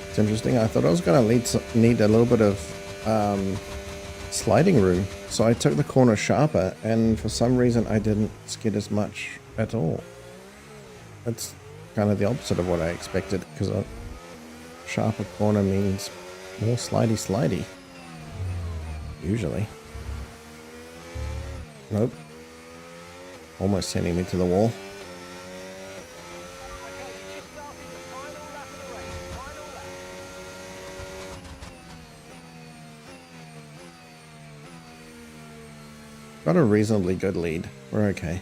[SPEAKER 1] It's interesting. I thought I was going to need a little bit of sliding room, so I took the corner sharper, and for some reason I didn't skid as much at all. That's kind of the opposite of what I expected, because a sharper corner means more slidey. Usually. Nope. Almost sending me to the wall. Got a reasonably good lead. We're okay.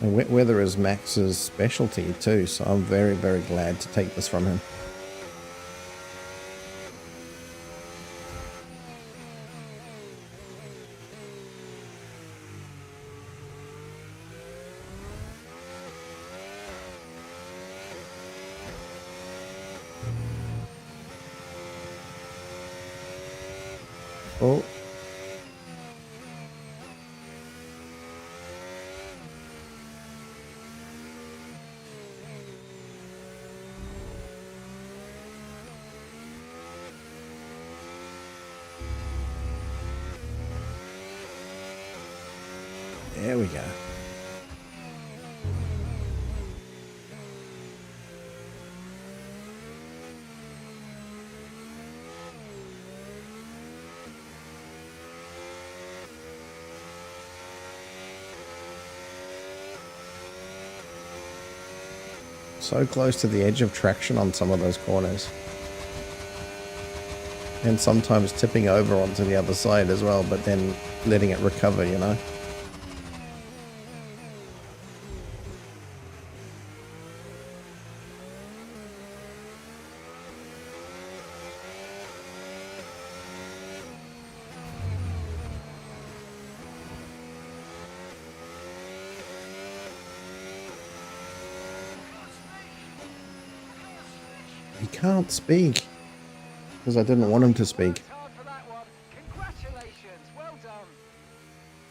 [SPEAKER 1] And wet weather is Max's specialty too, so I'm very, very glad to take this from him. Oh. There we go. So close to the edge of traction on some of those corners. And sometimes tipping over onto the other side as well, but then letting it recover, you know? He can't speak. Because I didn't want him to speak.
[SPEAKER 4] Hard for that one. Congratulations, well done.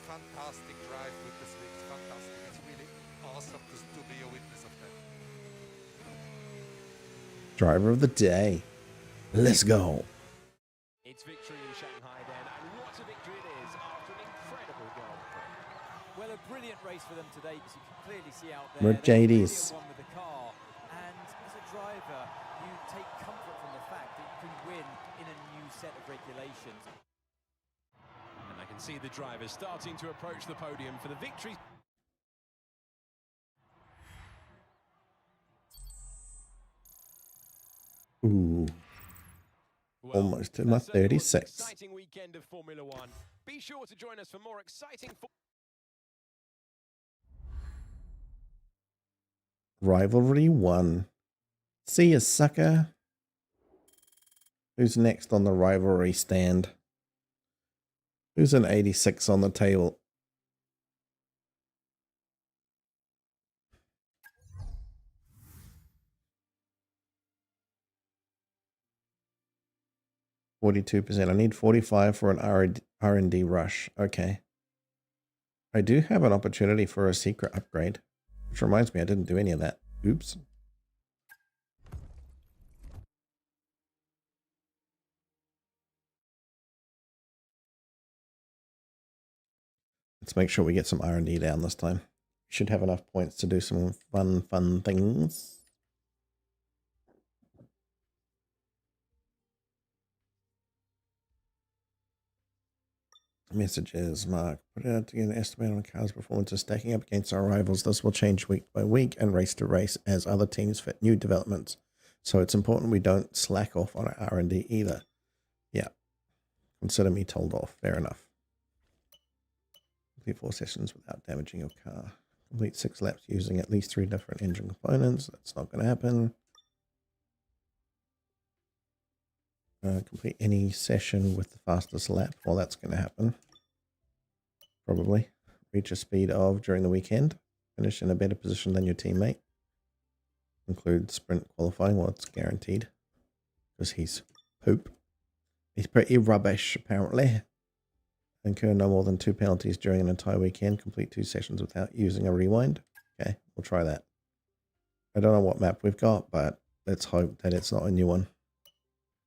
[SPEAKER 8] Fantastic drive with the slicks, fantastic. It's really awesome to be a witness of that.
[SPEAKER 1] Driver of the day. Let's go.
[SPEAKER 3] It's victory in Shanghai then, and what a victory it is after an incredible goal.
[SPEAKER 7] Well, a brilliant race for them today, because you can clearly see out there.
[SPEAKER 1] Mercedes.
[SPEAKER 7] One with the car, and as a driver, you take comfort from the fact that you can win in a new set of regulations.
[SPEAKER 3] And I can see the drivers starting to approach the podium for the victory.
[SPEAKER 1] Ooh.
[SPEAKER 3] Well,
[SPEAKER 1] Almost to my
[SPEAKER 3] that certainly was an
[SPEAKER 1] 36.
[SPEAKER 3] exciting weekend of Formula One. Be sure to join us for more exciting.
[SPEAKER 1] Rivalry 1. See ya, sucker. Who's next on the rivalry stand? Who's an 86 on the table? %. I need 45 for an R&D rush. Okay. I do have an opportunity for a secret upgrade. Which reminds me, I didn't do any of that. Oops. Let's make sure we get some R&D down this time. We should have enough points to do some fun things. Messages, Mark. Put it out to get an estimate on car's performance is stacking up against our rivals. This will change week by week and race to race as other teams fit new developments. So it's important we don't slack off on our R&D either. Yeah. Consider me told off. Fair enough. Complete 4 sessions without damaging your car. Complete 6 laps using at least 3 different engine components. That's not going to happen. Complete any session with the fastest lap. Well, that's going to happen. Probably. Reach a speed of during the weekend. Finish in a better position than your teammate. Include sprint qualifying. Well, it's guaranteed. Because he's poop. He's pretty rubbish, apparently. Incur no more than 2 penalties during an entire weekend. Complete 2 sessions without using a rewind. Okay, we'll try that. I don't know what map we've got, but let's hope that it's not a new one.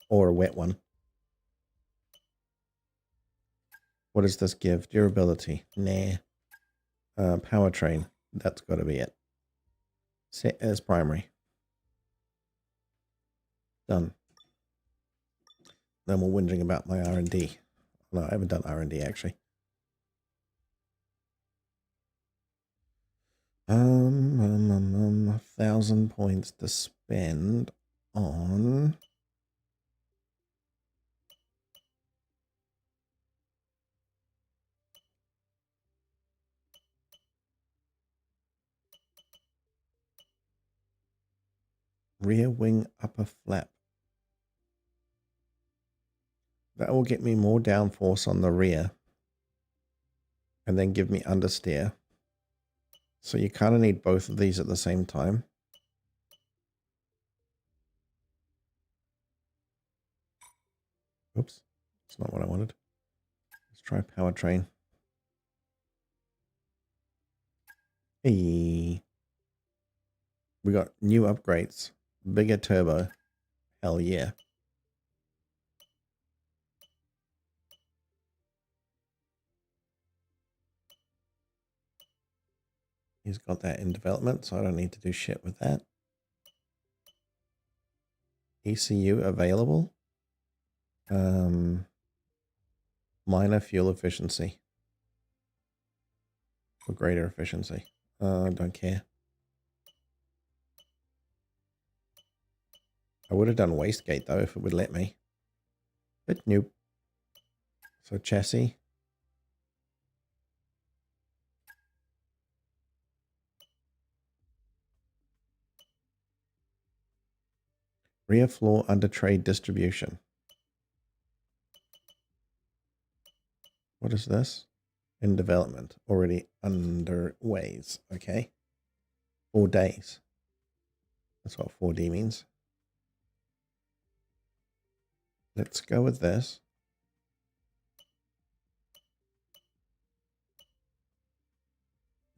[SPEAKER 1] Or a wet one. What does this give? Durability. Nah. Powertrain. That's got to be it. Set as primary. Done. No more whinging about my R&D. No, I haven't done R&D actually. 1,000 points to spend on Rear wing upper flap. That will get me more downforce on the rear. And then give me understeer. So you kind of need both of these at the same time. Oops, that's not what I wanted. Let's try powertrain. Hey. We got new upgrades. Bigger turbo. Hell yeah. He's got that in development, so I don't need to do shit with that. ECU available. Minor fuel efficiency. For greater efficiency. Don't care. I would have done wastegate though if it would let me. But nope. So chassis. Rear floor under tray distribution. What is this? In development. Already underways. Okay. 4 days. That's what 4D means. Let's go with this.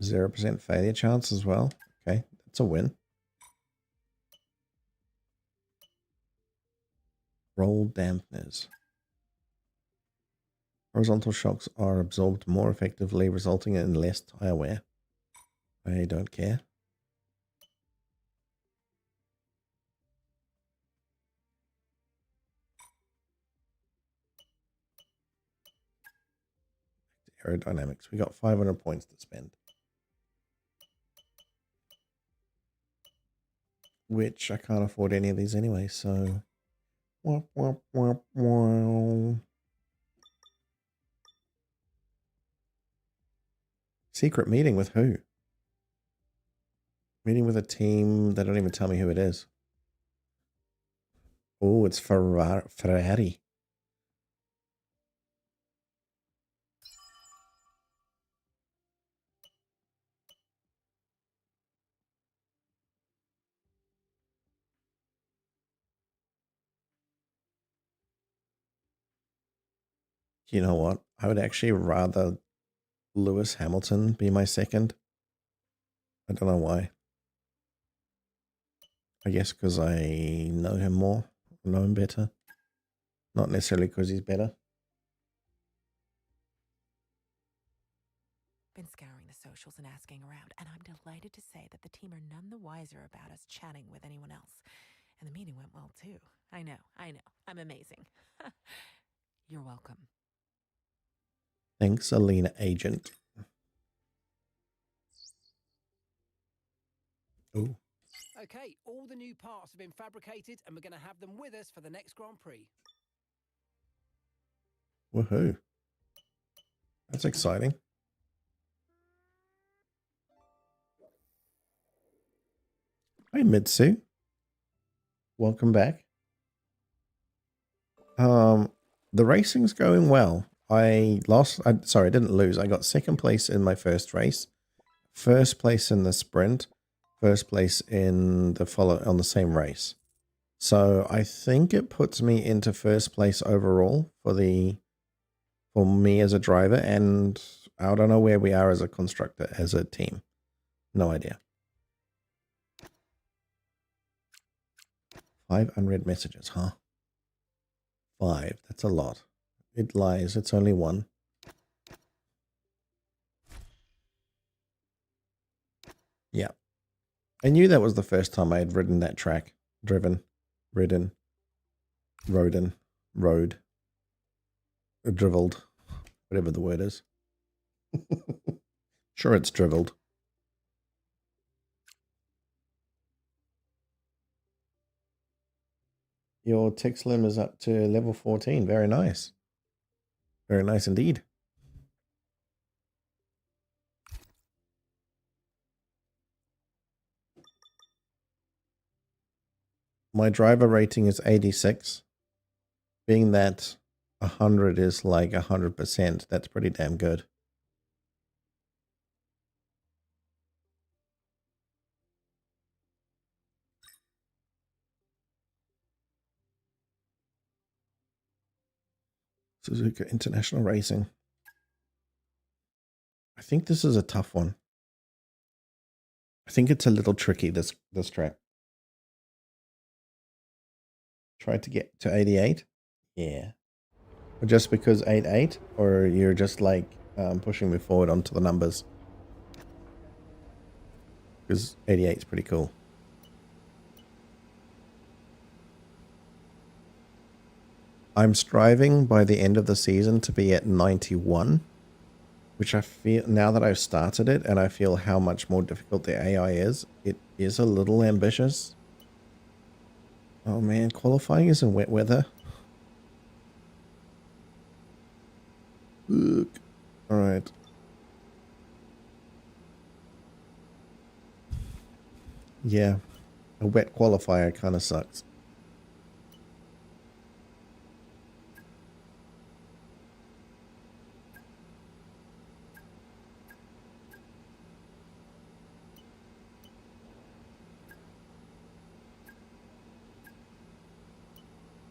[SPEAKER 1] %0 failure chance as well. Okay, that's a win. Roll dampeners. Horizontal shocks are absorbed more effectively, resulting in less tire wear. I don't care. Aerodynamics. We got 500 points to spend. Which I can't afford any of these anyway, so... Womp, womp, womp, womp. Secret meeting with who? Meeting with a team that don't even tell me who it is. Oh, it's Ferrari. You know what? I would actually rather Lewis Hamilton be my second. I don't know why. I guess because I know him more, know him better. Not necessarily because he's better.
[SPEAKER 5] Been scouring the socials and asking around, and I'm delighted to say that the team are none the wiser about us chatting with anyone else. And the meeting went well, too. I know. I'm amazing. You're welcome.
[SPEAKER 1] Thanks, Alina Agent. Oh.
[SPEAKER 9] Okay, all the new parts have been fabricated and we're going to have them with us for the next Grand Prix.
[SPEAKER 1] Woohoo. That's exciting. Hi, Mitsu. Welcome back. The racing's going well. I didn't lose. I got second place in my first race, first place in the sprint, first place in the on the same race. So I think it puts me into first place overall for me as a driver, and I don't know where we are as a constructor, as a team. No idea. 5 unread messages, huh? 5. That's a lot. It lies. It's only 1. Yeah. I knew that was the first time I had ridden that track. Rode, drivelled, whatever the word is. Sure, it's drivelled. Your tick lim is up to level 14. Very nice. Very nice indeed. my driver rating is 86. Being that 100 is like 100%, that's pretty damn good. Suzuka International Racing. I think this is a tough one. I think it's a little tricky, this track. Try to get to 88? Yeah. Or just because 88? Or you're just like pushing me forward onto the numbers? Because 88 is pretty cool. I'm striving by the end of the season to be at 91, which I feel, now that I've started it and I feel how much more difficult the AI is, it is a little ambitious. Oh man, qualifying is in wet weather. Look. All right. Yeah, a wet qualifier kind of sucks.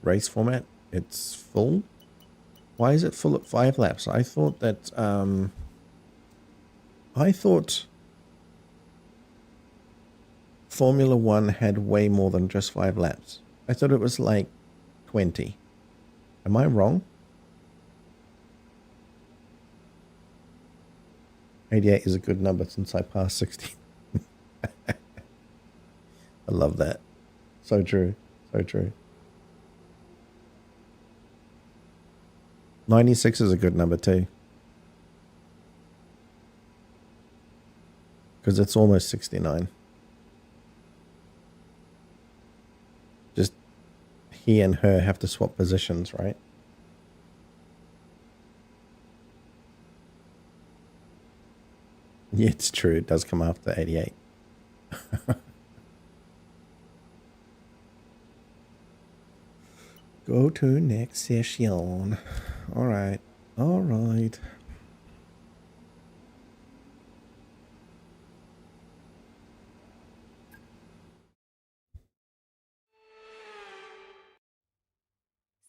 [SPEAKER 1] Race format, it's full. Why is it full at 5 laps? I thought that Formula 1 had way more than just 5 laps. I thought it was like 20. Am I wrong? 88 is a good number since I passed 60. I love that. So true. So true. 96 is a good number too. Because it's almost 69. Just he and her have to swap positions, right? Yeah, it's true. It does come after 88. Go to next session. All right. All right.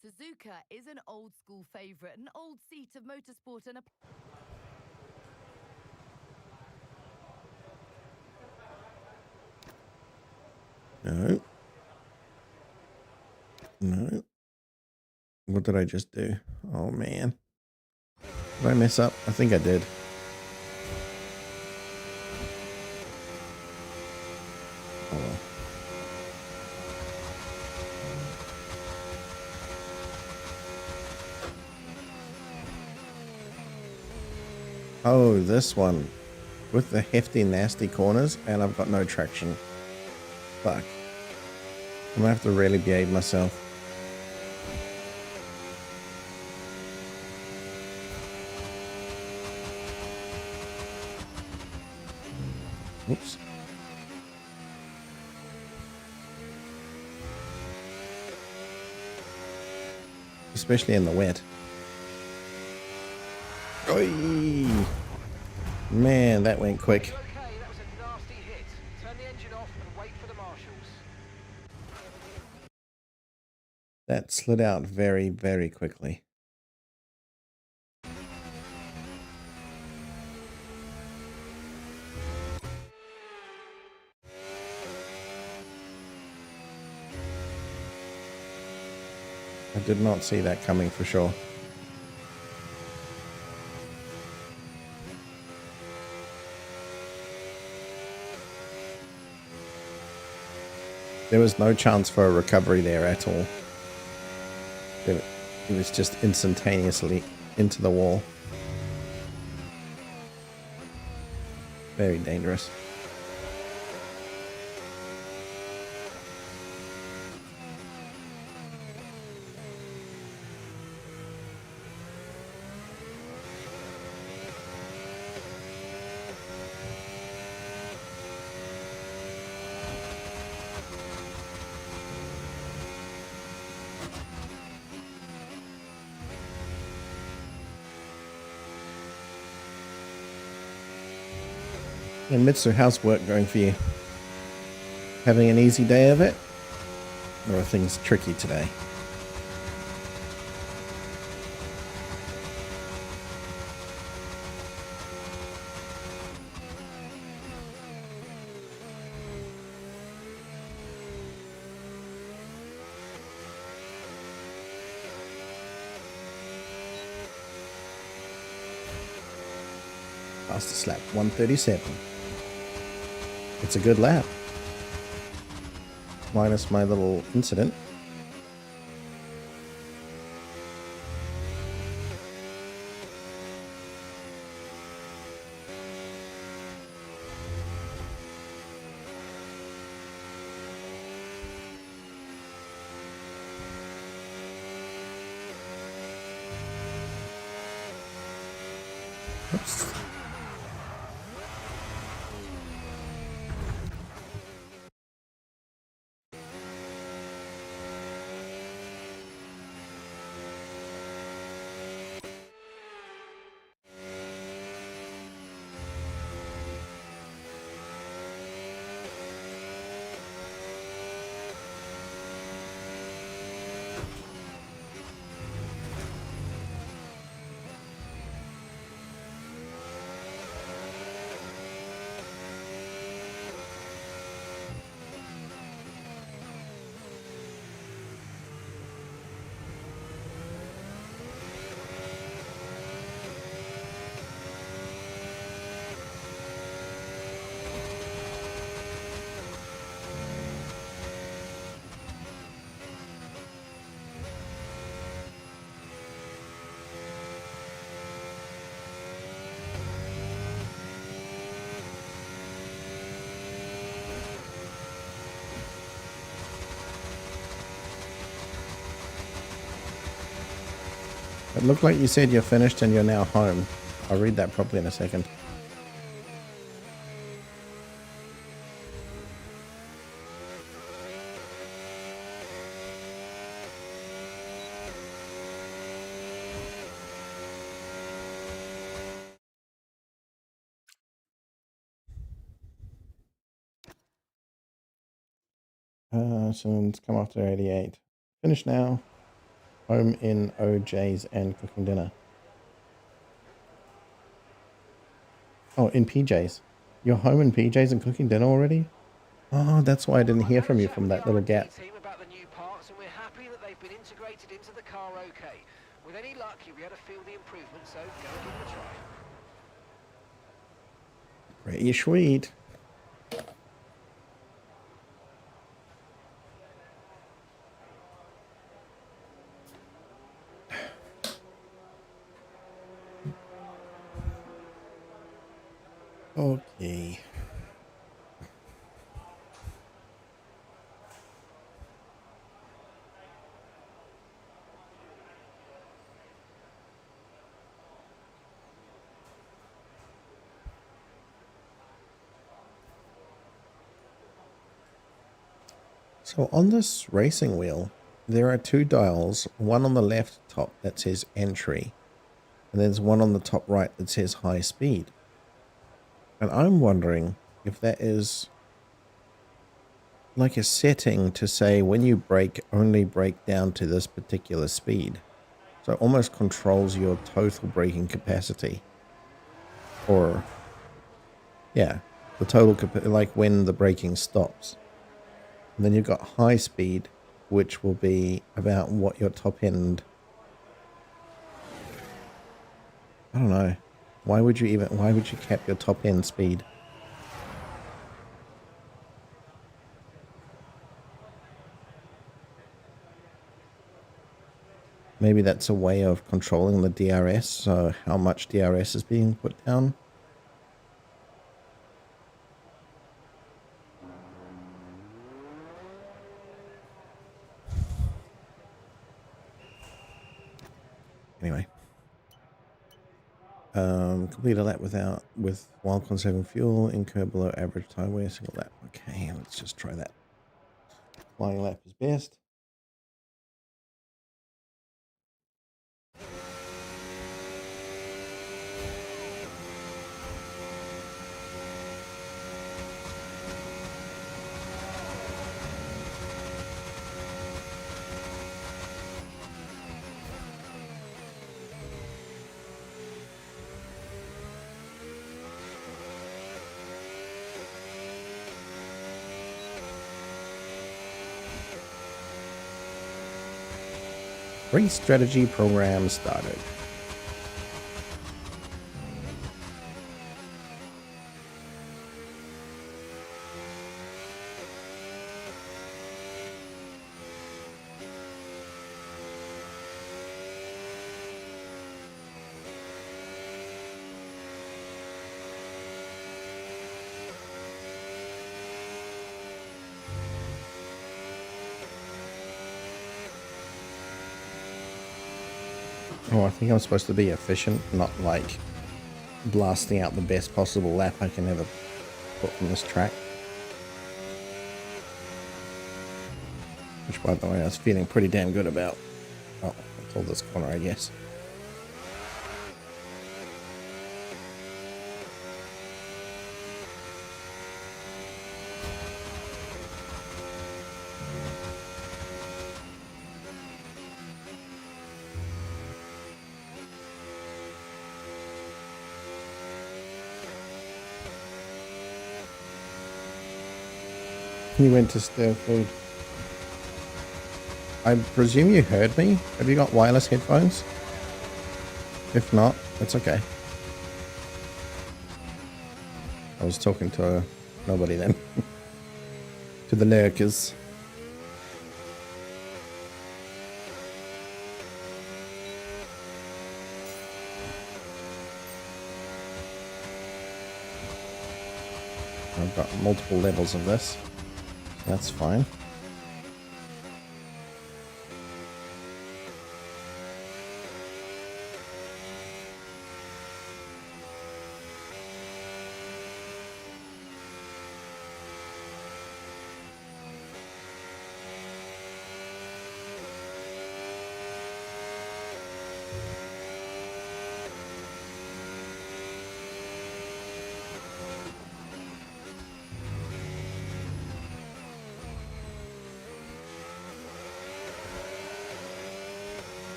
[SPEAKER 6] Suzuka is an old school favourite, an old seat of motorsport and a...
[SPEAKER 1] No. No. What did I just do? Oh, man. Did I mess up? I think I did. Oh, well. Oh, this one. With the hefty, nasty corners, and I've got no traction. Fuck. I'm gonna have to really behave myself. Oops. Especially in the wet. Oi! Man, that went quick.
[SPEAKER 4] Okay, that was a nasty hit. Turn the engine off and wait for the marshals.
[SPEAKER 1] That slid out very, very quickly. I did not see that coming for sure. There was no chance for a recovery there at all. It was just instantaneously into the wall. Very dangerous. And Mitsu, how's work going for you? Having an easy day of it? Or are things tricky today? Fastest lap, 1:37. It's a good lap. Minus my little incident. Oops. It looked like you said you're finished and you're now home. I'll read that properly in a second. So it's come after 88. Finished now. Home in OJ's and cooking dinner. Oh, in PJ's. You're home in PJ's and cooking dinner already? Oh, that's why I didn't hear from you from that little gap.
[SPEAKER 9] Team about the new parts, and we're happy that they've been integrated into the car okay. With any luck, you'll be able to feel the improvement, so go and give it a try.
[SPEAKER 1] Pretty sweet. Okay. So on this racing wheel, there are two dials, one on the left top that says entry, and there's one on the top right that says high speed. And I'm wondering if that is like a setting to say when you brake, only brake down to this particular speed. So it almost controls your total braking capacity. Or, yeah, the total, like when the braking stops. And then you've got high speed, which will be about what your top end. I don't know. Why would you cap your top end speed? Maybe that's a way of controlling the DRS, so how much DRS is being put down. Anyway. Complete a lap while conserving fuel, incur below average time wear, single lap. Okay, let's just try that. Flying lap is best. Race strategy program started. Oh, I think I'm supposed to be efficient, not like blasting out the best possible lap I can ever put on this track. Which, by the way, I was feeling pretty damn good about. Oh, until this corner, I guess. He went to stir food. I presume you heard me? Have you got wireless headphones? If not, it's okay. I was talking to nobody then. To the lurkers. I've got multiple levels of this. That's fine.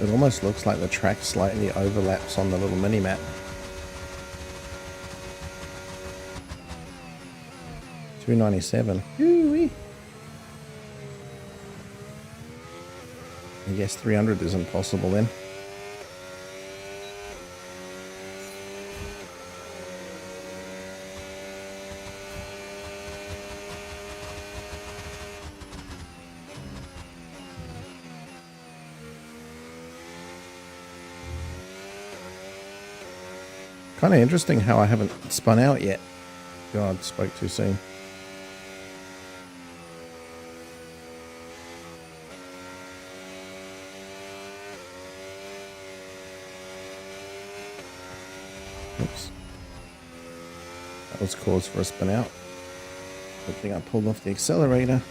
[SPEAKER 1] It almost looks like the track slightly overlaps on the little mini-map. 297. Woo-wee. I guess 300 isn't possible then. Kind of interesting how I haven't spun out yet. God, spoke too soon. Oops. That was cause for a spin out. Good thing I pulled off the accelerator.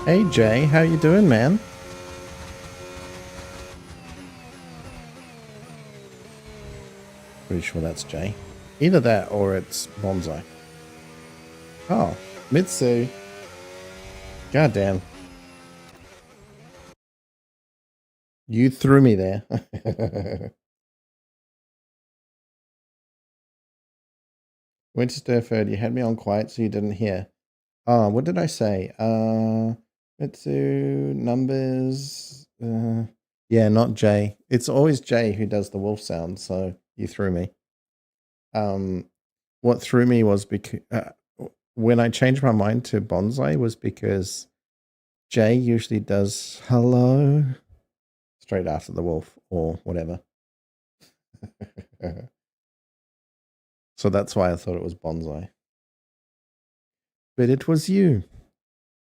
[SPEAKER 1] Hey Jay, how you doing, man? Pretty sure that's Jay. Either that or it's Bonsai. Oh, Mitsu. Goddamn. You threw me there. Went to Stirford, you had me on quiet so you didn't hear. What did I say? Mitsu, numbers. Yeah, not Jay. It's always Jay who does the wolf sound, so you threw me. What threw me was because when I changed my mind to bonsai was because Jay usually does hello straight after the wolf or whatever. So that's why I thought it was bonsai. But it was you.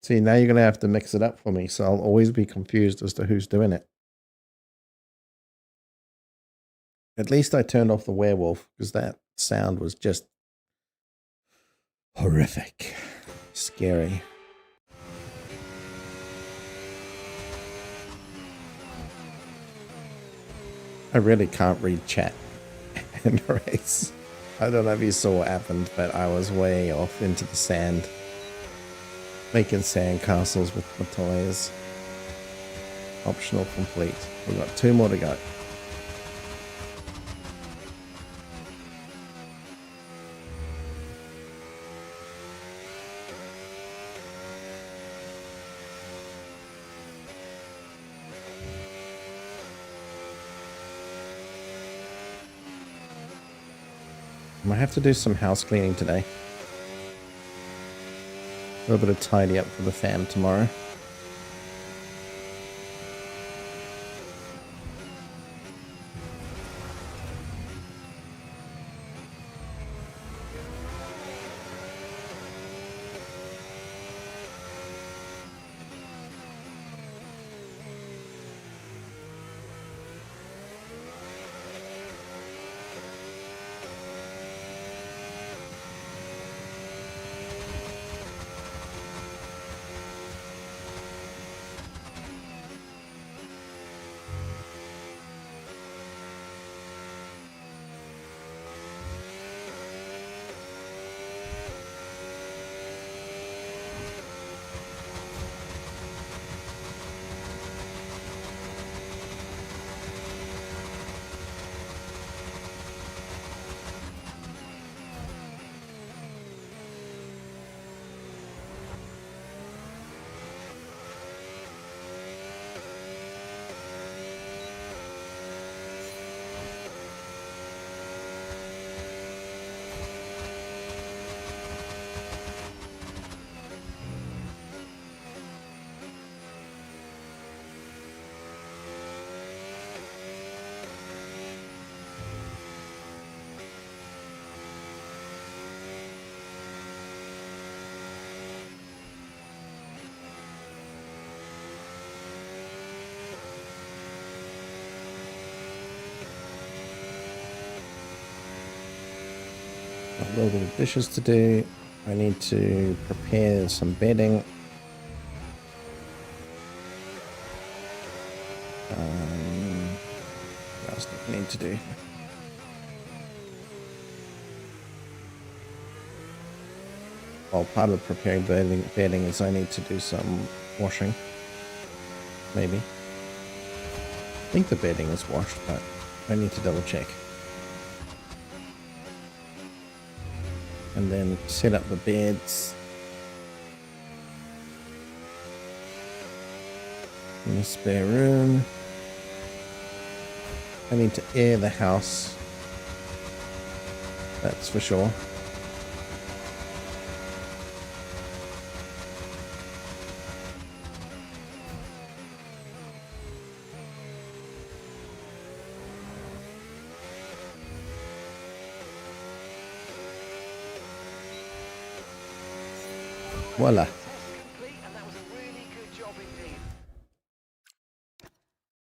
[SPEAKER 1] See, now you're going to have to mix it up for me, so I'll always be confused as to who's doing it. At least I turned off the werewolf, because that sound was just horrific. Scary. I really can't read chat in a race. I don't know if you saw what happened, but I was way off into the sand. Making sand castles with my toys. Optional complete. We've got 2 more to go. I might have to do some house cleaning today. A little bit of tidy up for the fam tomorrow. A little bit of dishes to do. I need to prepare some bedding. What else do I need to do? Well, part of preparing bedding is I need to do some washing. Maybe. I think the bedding is washed, but I need to double check. And then set up the beds. In the spare room. I need to air the house. That's for sure. Voila.
[SPEAKER 9] Complete, and that was a really good job indeed.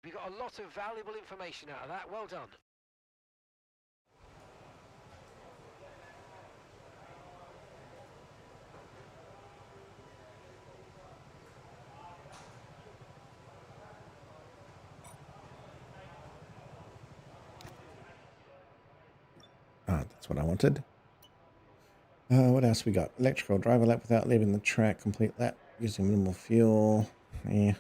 [SPEAKER 9] We got a lot of valuable information out of that. Well done.
[SPEAKER 1] Ah, that's what I wanted. What else we got? Electrical driver lap without leaving the track. Complete lap using minimal fuel. Yeah.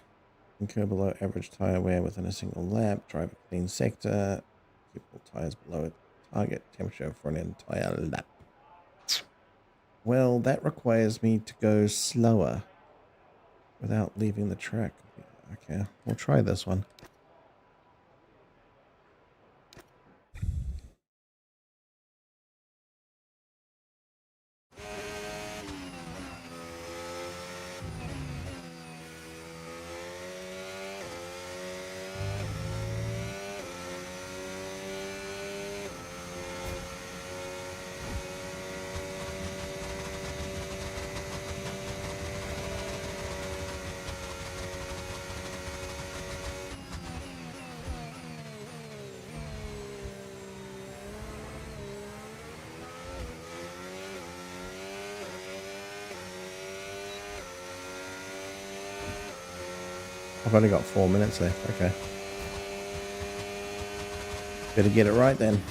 [SPEAKER 1] Incur below average tire wear within a single lap. Drive a clean sector. Keep all tires below target temperature for an entire lap. Well, that requires me to go slower. without leaving the track. Okay, we'll try this one. I've only got 4 minutes left. Okay. Better get it right then.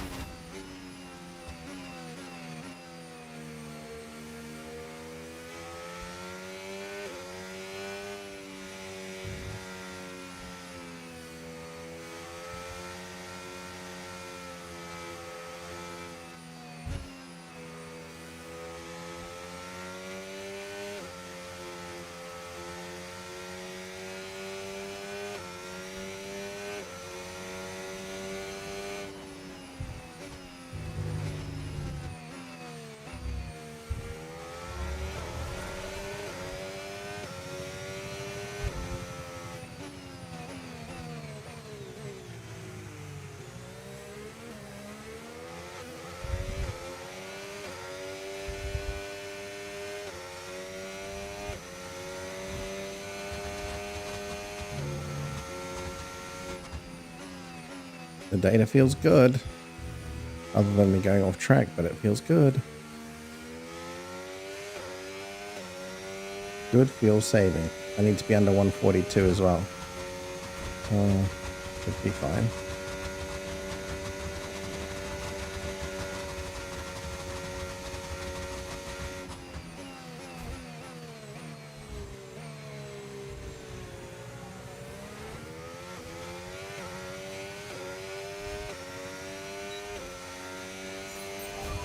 [SPEAKER 1] The data feels good. Other than me going off track, but it feels good. Good fuel saving. I need to be under 142 as well. Should be fine.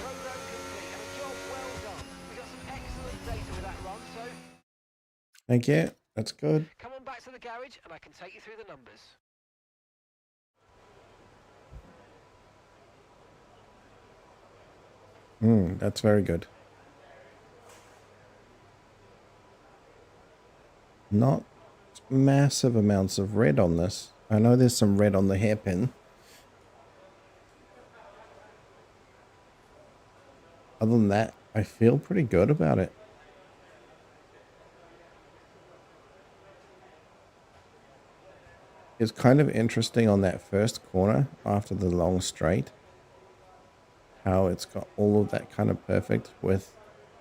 [SPEAKER 9] Program complete and a job well done. We got some excellent data with that run, so
[SPEAKER 1] Thank you. That's good.
[SPEAKER 9] come on back to the garage and I can take you through the numbers.
[SPEAKER 1] That's very good. Not massive amounts of red on this. I know there's some red on the hairpin. Other than that, I feel pretty good about it. It's kind of interesting on that first corner after the long straight, how it's got all of that kind of perfect with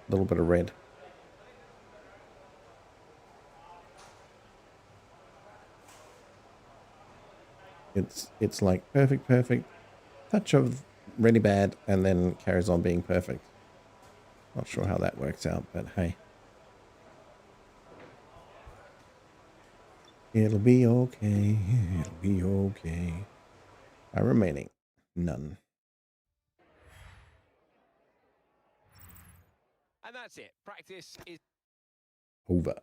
[SPEAKER 1] a little bit of red. It's like perfect, touch of really bad, and then carries on being perfect. Not sure how that works out, but hey. It'll be okay, it'll be okay. Remaining, none.
[SPEAKER 3] And that's it. Practice is
[SPEAKER 1] Over.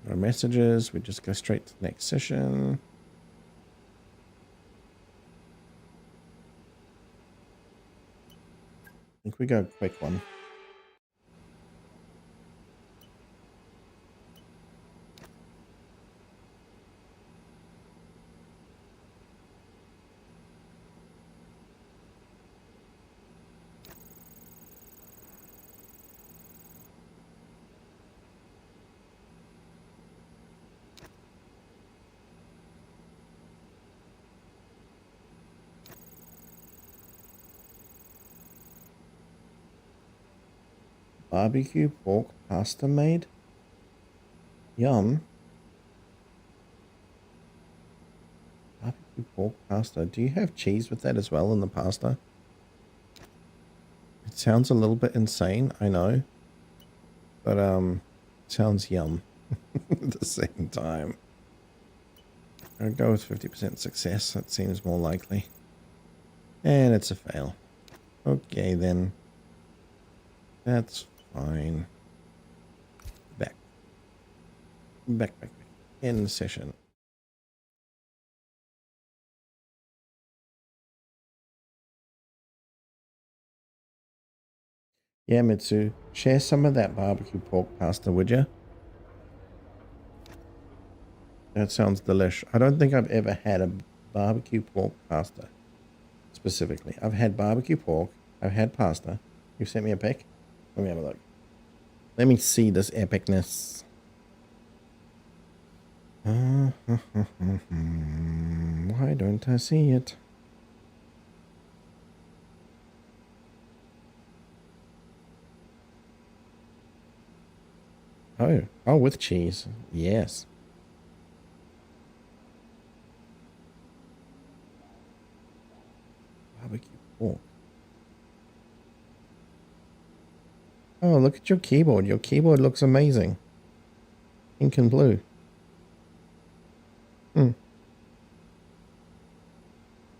[SPEAKER 1] Our messages, we just go straight to the next session. I think we go quick one. Barbecue pork pasta made? Yum. Barbecue pork pasta. Do you have cheese with that as well in the pasta? It sounds a little bit insane, I know. But Sounds yum at the same time. I'll go with 50% success. That seems more likely. And it's a fail. Okay, then. That's fine. Back. Back. End session. Yeah, Mitsu. Share some of that barbecue pork pasta, would you? That sounds delish. I don't think I've ever had a barbecue pork pasta. Specifically. I've had barbecue pork. I've had pasta. You sent me a pic? Let me have a look. Let me see this epicness. Why don't I see it? Oh, with cheese. Yes. Barbecue pork. Oh, look at your keyboard. Your keyboard looks amazing. Pink and blue.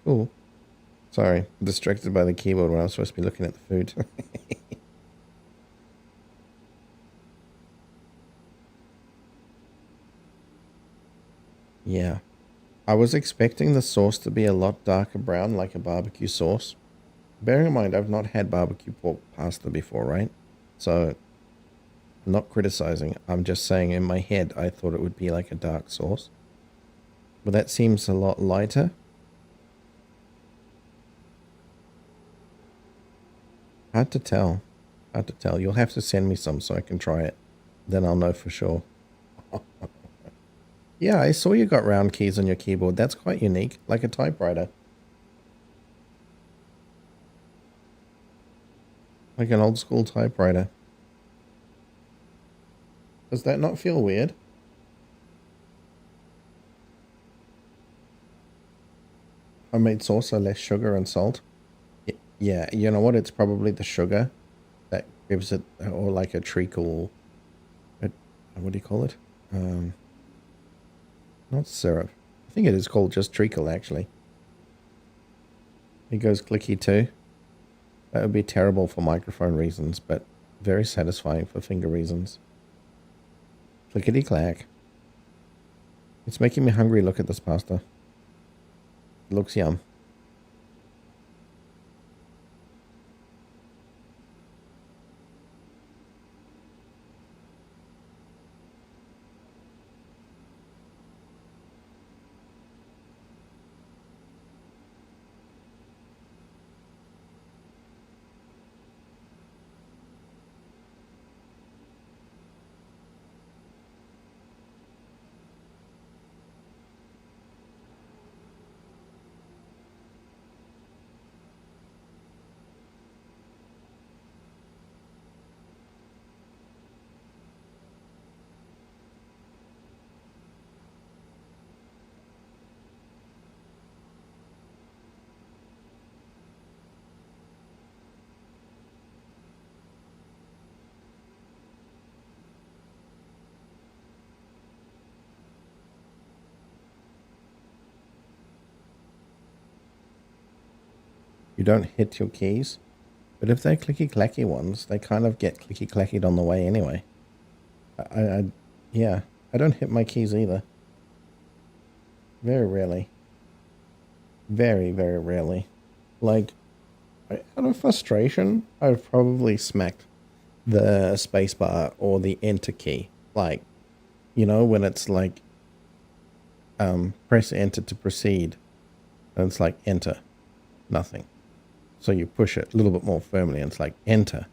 [SPEAKER 1] Cool. Sorry, distracted by the keyboard when I was supposed to be looking at the food. Yeah. I was expecting the sauce to be a lot darker brown, like a barbecue sauce. Bearing in mind, I've not had barbecue pork pasta before, right? So, I'm not criticizing. I'm just saying in my head, I thought it would be like a dark sauce. But that seems a lot lighter. Hard to tell. Hard to tell. You'll have to send me some so I can try it. Then I'll know for sure. Yeah, I saw you got round keys on your keyboard. That's quite unique, like a typewriter. Like an old school typewriter. Does that not feel weird? Homemade sauce, so less sugar and salt. Yeah, you know what? It's probably the sugar that gives it, or like a treacle. What do you call it? Not syrup. I think it is called just treacle, actually. It goes clicky too. That would be terrible for microphone reasons, but very satisfying for finger reasons. Clickety clack. It's making me hungry. Look at this pasta. It looks yum. You don't hit your keys. But if they're clicky-clacky ones, they kind of get clicky-clackied on the way anyway. Yeah, I don't hit my keys either. Very rarely. Very, very rarely. Like, out of frustration, I've probably smacked the spacebar or the enter key. Like, you know, when it's like, press enter to proceed. And it's like, enter. Nothing. So you push it a little bit more firmly and it's like, enter.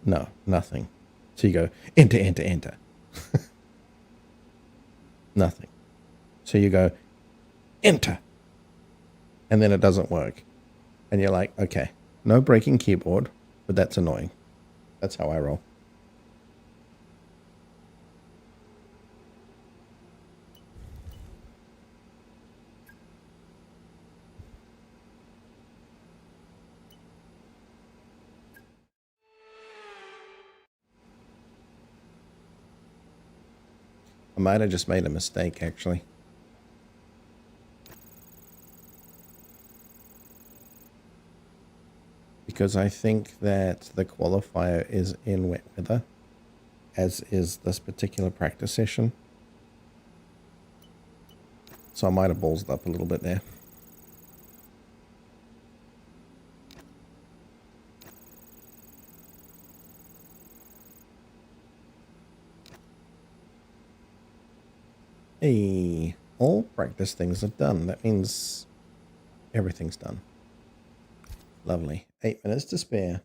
[SPEAKER 1] No, nothing. So you go, enter, enter, enter. Nothing. So you go, enter. And then it doesn't work. And you're like, okay, no breaking keyboard, but that's annoying. That's how I roll. might have just made a mistake, actually. Because I think that the qualifier is in wet weather, as is this particular practice session. So I might have ballsed up a little bit there. Hey, all practice things are done. That means everything's done. Lovely. 8 minutes to spare.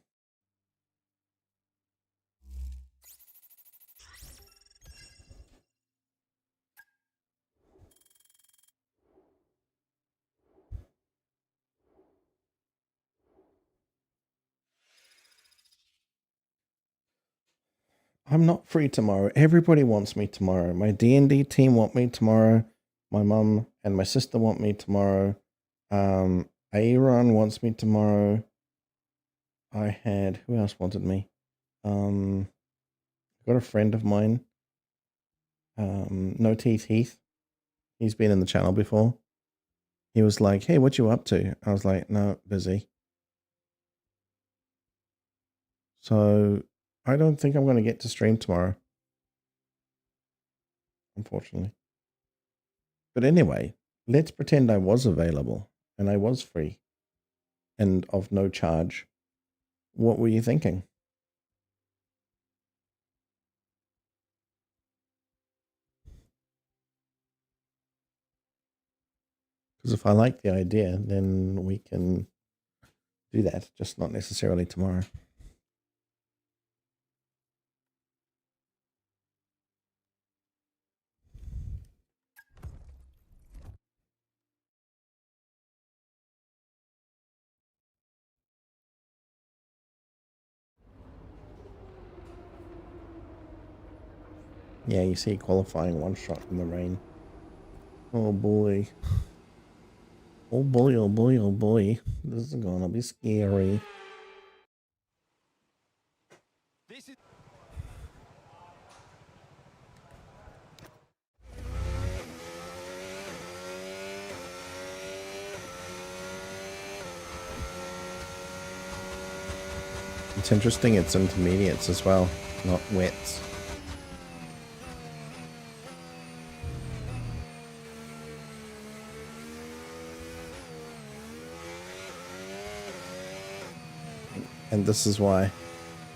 [SPEAKER 1] I'm not free tomorrow. Everybody wants me tomorrow. My D&D team want me tomorrow. My mum and my sister want me tomorrow. Aaron wants me tomorrow. I had, who else wanted me? Got a friend of mine. No Teeth Heath. He's been in the channel before. He was like, hey, what you up to? I was like, no, busy. So I don't think I'm going to get to stream tomorrow. Unfortunately. But anyway, let's pretend I was available and I was free and of no charge. What were you thinking? Because if I like the idea, then we can do that, just not necessarily tomorrow. Yeah, you see qualifying one shot in the rain. Oh boy. Oh boy, oh boy, oh boy. This is gonna be scary.
[SPEAKER 3] This is
[SPEAKER 1] It's interesting it's intermediates as well, not wets. And this is why,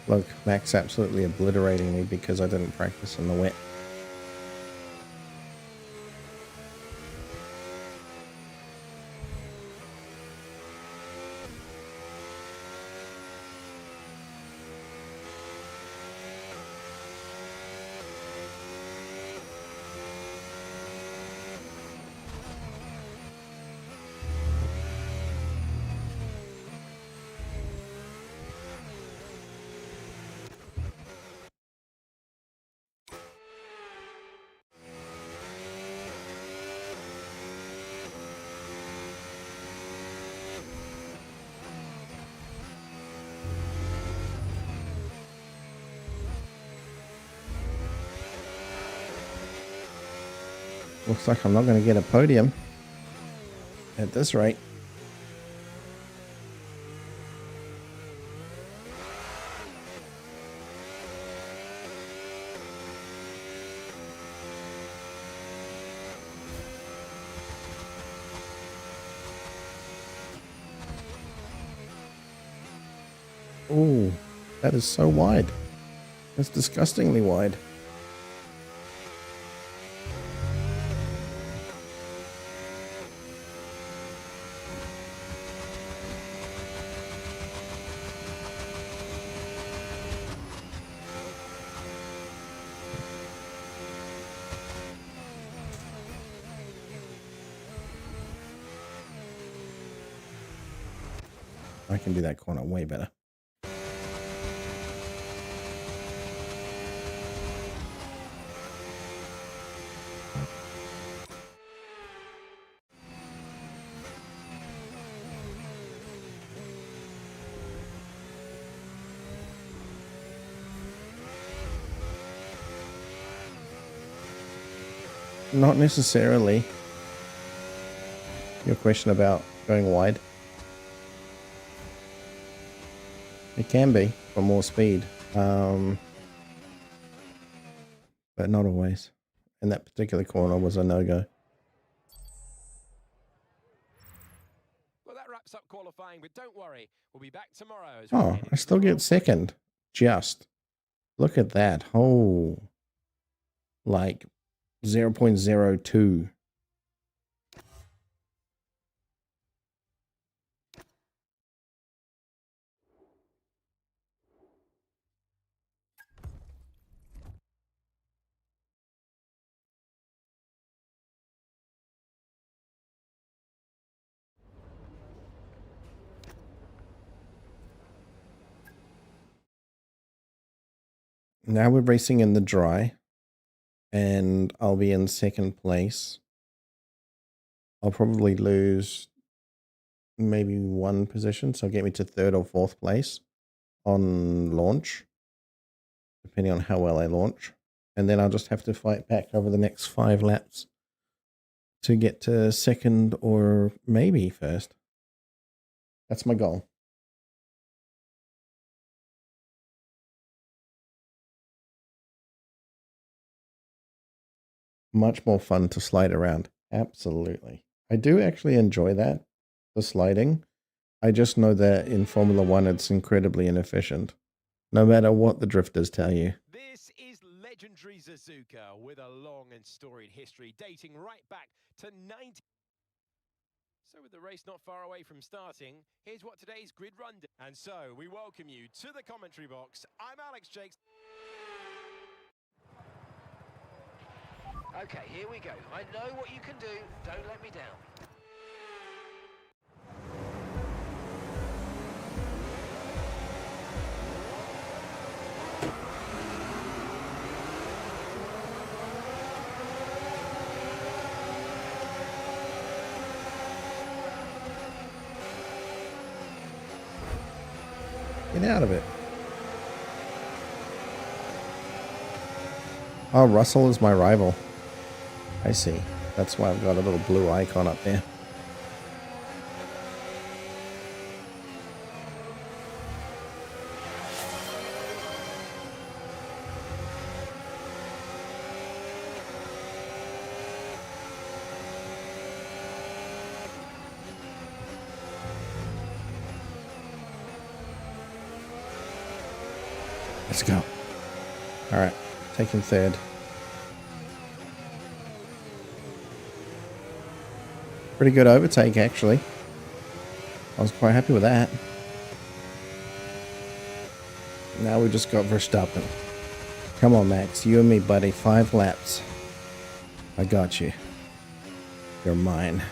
[SPEAKER 1] look, Mac's absolutely obliterating me because I didn't practice in the wet. Looks like I'm not going to get a podium at this rate. Oh, that is so wide. That's disgustingly wide. I can do that corner way better. Not necessarily. Your question about going wide. It can be for more speed, but not always. And that particular corner was a no-go.
[SPEAKER 3] Well, that wraps up qualifying, but don't worry, we'll be back tomorrow. As
[SPEAKER 1] Oh, I still get second. Just. Look at that. Oh. Like 0.02. Now we're racing in the dry, and I'll be in second place. I'll probably lose maybe one position, so get me to third or fourth place on launch, depending on how well I launch. And then I'll just have to fight back over the next 5 laps to get to second or maybe first. That's my goal. Much more fun to slide around. Absolutely. I do actually enjoy that, the sliding. I just know that in Formula One, it's incredibly inefficient, no matter what the drifters tell you.
[SPEAKER 3] This is legendary Suzuka with a long and storied history dating right back to 90. So with the race not far away from starting, here's what today's grid run did. And so we welcome you to the commentary box. I'm Alex Jakes.
[SPEAKER 9] Okay, here we go. I know what you can do. Don't let me down.
[SPEAKER 1] Get out of it. Oh, Russell is my rival. I see. That's why I've got a little blue icon up there. Let's go. All right, taking third. Pretty good overtake, actually. I was quite happy with that. Now we just got Verstappen. Come on, Max. You and me, buddy. 5 laps. I got you. You're mine.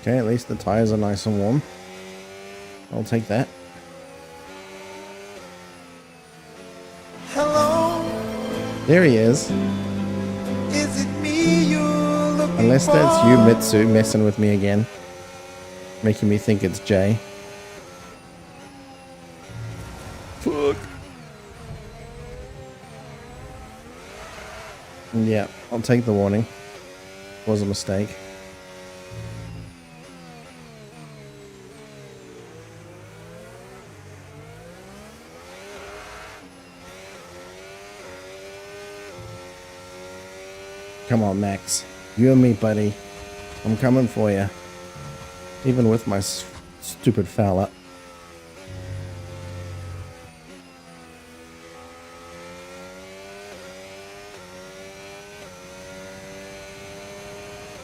[SPEAKER 1] Okay, at least the tires are nice and warm. I'll take that.
[SPEAKER 10] Hello.
[SPEAKER 1] There he is.
[SPEAKER 10] Is it me you're looking
[SPEAKER 1] Unless
[SPEAKER 10] for?
[SPEAKER 1] that's you, Mitsu, messing with me again. Making me think it's Jay. Fuck. Yeah, I'll take the warning. Was a mistake. Come on, Max. You and me, buddy. I'm coming for you. Even with my stupid foul up.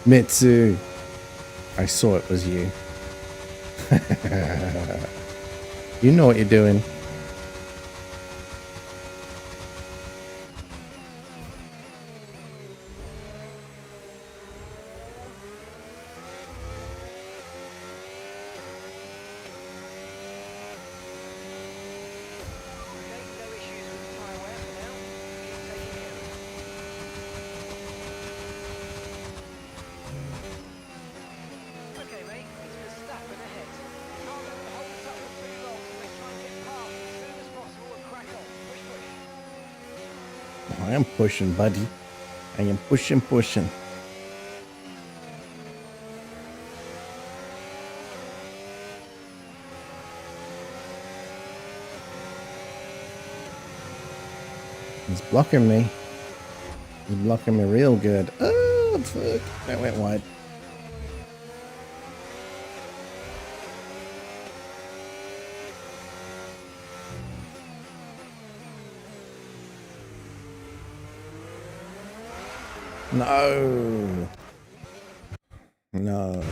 [SPEAKER 1] Mitsu, I saw it was you. You know what you're doing.
[SPEAKER 9] Okay, mate, it's Verstappen ahead. Can't let them hold us up for too long, so let's try and get past as soon as possible and crack on. Push, push.
[SPEAKER 1] I am pushing, buddy. I am pushing. He's blocking me. He's blocking me real good. Oh, fuck. That went wide. No. No.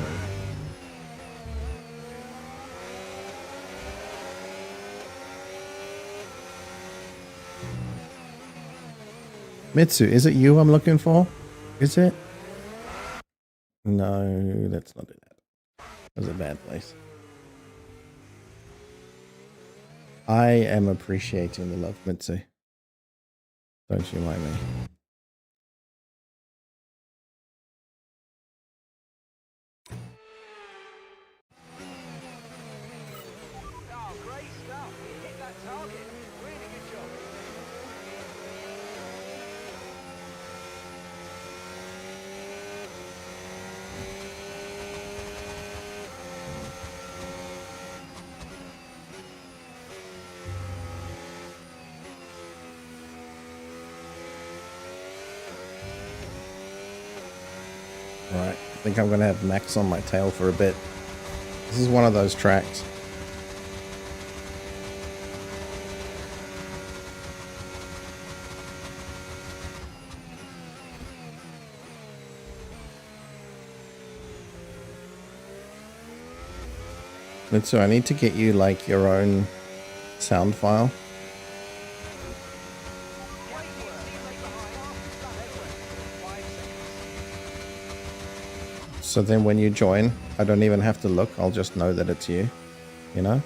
[SPEAKER 1] Mitsu, is it you I'm looking for? Is it? No, that's not it. That was a bad place. I am appreciating the love, Mitsu. Don't you mind me?
[SPEAKER 9] Oh, great stuff. You hit that target. Really good job.
[SPEAKER 1] Alright, I think I'm going to have Max on my tail for a bit. This is one of those tracks. Mitsu, I need to get you like your own sound file. So then when you join, I don't even have to look. I'll just know that it's you, you know?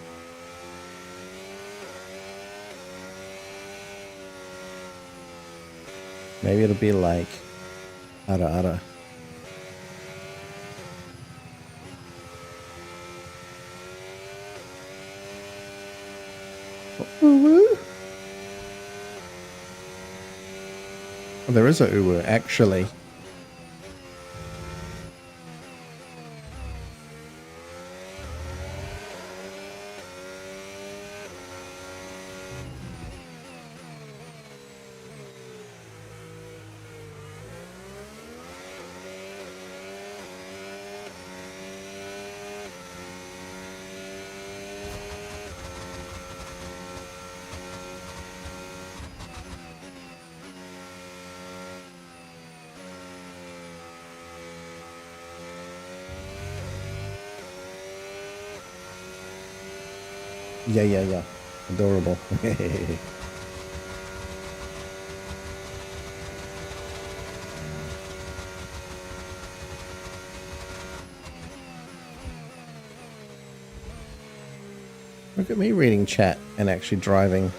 [SPEAKER 1] Maybe it'll be like Ara Ara. Oh, there is a uwu, actually. Yeah. Adorable. Look at me reading chat and actually driving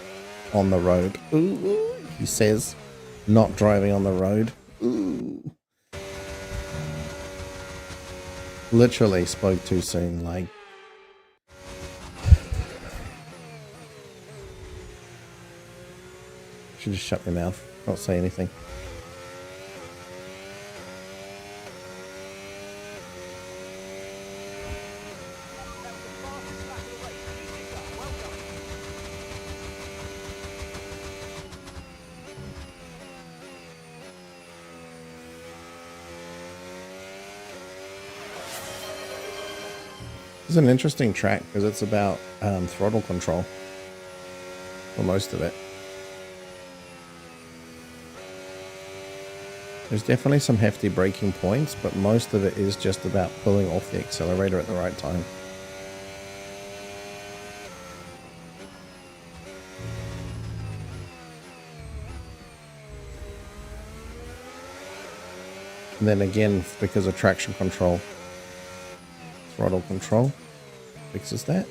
[SPEAKER 1] on the road. Ooh, he says, not driving on the road. Ooh. Literally spoke too soon, like. Should just shut your mouth, not say anything. This is an interesting track because it's about throttle control for most of it. There's definitely some hefty braking points, but most of it is just about pulling off the accelerator at the right time. And then again, because of traction control, throttle control fixes that.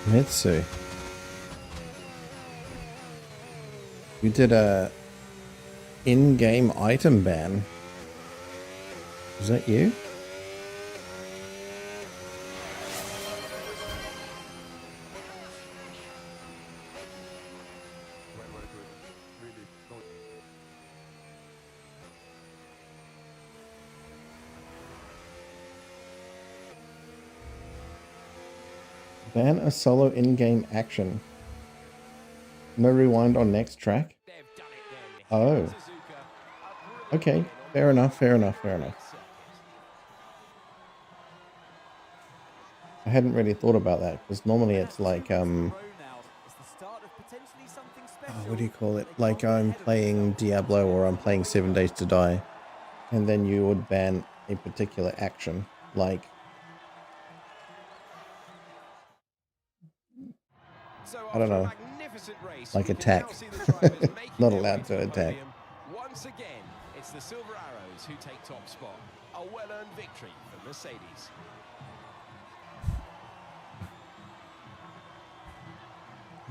[SPEAKER 1] Mitsu. You did a in-game item ban. Is that you? Ban a solo in-game action. No rewind on next track. Oh. Okay. Fair enough. Fair enough. Fair enough. I hadn't really thought about that because normally it's like what do you call it? Like I'm playing Diablo or I'm playing 7 Days to Die, and then you would ban a particular action like. I don't know, like attack. Not allowed to attack.
[SPEAKER 3] Once again, it's the Silver Arrows who take top spot. A well-earned victory for Mercedes.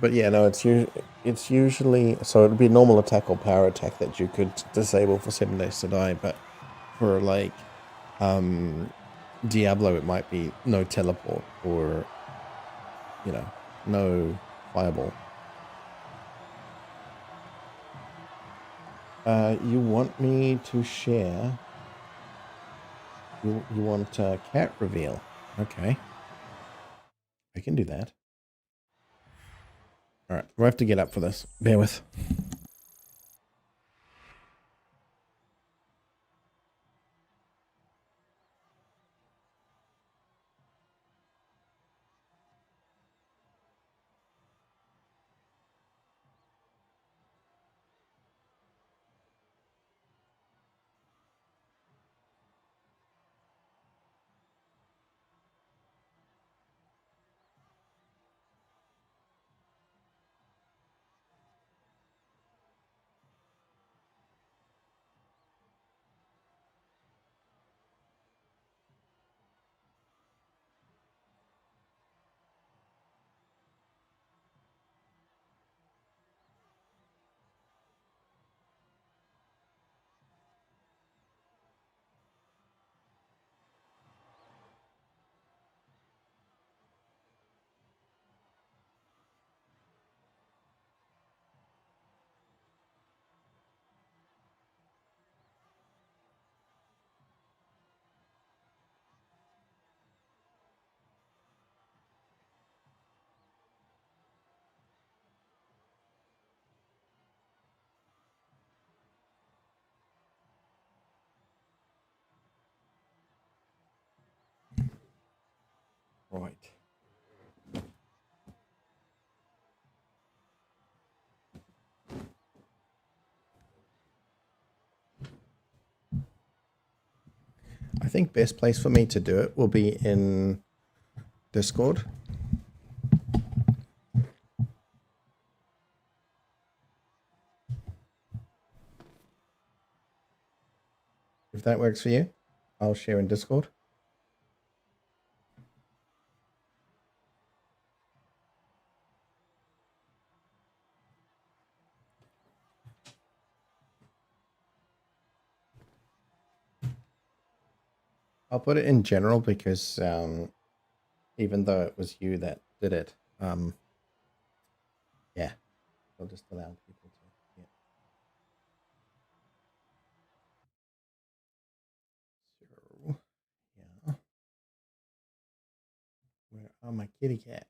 [SPEAKER 1] But yeah, no, it's usually, so it would be normal attack or power attack that you could disable for 7 Days to Die, but for like Diablo it might be no teleport or, you know, no fireball. You want me to share? You want cat reveal? Okay, I can do that. All right, we'll have to get up for this. Bear with. Right. I think best place for me to do it will be in Discord. If that works for you, I'll share in Discord. I'll put it in general because even though it was you that did it, yeah, I'll just allow people to. Oh, my kitty cat.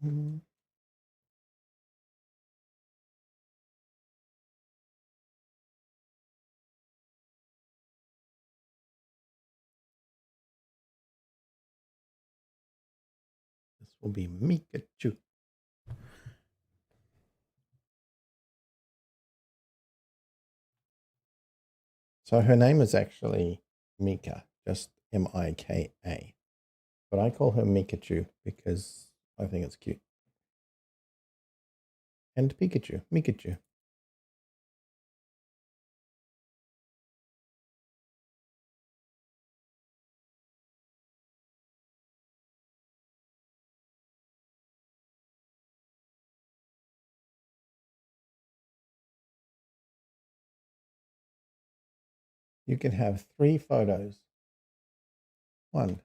[SPEAKER 1] Mm-mm. This will be Mikachu. So her name is actually Mika, just Mika. But I call her Mikachu because I think it's cute. And Pikachu, Mikachu. You can have 3 photos. 1,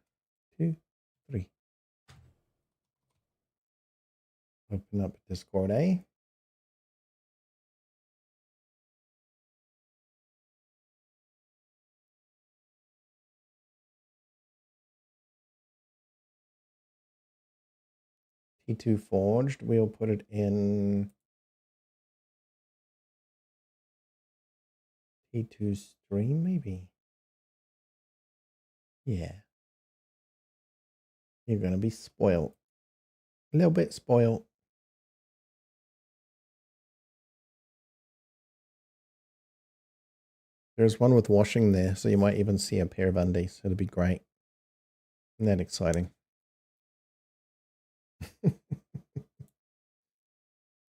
[SPEAKER 1] 2, 3. Open up Discord A. T2 Forged, we'll put it in T2 Stream, maybe. Yeah. You're going to be spoiled. A little bit spoiled. There's one with washing there, so you might even see a pair of undies. It'll be great. Isn't that exciting?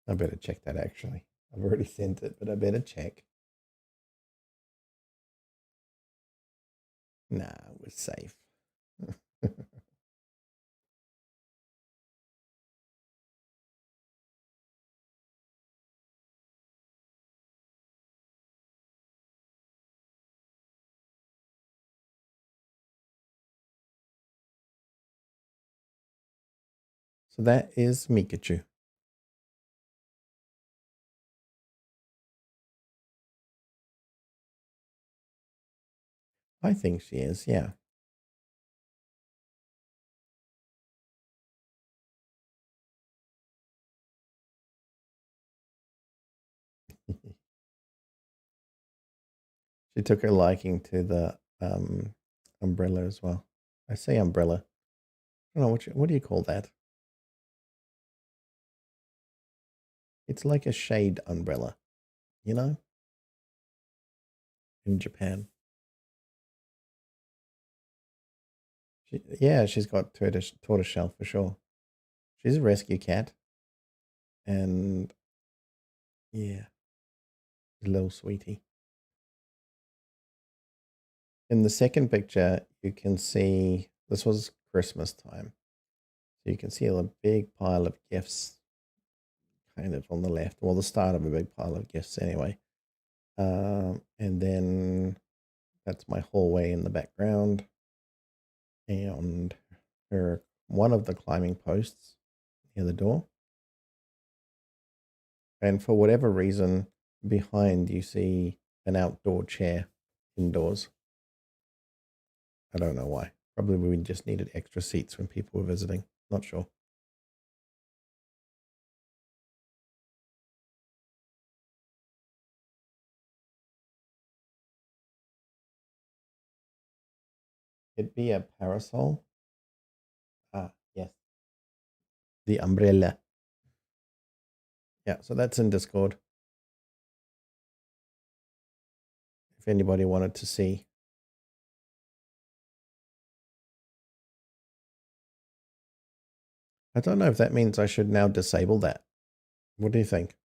[SPEAKER 1] I better check that, actually. I've already sent it, but I better check. Nah, we're safe. So that is Mikachu. I think she is, yeah. She took a liking to the umbrella as well. I say umbrella. I don't know, what do you call that? It's like a shade umbrella, you know? In Japan. Yeah, she's got tortoiseshell for sure. She's a rescue cat. And yeah, a little sweetie. In the second picture, you can see this was Christmas time. So you can see a big pile of gifts kind of on the left. Well, the start of a big pile of gifts anyway. And then that's my hallway in the background. And one of the climbing posts near the door. And for whatever reason, behind you see an outdoor chair indoors. I don't know why. Probably we just needed extra seats when people were visiting. Not sure. It'd be a parasol. Ah, yes. The umbrella. Yeah, so that's in Discord. If anybody wanted to see. I don't know if that means I should now disable that. What do you think?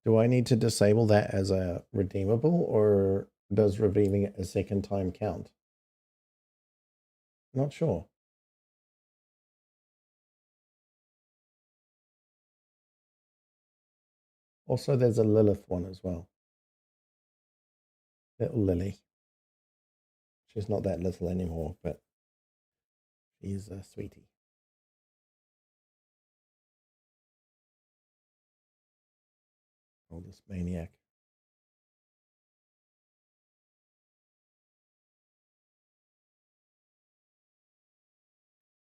[SPEAKER 1] Do I need to disable that as a redeemable, or does redeeming it a second time count? Not sure. Also, there's a Lilith one as well. Little Lily. She's not that little anymore, but is Sweetie. Oh, this maniac.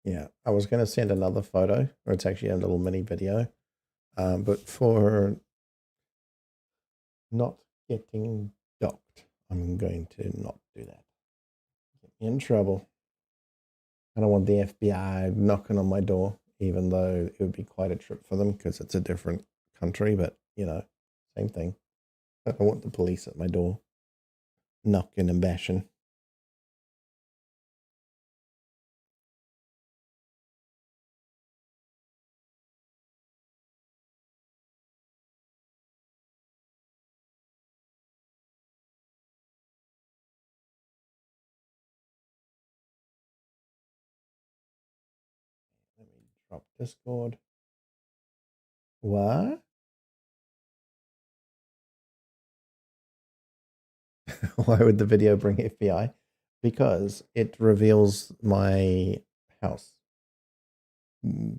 [SPEAKER 1] Yeah, I was going to send another photo, or it's actually a little mini video, but for not getting docked, I'm going to not do that. Get me in trouble. I don't want the FBI knocking on my door, even though it would be quite a trip for them because it's a different country, but, you know, same thing. I don't want the police at my door knocking and bashing. Let me drop Discord. What? Why would the video bring FBI? Because it reveals my house,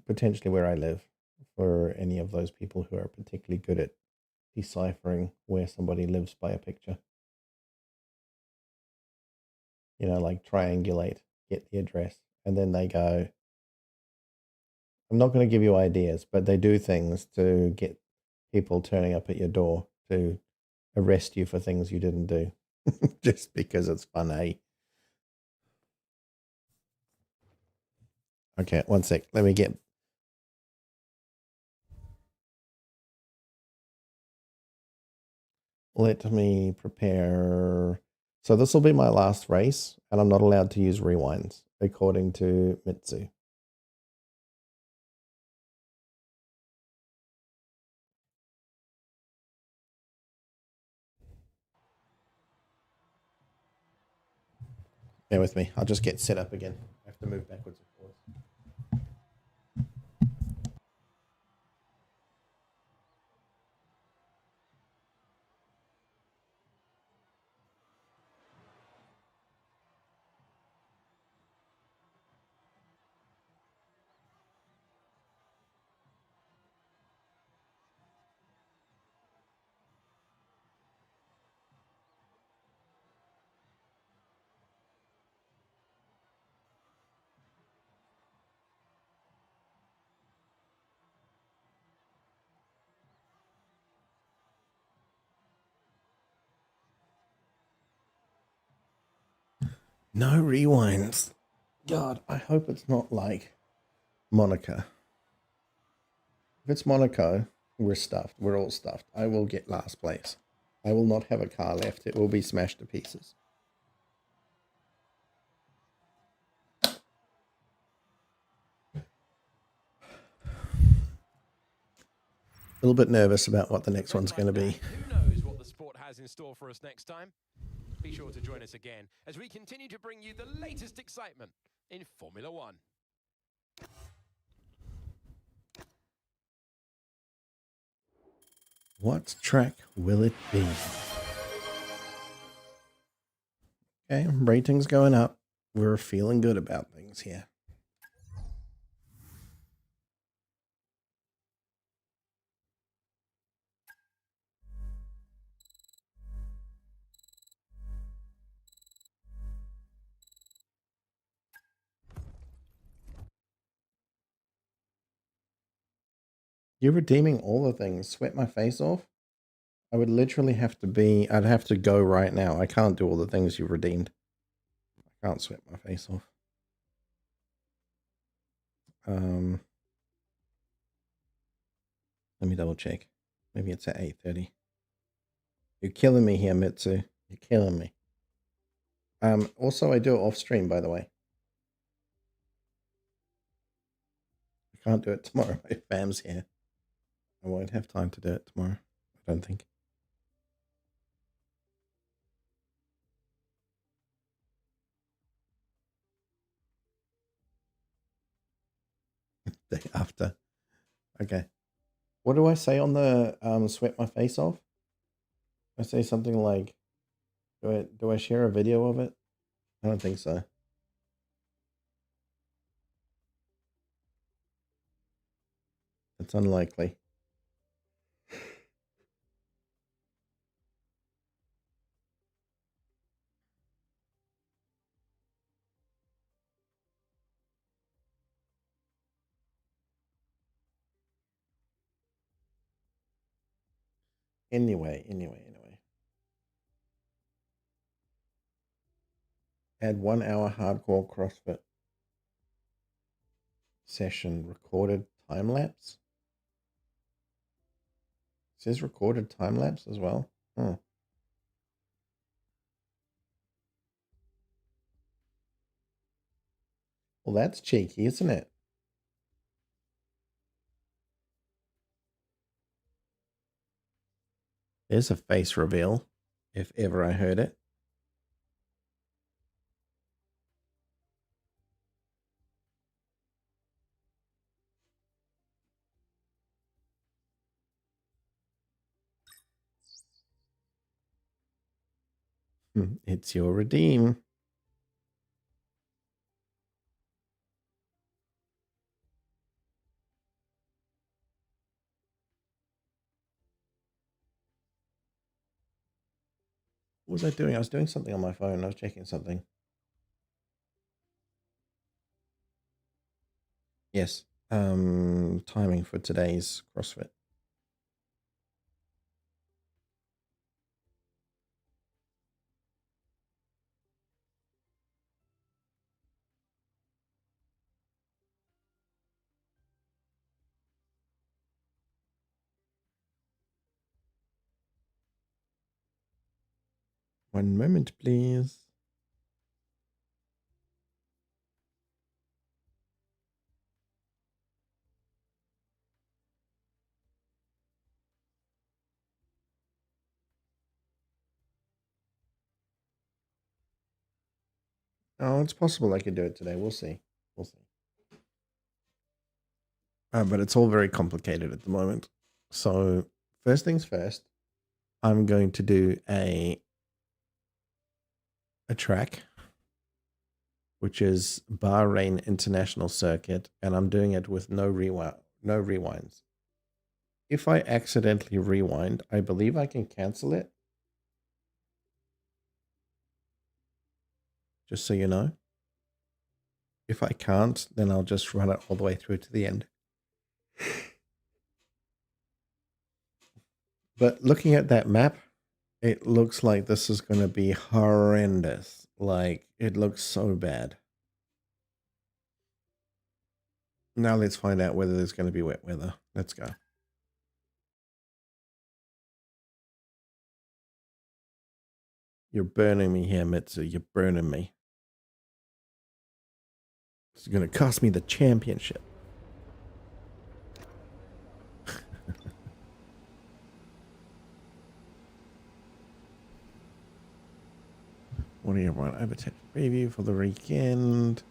[SPEAKER 1] potentially where I live, for any of those people who are particularly good at deciphering where somebody lives by a picture. You know, like triangulate, get the address, and then they go, I'm not going to give you ideas, but they do things to get people turning up at your door to arrest you for things you didn't do. Just because it's fun, eh? Okay, one sec. Let me prepare. So this will be my last race, and I'm not allowed to use rewinds, according to Mitsu. Bear with me. I'll just get set up again. I have to move backwards and forwards. No rewinds. God, I hope it's not like Monaco. If it's Monaco, we're stuffed. We're all stuffed. I will get last place. I will not have a car left. It will be smashed to pieces. A little bit nervous about what the next one's going to be.
[SPEAKER 3] Who knows what the sport has in store for us next time? Be sure to join us again as we continue to bring you the latest excitement in Formula One.
[SPEAKER 1] What track will it be? Okay, ratings going up. We're feeling good about things here. You're redeeming all the things. Sweat my face off? I would literally have to be... I'd have to go right now. I can't do all the things you've redeemed. I can't sweat my face off. Let me double check. Maybe it's at 8:30. You're killing me here, Mitsu. You're killing me. Also, I do it off stream, by the way. I can't do it tomorrow. My fam's here. I won't have time to do it tomorrow. I don't think. Day after. Okay. What do I say on the sweat my face off? I say something like, do I share a video of it? I don't think so. It's unlikely. Anyway. Add 1 hour hardcore CrossFit session recorded time lapse. It says recorded time lapse as well. Well, that's cheeky, isn't it? There's a face reveal, if ever I heard it. It's your redeem. What was I doing? I was doing something on my phone. I was checking something. Yes. Timing for today's CrossFit. One moment, please. Oh, it's possible I could do it today. We'll see. We'll see. But it's all very complicated at the moment. So first things first, I'm going to do a track, which is Bahrain International Circuit, and I'm doing it with no rewinds. If I accidentally rewind, I believe I can cancel it. Just so you know. If I can't, then I'll just run it all the way through to the end. But looking at that map, it looks like this is going to be horrendous. Like, it looks so bad. Now let's find out whether there's going to be wet weather. Let's go. You're burning me here, Mitsu. You're burning me. This is going to cost me the championship. What do you want? Overtake preview for the weekend.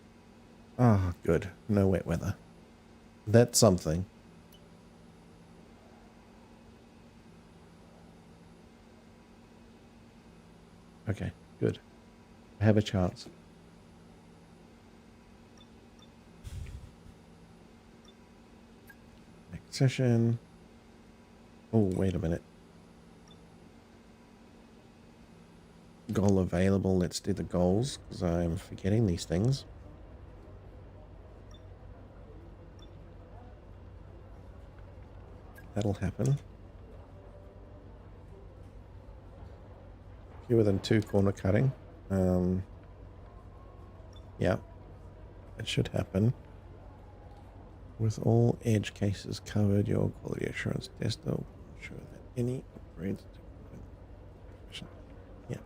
[SPEAKER 1] Oh, good. No wet weather. That's something. Okay, good. I have a chance. Next session. Oh, wait a minute. Goal available. Let's do the goals because I'm forgetting these things. That'll happen. Fewer than 2 corner cutting. Yeah, it should happen. With all edge cases covered, your quality assurance tester will ensure that any upgrades to yeah.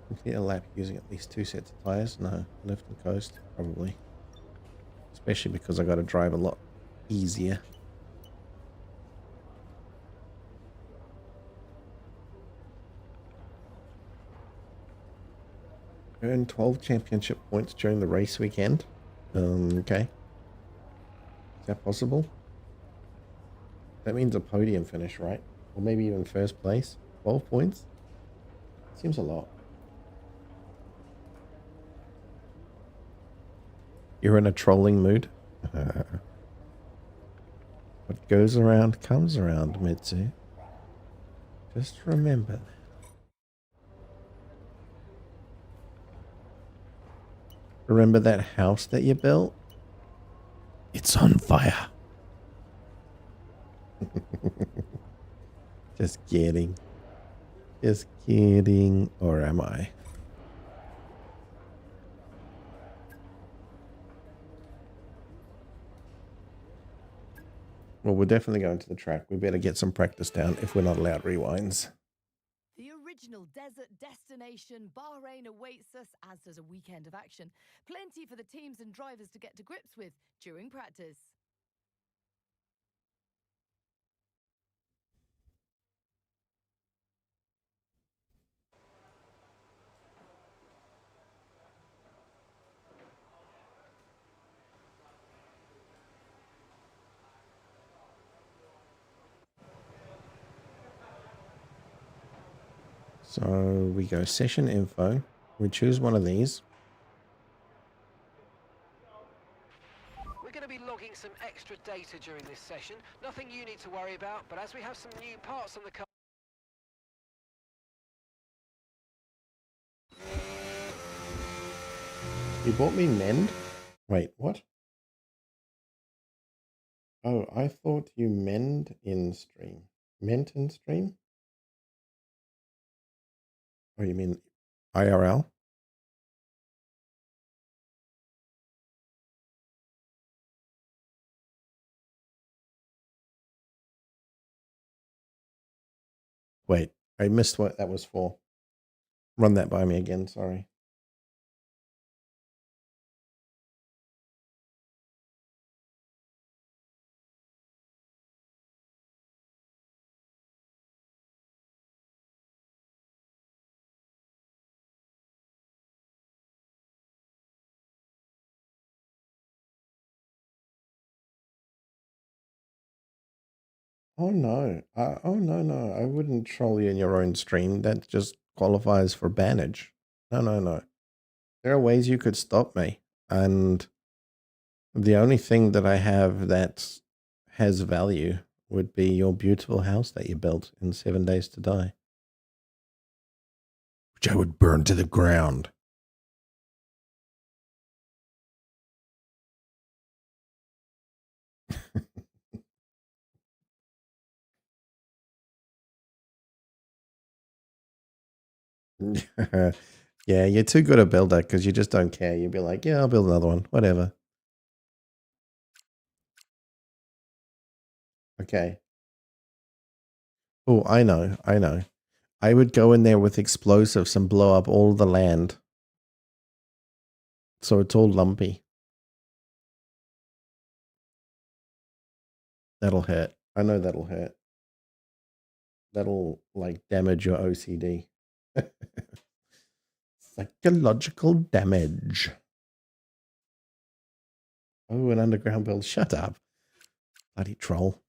[SPEAKER 1] Complete a lap using at least 2 sets of tires. No, lift and coast probably. Especially because I got to drive a lot easier. Earn 12 championship points during the race weekend. Okay. Is that possible? That means a podium finish, right? Or maybe even first place. 12 points? Seems a lot. You're in a trolling mood? What goes around comes around, Mitsu. Just remember that. Remember that house that you built? It's on fire. Just kidding. Just kidding. Or am I? Well, we're definitely going to the track. We better get some practice down if we're not allowed rewinds.
[SPEAKER 6] The original desert destination, Bahrain, awaits us, as does a weekend of action. Plenty for the teams and drivers to get to grips with during practice.
[SPEAKER 1] So we go session info. We choose one of these.
[SPEAKER 9] We're going to be logging some extra data during this session. Nothing you need to worry about, but as we have some new parts on the car...
[SPEAKER 1] You bought me mend? Wait, what? Oh, I thought you mend in stream. Meant in stream? Oh, you mean IRL? Wait, I missed what that was for. Run that by me again, sorry. Oh no. No. I wouldn't troll you in your own stream. That just qualifies for bannage. No. There are ways you could stop me. And the only thing that I have that has value would be your beautiful house that you built in 7 Days to Die. Which I would burn to the ground. Yeah, you're too good a builder because you just don't care. You'd be like, yeah, I'll build another one. Whatever. Okay. Oh, I know. I would go in there with explosives and blow up all the land. So it's all lumpy. That'll hurt. I know that'll hurt. That'll, like, damage your OCD. Psychological damage. Oh, an underground build. Shut up. Bloody troll.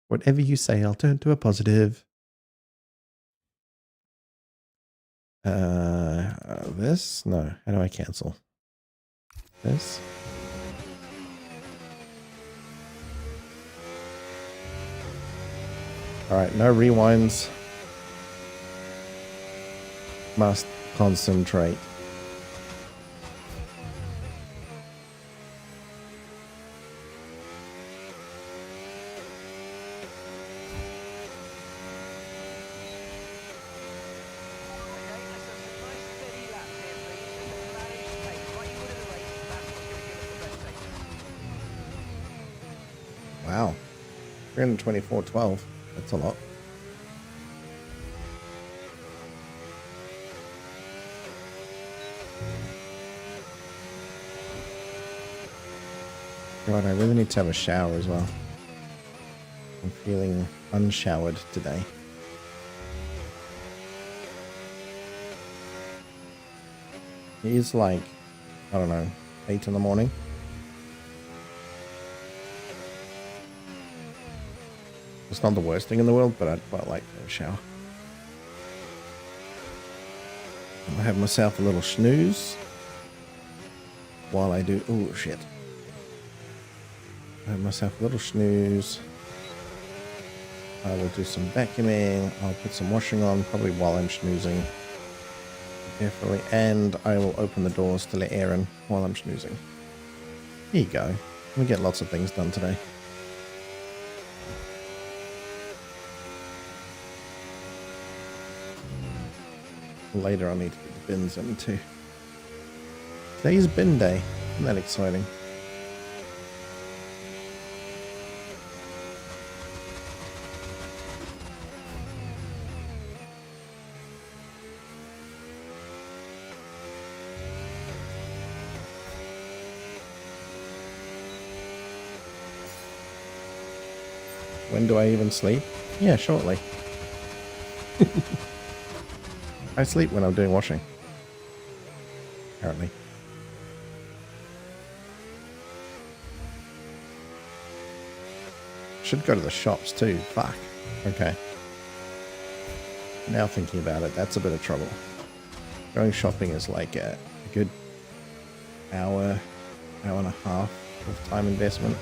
[SPEAKER 1] Whatever you say, I'll turn to a positive. This? No. How do I cancel? This? Alright, no rewinds. Must concentrate. Wow. 324.12. That's a lot. God, I really need to have a shower as well. I'm feeling unshowered today. It is like, I don't know, 8 in the morning. It's not the worst thing in the world, but I'd quite like to have a shower. I'll have myself a little snooze. while I do... Oh, shit. I have myself a little snooze. I will do some vacuuming. I'll put some washing on, probably while I'm snoozing. Carefully. And I will open the doors to let air in while I'm snoozing. Here you go. We get lots of things done today. Later I need to get the bins in too. Today's bin day. Isn't that exciting? When do I even sleep? Yeah, shortly. I sleep when I'm doing washing. Apparently. Should go to the shops too. Fuck. Okay. Now thinking about it, that's a bit of trouble. Going shopping is like a good hour and a half of time investment.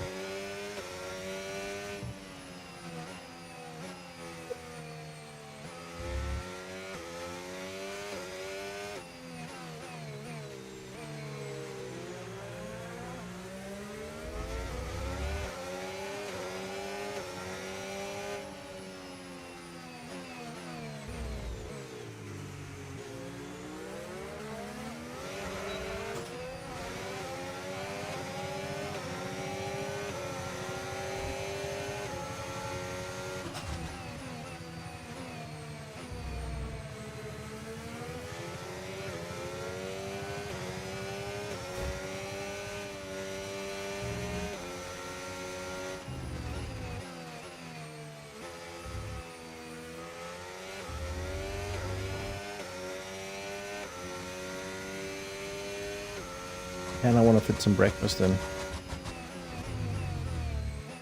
[SPEAKER 1] And I want to fit some breakfast in.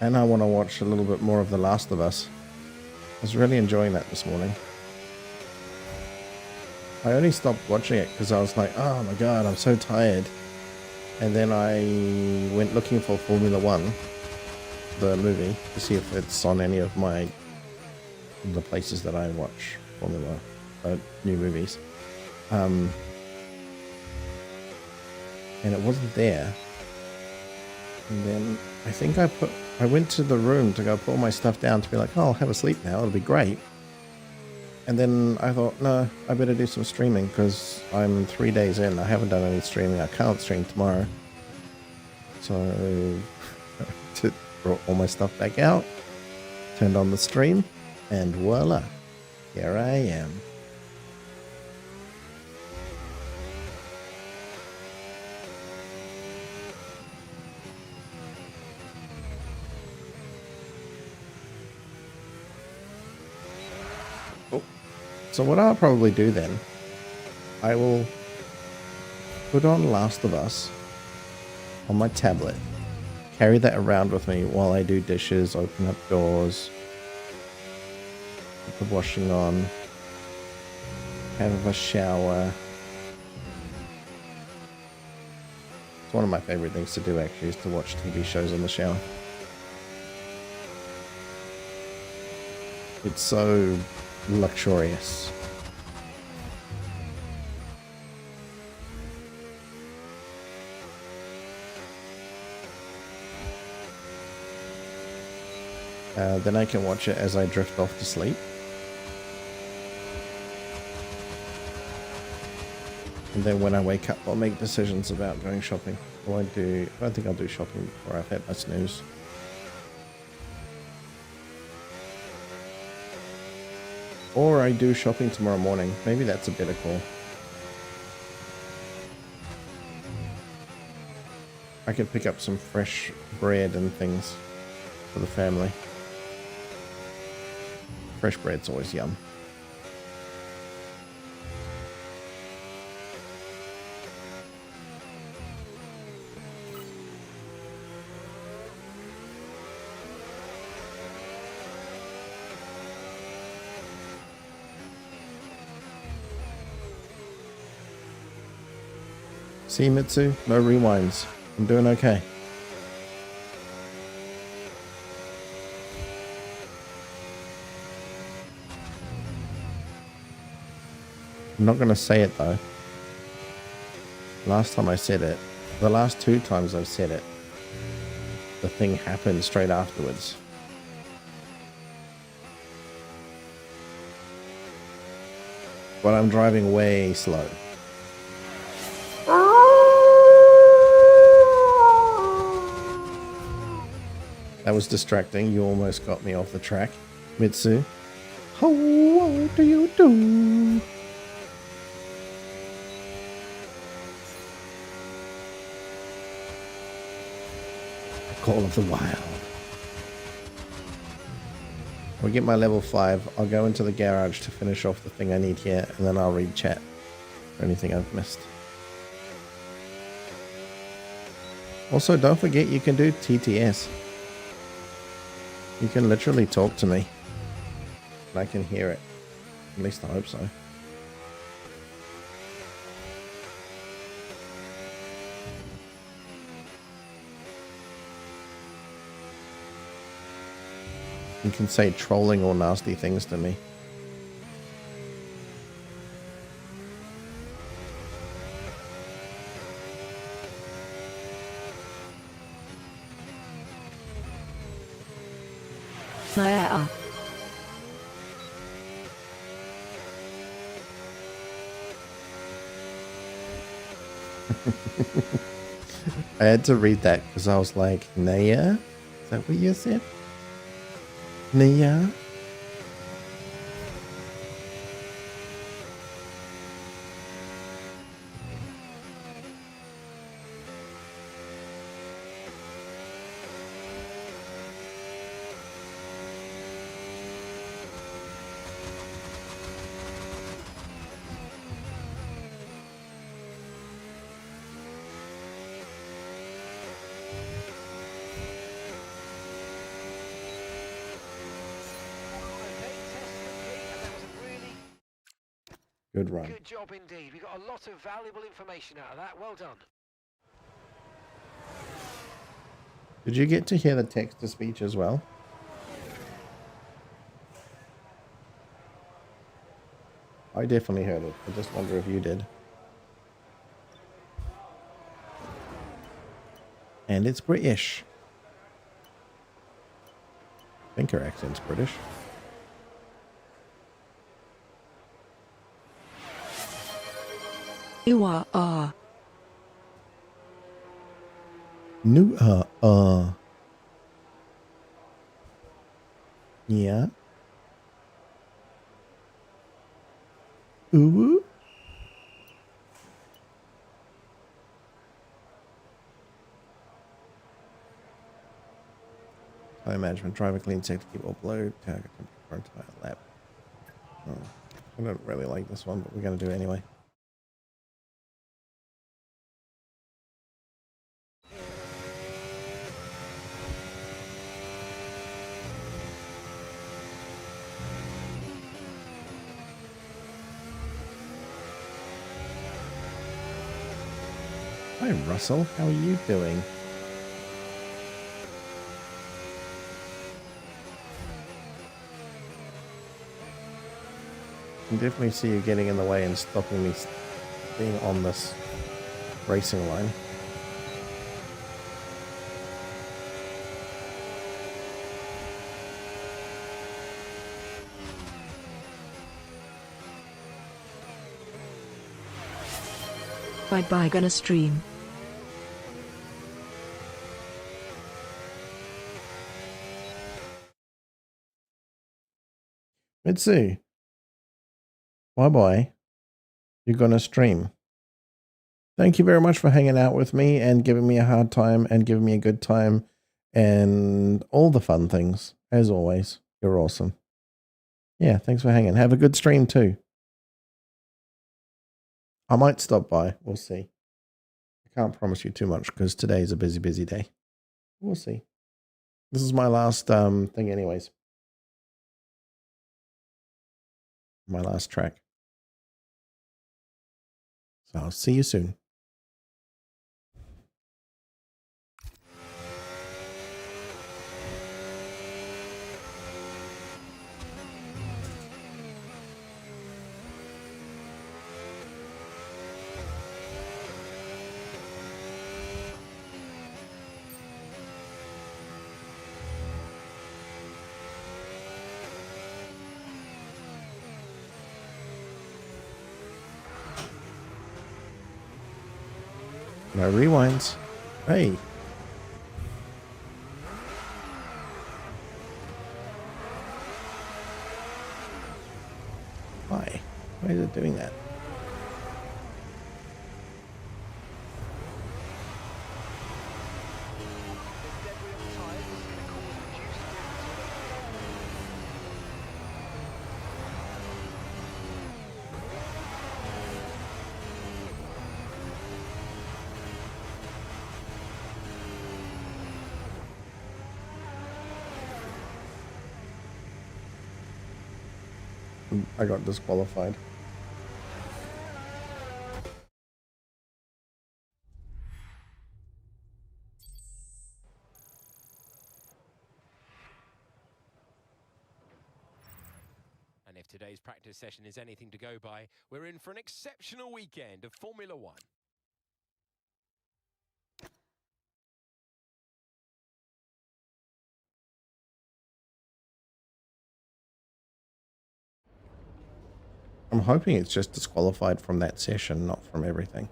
[SPEAKER 1] And I want to watch a little bit more of The Last of Us. I was really enjoying that this morning. I only stopped watching it because I was like, oh my god, I'm so tired. And then I went looking for Formula One, the movie, to see if it's on any of the places that I watch Formula new movies. And it wasn't there. And then I think I went to the room to go put all my stuff down to be like, oh, I'll have a sleep now, it'll be great. And then I thought, no, I better do some streaming because I'm 3 days in. I haven't done any streaming. I can't stream tomorrow. So I brought all my stuff back out, turned on the stream, and voila, here I am. So what I'll probably do then, I will put on Last of Us on my tablet, carry that around with me while I do dishes, open up doors, put the washing on, have a shower. It's one of my favorite things to do actually, is to watch TV shows in the shower. It's so luxurious. Then I can watch it as I drift off to sleep. And then when I wake up, I'll make decisions about going shopping. I don't think I'll do shopping before I've had my snooze. Or I do shopping tomorrow morning. Maybe that's a better call. I could pick up some fresh bread and things for the family. Fresh bread's always yum. See, Mitsu? No rewinds. I'm doing okay. I'm not going to say it though. Last time I said it, the last 2 times I've said it, the thing happened straight afterwards. But I'm driving way slow. That was distracting. You almost got me off the track. Mitsu. How do you do? Call of the Wild. I'll get my level 5. I'll go into the garage to finish off the thing I need here, and then I'll read chat for anything I've missed. Also, don't forget you can do TTS. You can literally talk to me, and I can hear it. At least I hope so. You can say trolling or nasty things to me.
[SPEAKER 11] Yeah.
[SPEAKER 1] I had to read that because I was like, Naya? Is that what you said? Naya? Good run.
[SPEAKER 9] Good job indeed. We got a lot of valuable information out of that. Well done.
[SPEAKER 1] Did you get to hear the text-to-speech as well? I definitely heard it. I just wonder if you did. And it's British. I think her accent's British.
[SPEAKER 11] You are.
[SPEAKER 1] New Yeah. Ooh. Time management, driver clean, safe to keep upload, target entire lap. Oh, I don't really like this one, but we're gonna do it anyway. Hi Russell, how are you doing? I can definitely see you getting in the way and stopping me being on this racing line.
[SPEAKER 11] Bye gonna stream.
[SPEAKER 1] Mitsu. Bye. You're gonna stream. Thank you very much for hanging out with me and giving me a hard time and giving me a good time and all the fun things. As always, you're awesome. Yeah, thanks for hanging. Have a good stream too. I might stop by. We'll see. I can't promise you too much because today is a busy day. We'll see. This is my last thing anyways. My last track. So I'll see you soon. No rewinds. Hey. Why? Why is it doing that? I got disqualified.
[SPEAKER 3] And if today's practice session is anything to go by, we're in for an exceptional weekend of Formula One.
[SPEAKER 1] I'm hoping it's just disqualified from that session, not from everything.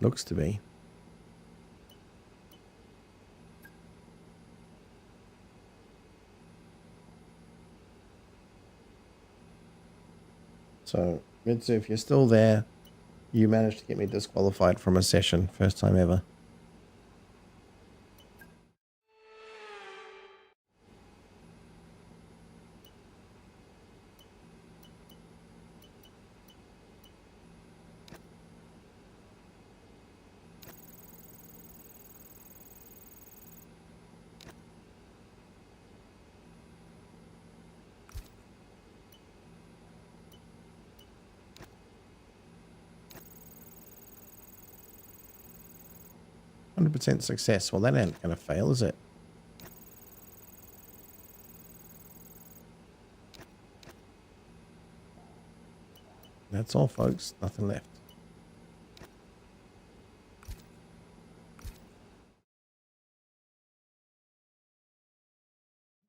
[SPEAKER 1] Looks to be. So, Mitsu, if you're still there, you managed to get me disqualified from a session. First time ever. 100% success. Well, that ain't going to fail, is it? That's all, folks. Nothing left.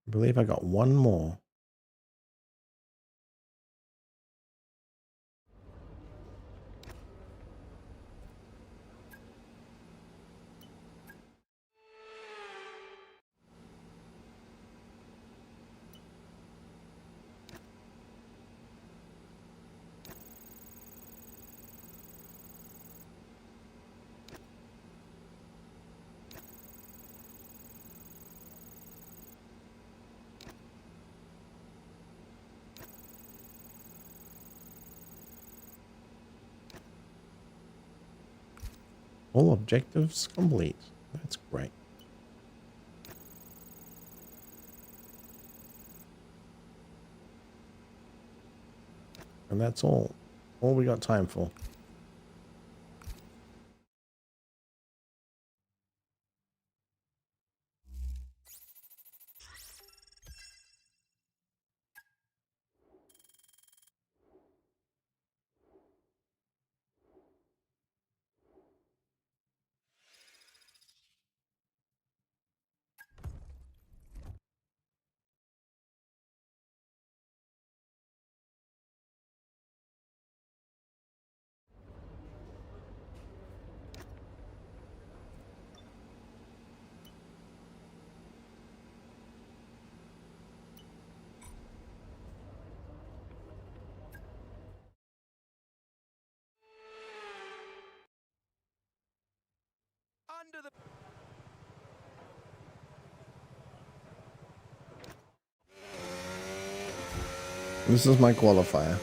[SPEAKER 1] I believe I got one more. All objectives complete. That's great. And that's all we got time for.
[SPEAKER 3] Under the...
[SPEAKER 1] This is my qualifier.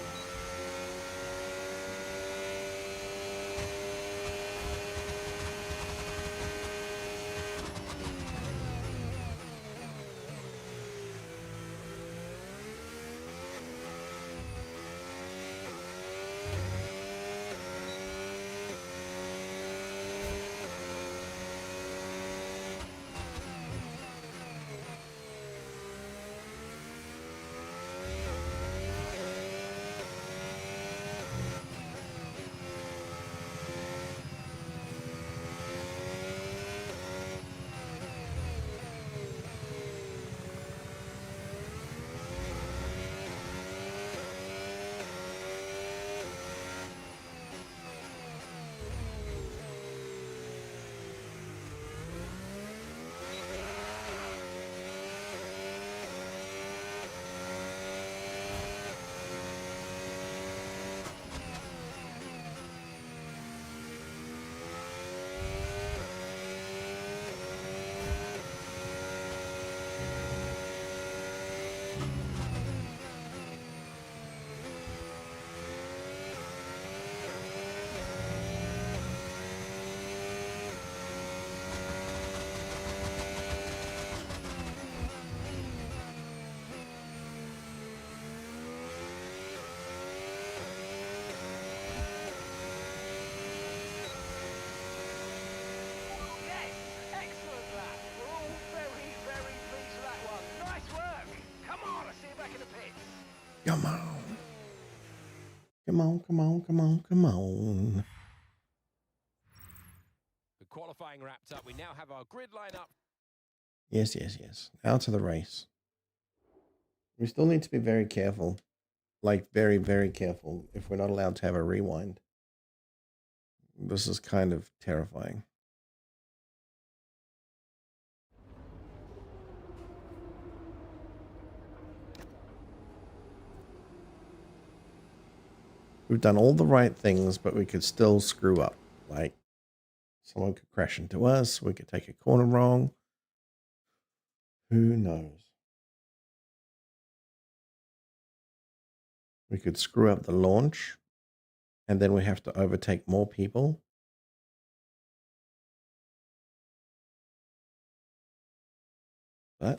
[SPEAKER 1] Come on. Come on, come on, come on, come on.
[SPEAKER 3] The qualifying wrapped up. We now have our grid line up.
[SPEAKER 1] Yes, yes, yes. Now to the race. We still need to be very careful. Like, very, very careful if we're not allowed to have a rewind. This is kind of terrifying. We've done all the right things, but we could still screw up. Like, someone could crash into us. We could take a corner wrong. Who knows? We could screw up the launch, and then we have to overtake more people. But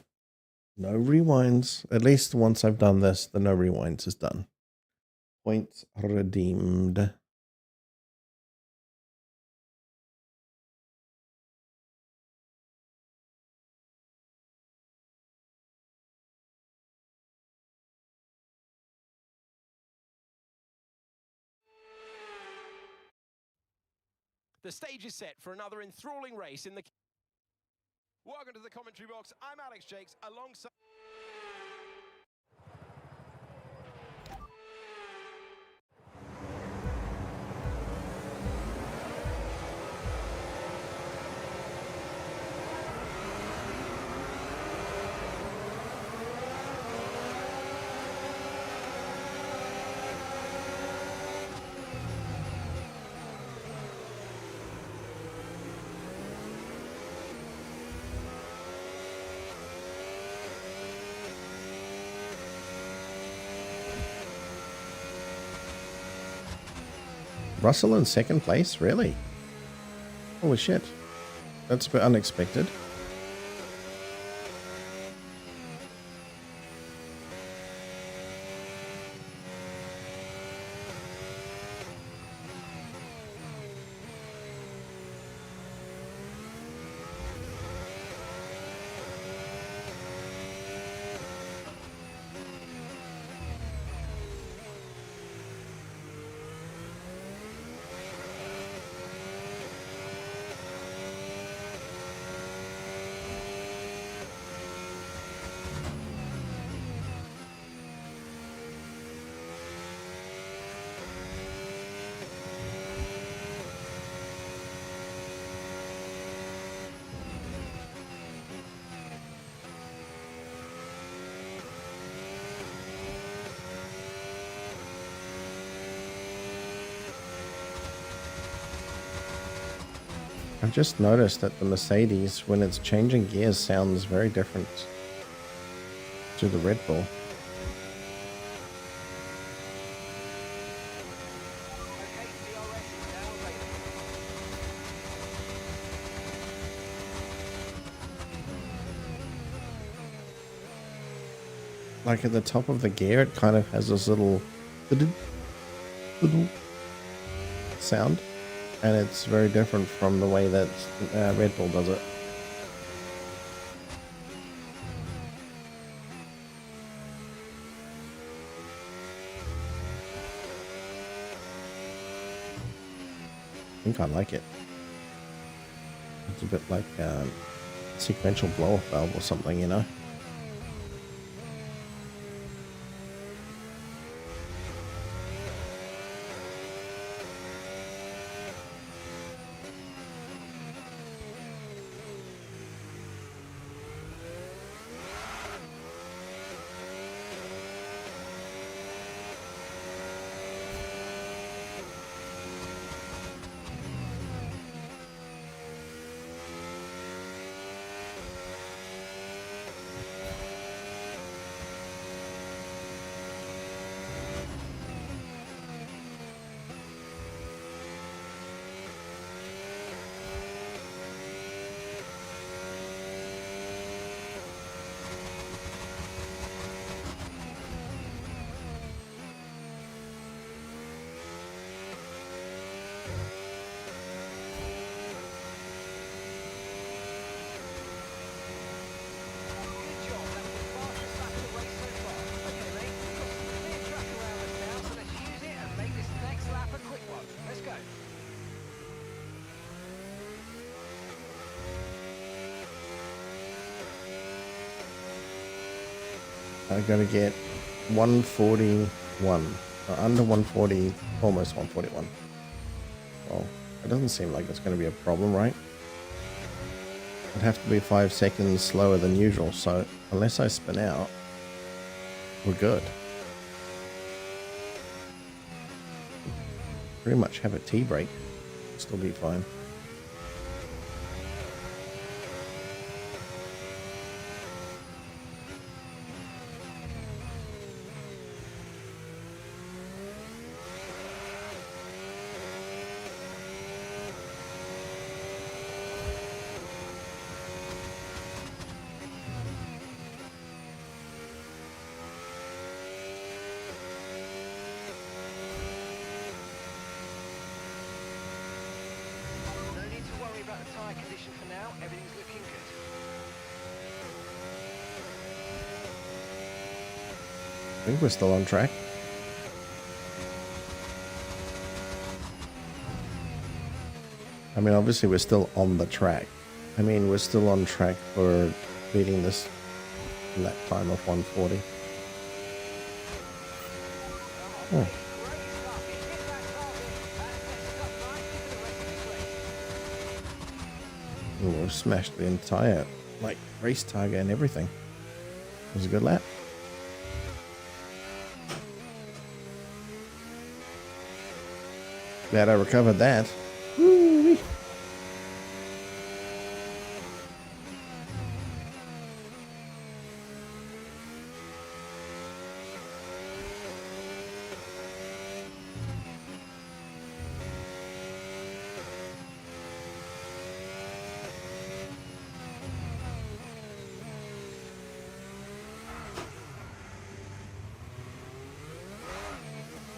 [SPEAKER 1] no rewinds. At least once I've done this, the no rewinds is done. Points redeemed.
[SPEAKER 3] The stage is set for another enthralling race in the... Welcome to the commentary box. I'm Alex Jakes alongside...
[SPEAKER 1] Russell in second place? Really? Holy shit. That's a bit unexpected. I've just noticed that the Mercedes, when it's changing gears, sounds very different to the Red Bull. Like at the top of the gear, it kind of has this little sound. And it's very different from the way that Red Bull does it. I think I like it. It's a bit like a sequential blow-off valve or something, you know? I gotta get 141. Or under 140, almost 141. Well, it doesn't seem like it's going to be a problem, right? I'd have to be 5 seconds slower than usual, so unless I spin out, we're good. Pretty much have a tea break. Still be fine.
[SPEAKER 4] No need to worry about the tyre condition for now. Everything's looking good.
[SPEAKER 1] I think we're still on track. I mean, obviously we're still on the track. I mean, we're still on track for beating this lap time of 140. Oh. Ooh, smashed the entire, like, race target and everything. It was a good lap. Glad I recovered that. Woo-wee.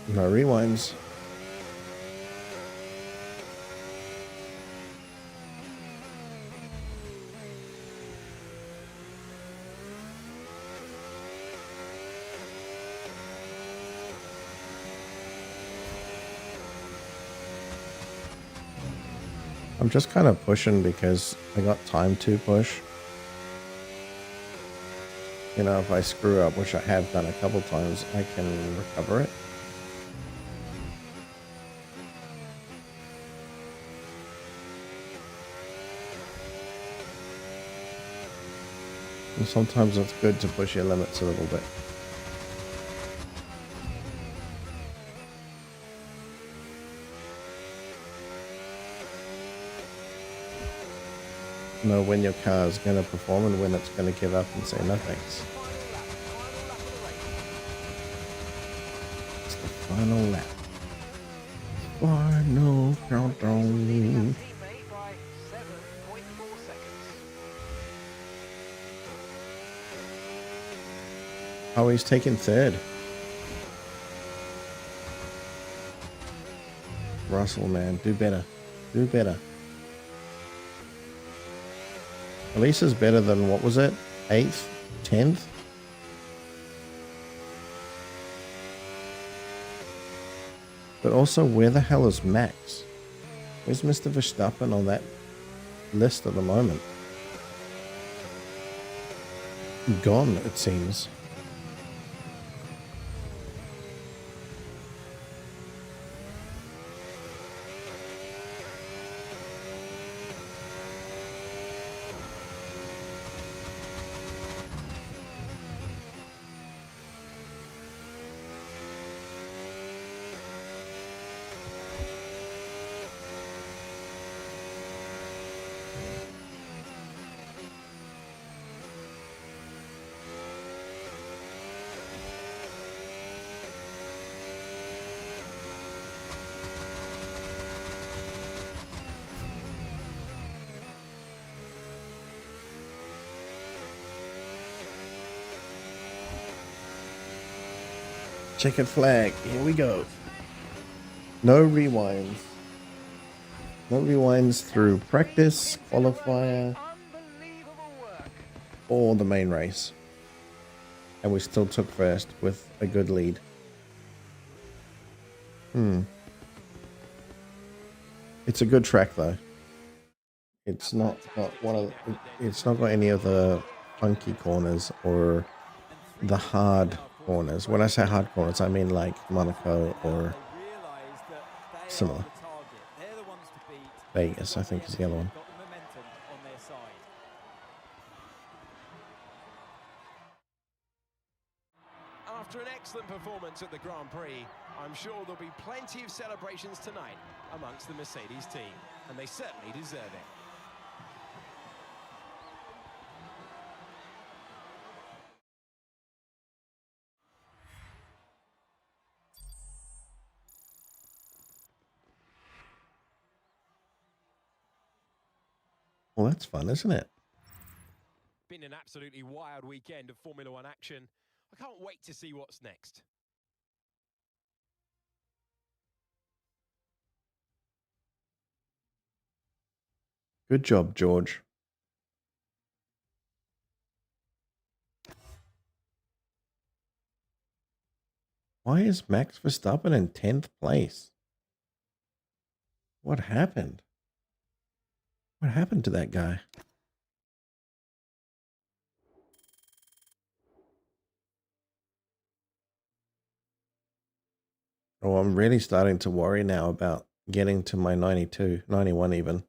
[SPEAKER 1] No rewinds. I'm just kind of pushing because I got time to push. You know, if I screw up, which I have done a couple times, I can recover it. And sometimes it's good to push your limits a little bit. Know when your car is going to perform and when it's going to give up and say no thanks. It's the final lap. Final countdown. Oh, he's taking third. Russell, man, do better. Do better. At least it's better than, what was it? 8th? 10th? But also, where the hell is Max? Where's Mr. Verstappen on that list at the moment? Gone, it seems. Checkered flag. Here we go. No rewinds. No rewinds through practice, qualifier, or the main race. And we still took first with a good lead. It's a good track though. It's not got one of it's not got any of the funky corners or the hard corners. When I say hard corners, I mean like Monaco or similar. Vegas, I think, is the other one.
[SPEAKER 3] After an excellent performance at the Grand Prix, I'm sure there'll be plenty of celebrations tonight amongst the Mercedes team, and they certainly deserve it.
[SPEAKER 1] Well, that's fun, isn't it?
[SPEAKER 3] Been an absolutely wild weekend of Formula One action. I can't wait to see what's next.
[SPEAKER 1] Good job, George. Why is Max Verstappen in 10th place? What happened? What happened to that guy? Oh, I'm really starting to worry now about getting to my 92, 91 even.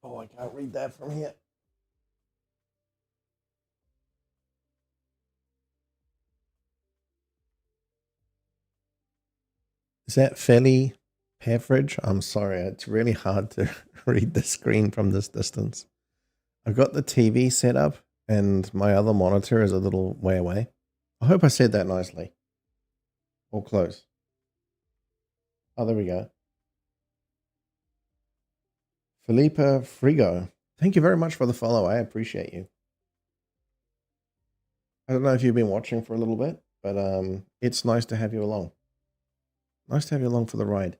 [SPEAKER 1] Oh, I can't read that from here. Is that Felly Pavridge? I'm sorry, it's really hard to read the screen from this distance. I've got the TV set up and my other monitor is a little way away. I hope I said that nicely. Or close. Oh, there we go. Felipa Frigo. Thank you very much for the follow. I appreciate you. I don't know if you've been watching for a little bit, but it's nice to have you along. Nice to have you along for the ride.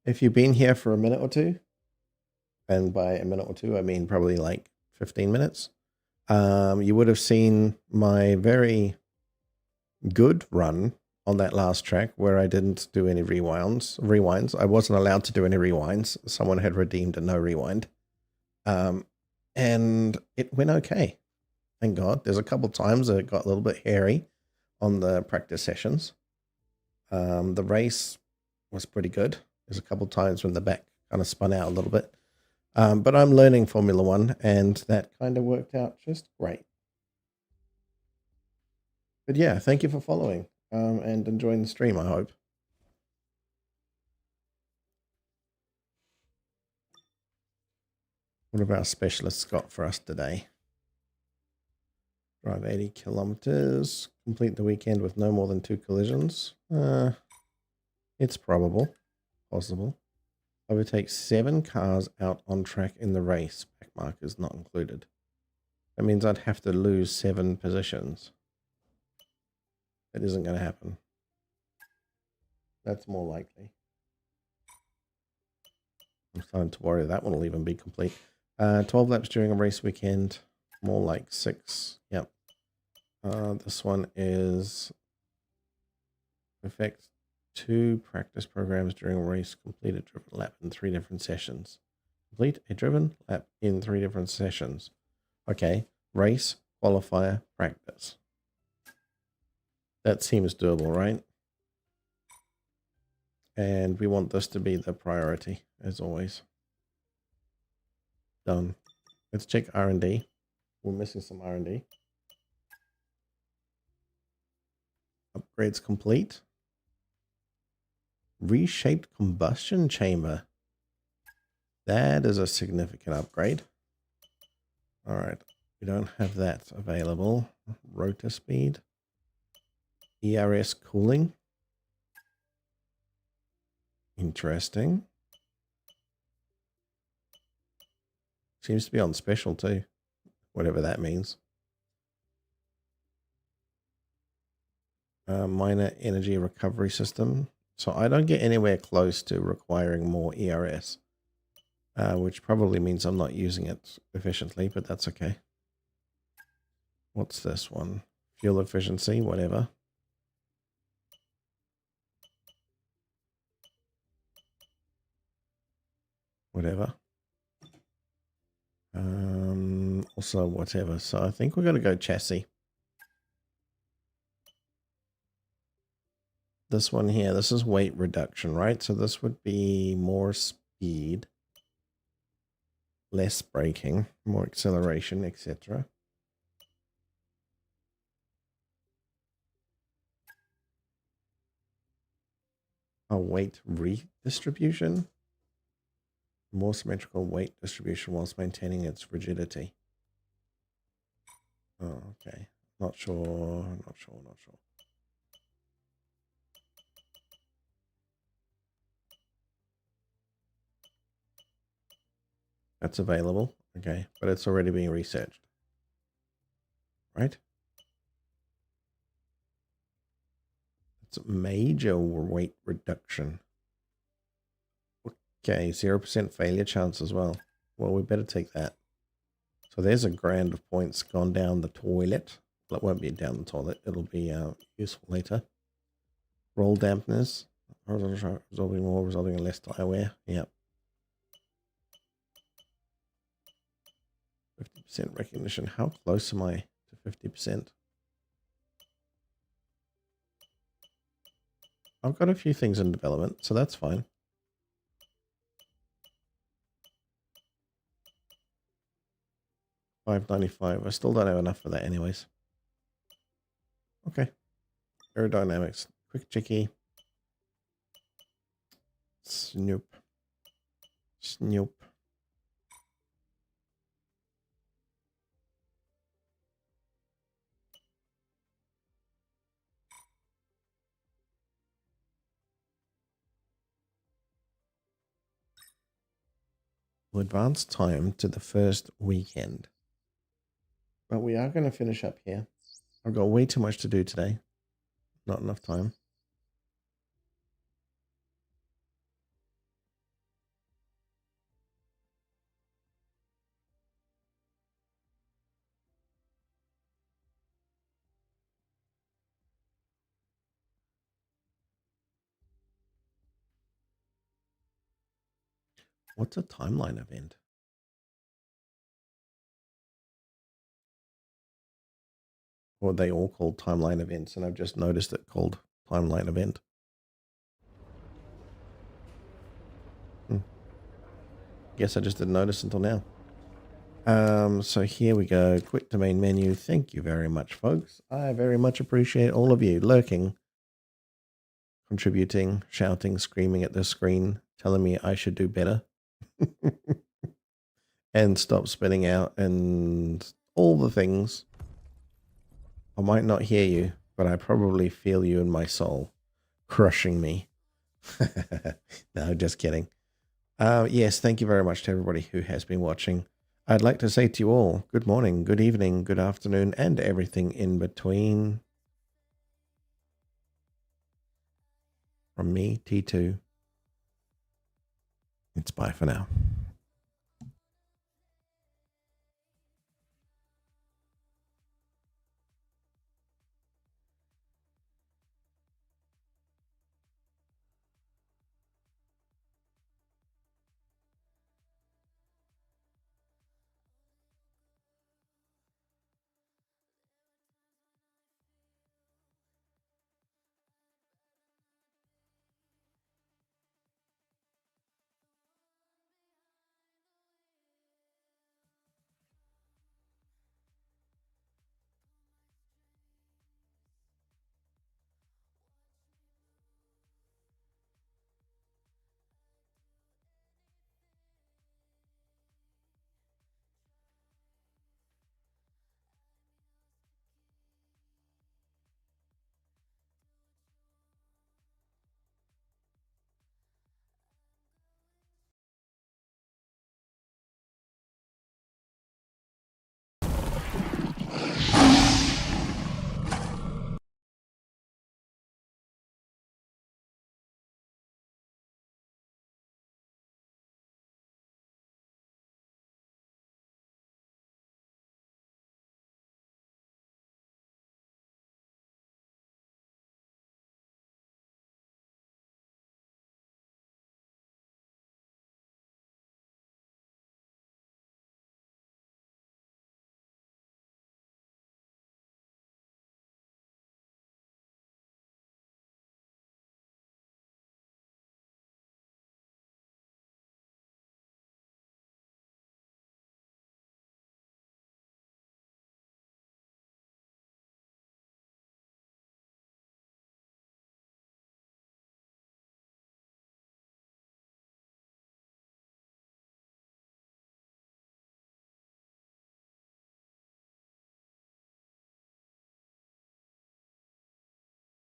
[SPEAKER 1] If you've been here for a minute or two, and by a minute or two, I mean probably like 15 minutes, you would have seen my very good run on that last track where I didn't do any rewinds. I wasn't allowed to do any rewinds. Someone had redeemed a no rewind. And it went okay. Thank God. There's a couple times that it got a little bit hairy on the practice sessions. The race was pretty good. There's a couple times when the back kind of spun out a little bit. But I'm learning Formula One, and that kind of worked out just great. But yeah, thank you for following and enjoying the stream, I hope. What have our specialists got for us today? Drive 80 kilometers. Complete the weekend with no more than 2 collisions. It's probable. Possible. Overtake 7 cars out on track in the race. Back markers not included. That means I'd have to lose 7 positions. That isn't going to happen. That's more likely. I'm starting to worry that one will even be complete. 12 laps during a race weekend. More like 6. Yep. This one is perfect. 2 practice programs during a race. Complete a driven lap in 3 different sessions. Complete a driven lap in 3 different sessions. Okay. Race, qualifier, practice. That seems doable, right? And we want this to be the priority, as always. Done. Let's check R&D. We're missing some R&D. Upgrades complete. Reshaped combustion chamber. That is a significant upgrade. All right. We don't have that available. Rotor speed. ERS cooling. Interesting. Seems to be on special too, whatever that means. Minor energy recovery system. So I don't get anywhere close to requiring more ERS, which probably means I'm not using it efficiently, but that's okay. What's this one? Fuel efficiency, whatever. Whatever. Also whatever. So I think we're going to go chassis. This one here, this is weight reduction, right? So this would be more speed, less braking, more acceleration, etc. A weight redistribution. More symmetrical weight distribution whilst maintaining its rigidity. Oh, okay. Not sure. That's available. Okay, but it's already being researched. Right? It's major weight reduction. Okay, 0% failure chance as well. Well, we better take that. So there's $1,000 of points gone down the toilet. Well, it won't be down the toilet. It'll be useful later. Roll dampeners. Resolving more, resulting in less tire wear. Yep. 50% recognition. How close am I to 50%? I've got a few things in development, so that's fine. $5.95. I still don't have enough for that anyways. Okay. Aerodynamics. Quick chickie. Snoop. We'll advance time to the first weekend. But we are going to finish up here. I've got way too much to do today. Not enough time. What's a timeline event? Or are they all called timeline events? And I've just noticed it called timeline event. Guess I just didn't notice until now. So here we go. Quit the main menu. Thank you very much, folks. I very much appreciate all of you lurking, contributing, shouting, screaming at the screen, telling me I should do better. And stop spinning out and all the things. I might not hear you, but I probably feel you in my soul, crushing me. No, just kidding. Yes, thank you very much to everybody who has been watching. I'd like to say to you all, good morning, good evening, good afternoon, and everything in between. From me, T2, it's bye for now.